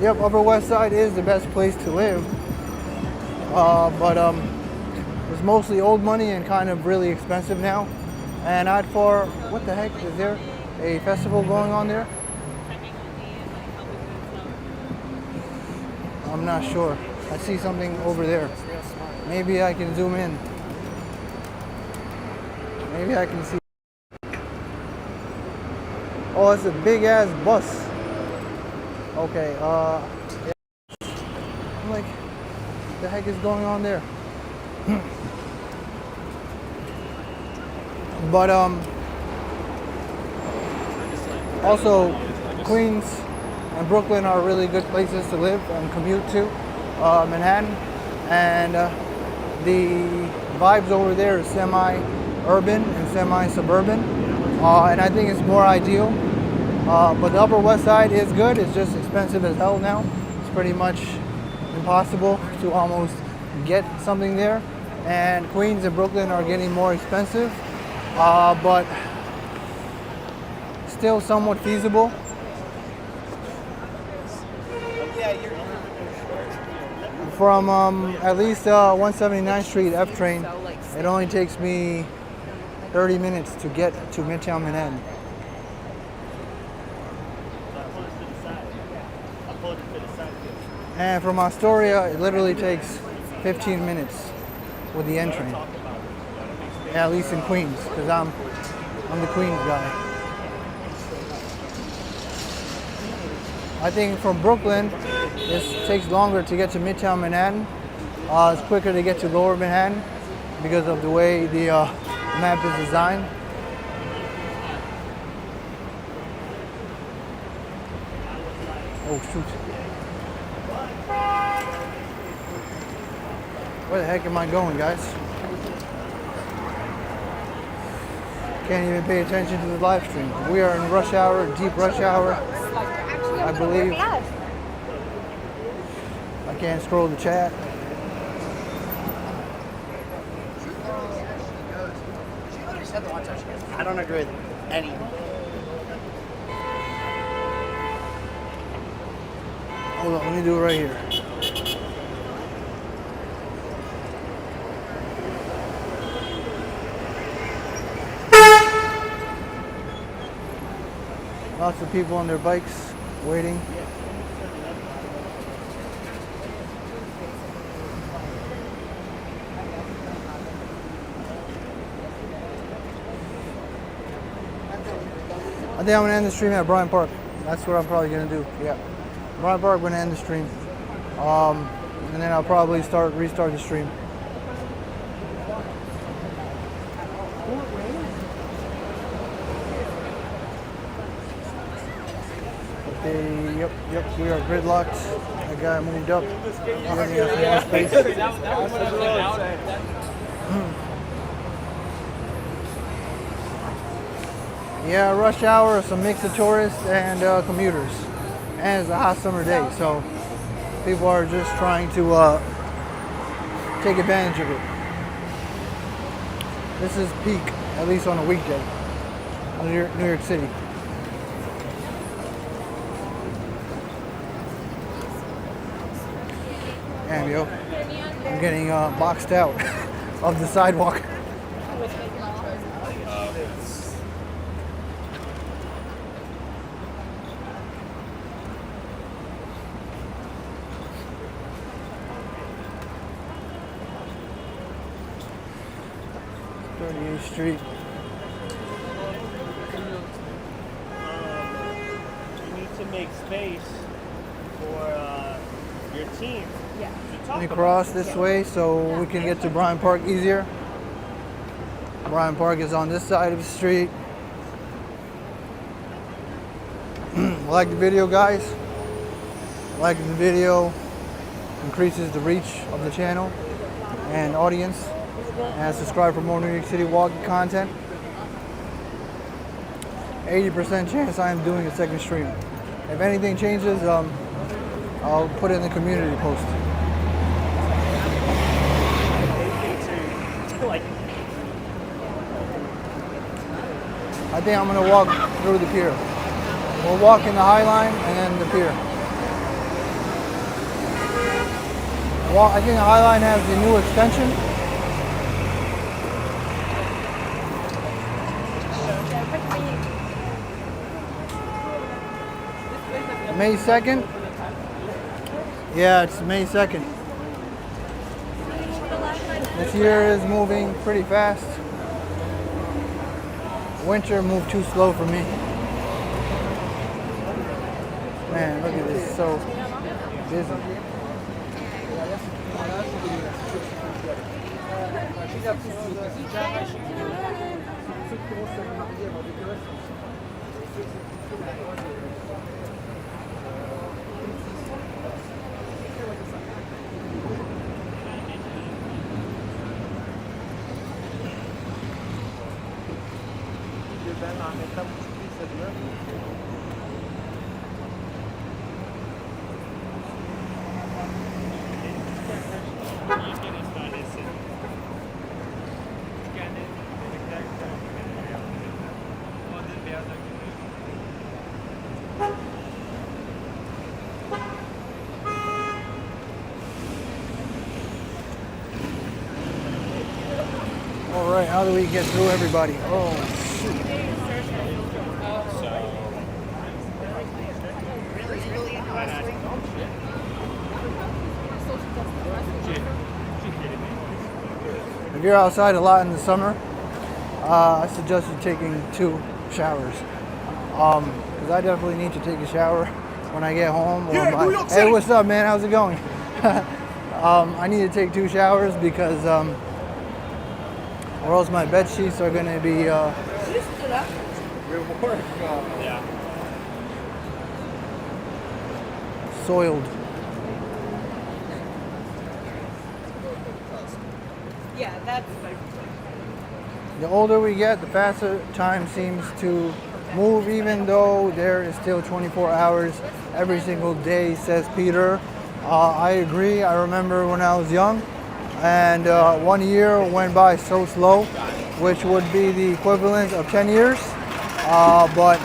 Yep, Upper West Side is the best place to live, but it's mostly old money and kind of really expensive now. And what the heck, is there a festival going on there? I'm not sure. I see something over there. Maybe I can zoom in. Maybe I can see. Oh, it's a big ass bus. Okay, yeah. I'm like, what the heck is going on there? But also Queens and Brooklyn are really good places to live and commute to. Manhattan, and the vibes over there is semi-urban and semi-suburban, and I think it's more ideal. But the Upper West Side is good. It's just expensive as hell now. It's pretty much impossible to almost get something there. And Queens and Brooklyn are getting more expensive, but still somewhat feasible. From at least 179th Street F train, it only takes me 30 minutes to get to Midtown Manhattan. And from Astoria, it literally takes 15 minutes with the N train. Yeah, at least in Queens, because I'm the Queens guy. I think from Brooklyn, this takes longer to get to Midtown Manhattan. It's quicker to get to Lower Manhattan because of the way the map is designed. Oh shoot. Where the heck am I going, guys? Can't even pay attention to the live stream. We are in rush hour, deep rush hour, I believe. I can't scroll the chat. I don't agree with any. Hold on, let me do it right here. Lots of people on their bikes waiting. I think I'm gonna end the stream at Bryant Park. That's what I'm probably gonna do. Yeah, Bryant Park. Gonna end the stream, and then I'll probably restart the stream. Okay, yep, we are gridlocked. That guy moved up. Giving us more space. Yeah, rush hour is a mix of tourists and commuters, and it's a hot summer day, so people are just trying to take advantage of it. This is peak, at least on a weekday, in New York City. Damn, yo, I'm getting boxed out of the sidewalk. 38th Street. You need to make space for your team. Yeah. to talk Let me about. cross this way so we can get to Bryant Park easier. Bryant Park is on this side of the street. Like the video, guys. Like the video increases the reach of the channel and audience. And subscribe for more New York City walking content. 80% chance I am doing a second stream. If anything changes, I'll put it in the community post. Like, I think I'm gonna walk through the pier. We'll walk in the High Line and then the pier. I think the High Line has the new extension. May 2nd? Yeah, it's May 2nd. This year is moving pretty fast. Winter moved too slow for me. Man, look at this, so busy. All right, how do we get through everybody? Oh, shoot. If you're outside a lot in the summer, I suggest you taking 2 showers. Because I definitely need to take a shower when I get home. Hey, what's up, man? How's it going? I need to take 2 showers because or else my bed sheets are going to be soiled. Yeah, that's The older we get, the faster time seems to move, even though there is still 24 hours every single day, says Peter. I agree. I remember when I was young, and 1 year went by so slow, which would be the equivalent of 10 years. But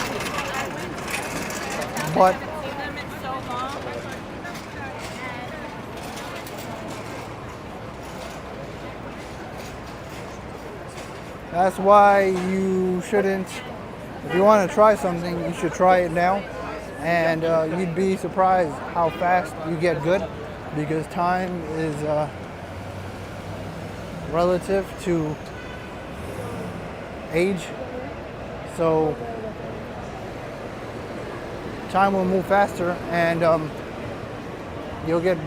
that's why you shouldn't, if you want to try something, you should try it now. And you'd be surprised how fast you get good, because time is relative to age. So time will move faster, and you'll get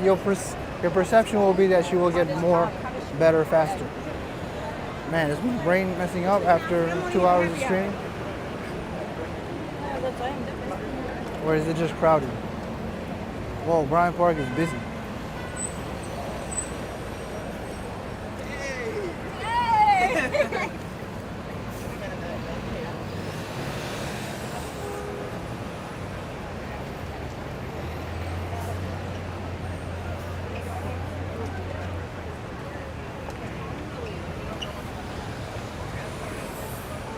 your perception will be that you will get more better faster. Man, is my brain messing up after 2 hours of streaming? Or is it just crowded? Whoa, Bryant Park is busy.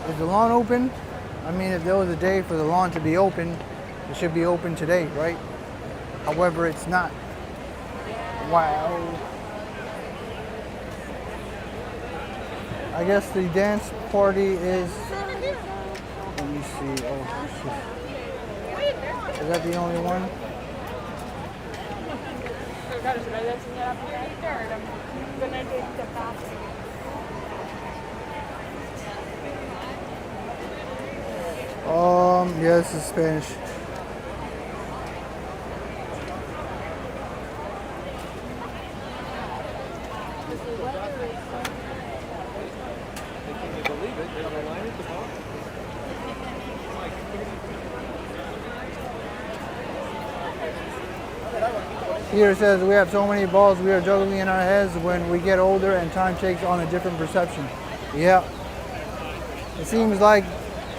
Is the lawn open? I mean, if there was a day for the lawn to be open, it should be open today, right? However, it's not. Wow. I guess the dance party is, let me see, oh shit. Is that the only one? Yeah, this is Spanish. Here it says we have so many balls we are juggling in our heads. When we get older and time takes on a different perception. Yeah. It seems like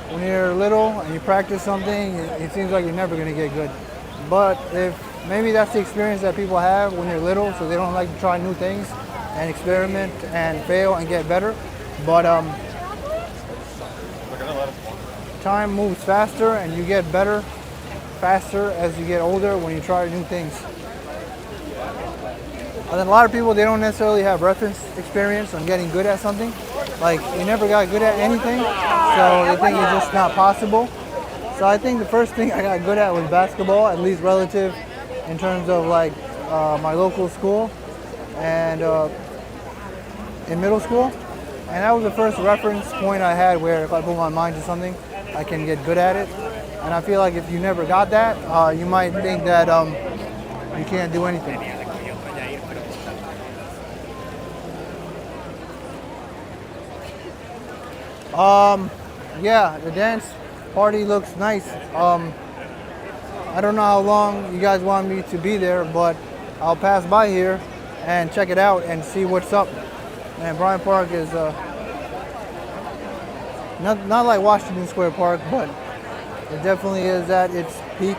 when you're little and you practice something, it seems like you're never going to get good. But if maybe that's the experience that people have when they're little, so they don't like to try new things and experiment and fail and get better. But time moves faster and you get better faster as you get older when you try new things. And then a lot of people, they don't necessarily have reference experience on getting good at something. Like, they never got good at anything, so they think it's just not possible. So I think the first thing I got good at was basketball, at least relative in terms of like my local school and in middle school. And that was the first reference point I had where if I put my mind to something, I can get good at it. And I feel like if you never got that, you might think that you can't do anything. Yeah, the dance party looks nice. I don't know how long you guys want me to be there, but I'll pass by here and check it out and see what's up. And Bryant Park is not like Washington Square Park, but it definitely is at its peak.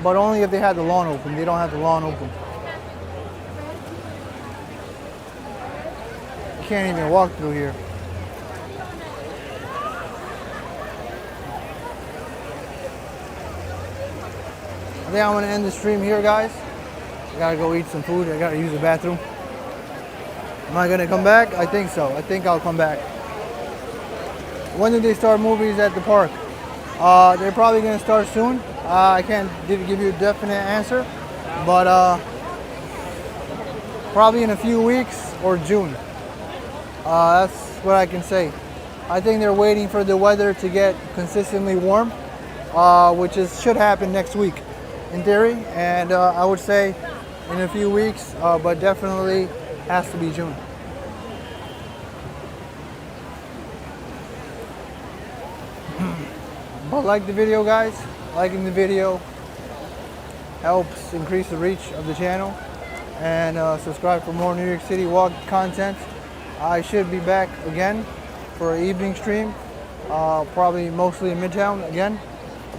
But only if they had the lawn open. They don't have the lawn open. You can't even walk through here. I think I'm gonna end the stream here, guys. I gotta go eat some food. I gotta use the bathroom. Am I gonna come back? I think so. I think I'll come back. When do they start movies at the park? They're probably gonna start soon. I can't give you a definite answer, but probably in a few weeks or June. That's what I can say. I think they're waiting for the weather to get consistently warm, which should happen next week in theory, and I would say in a few weeks, but definitely has to be June. But like the video, guys. Liking the video helps increase the reach of the channel, and subscribe for more New York City walk content. I should be back again for an evening stream, probably mostly in Midtown again,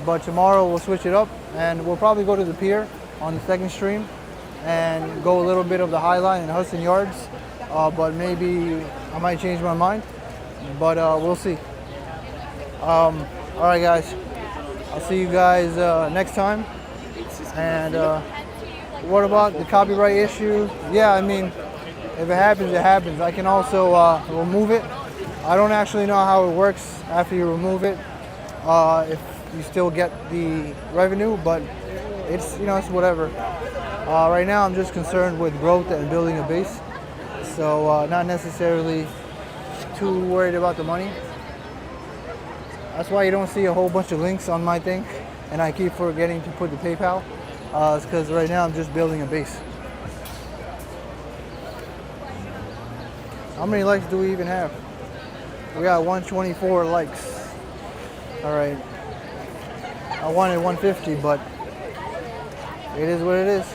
but tomorrow we'll switch it up and we'll probably go to the pier on the second stream and go a little bit of the High Line and Hudson Yards, but maybe I might change my mind, but we'll see. All right, guys. I'll see you guys next time. And what about the copyright issue? Yeah, I mean, if it happens, it happens. I can also remove it. I don't actually know how it works after you remove it, if you still get the revenue, but it's, it's whatever. Right now, I'm just concerned with growth and building a base. So not necessarily too worried about the money. That's why you don't see a whole bunch of links on my thing, and I keep forgetting to put the PayPal. It's because right now I'm just building a base. How many likes do we even have? We got 124 likes. All right. I wanted 150, but it is what it is.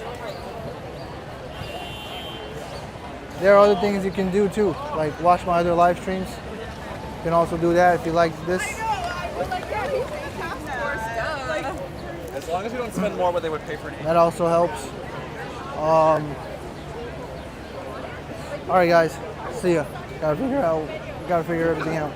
There are other things you can do too, like watch my other live streams. You can also do that if you like this. As long as we don't spend more what they would pay for an That also helps. All right, guys. See ya. Gotta figure everything out.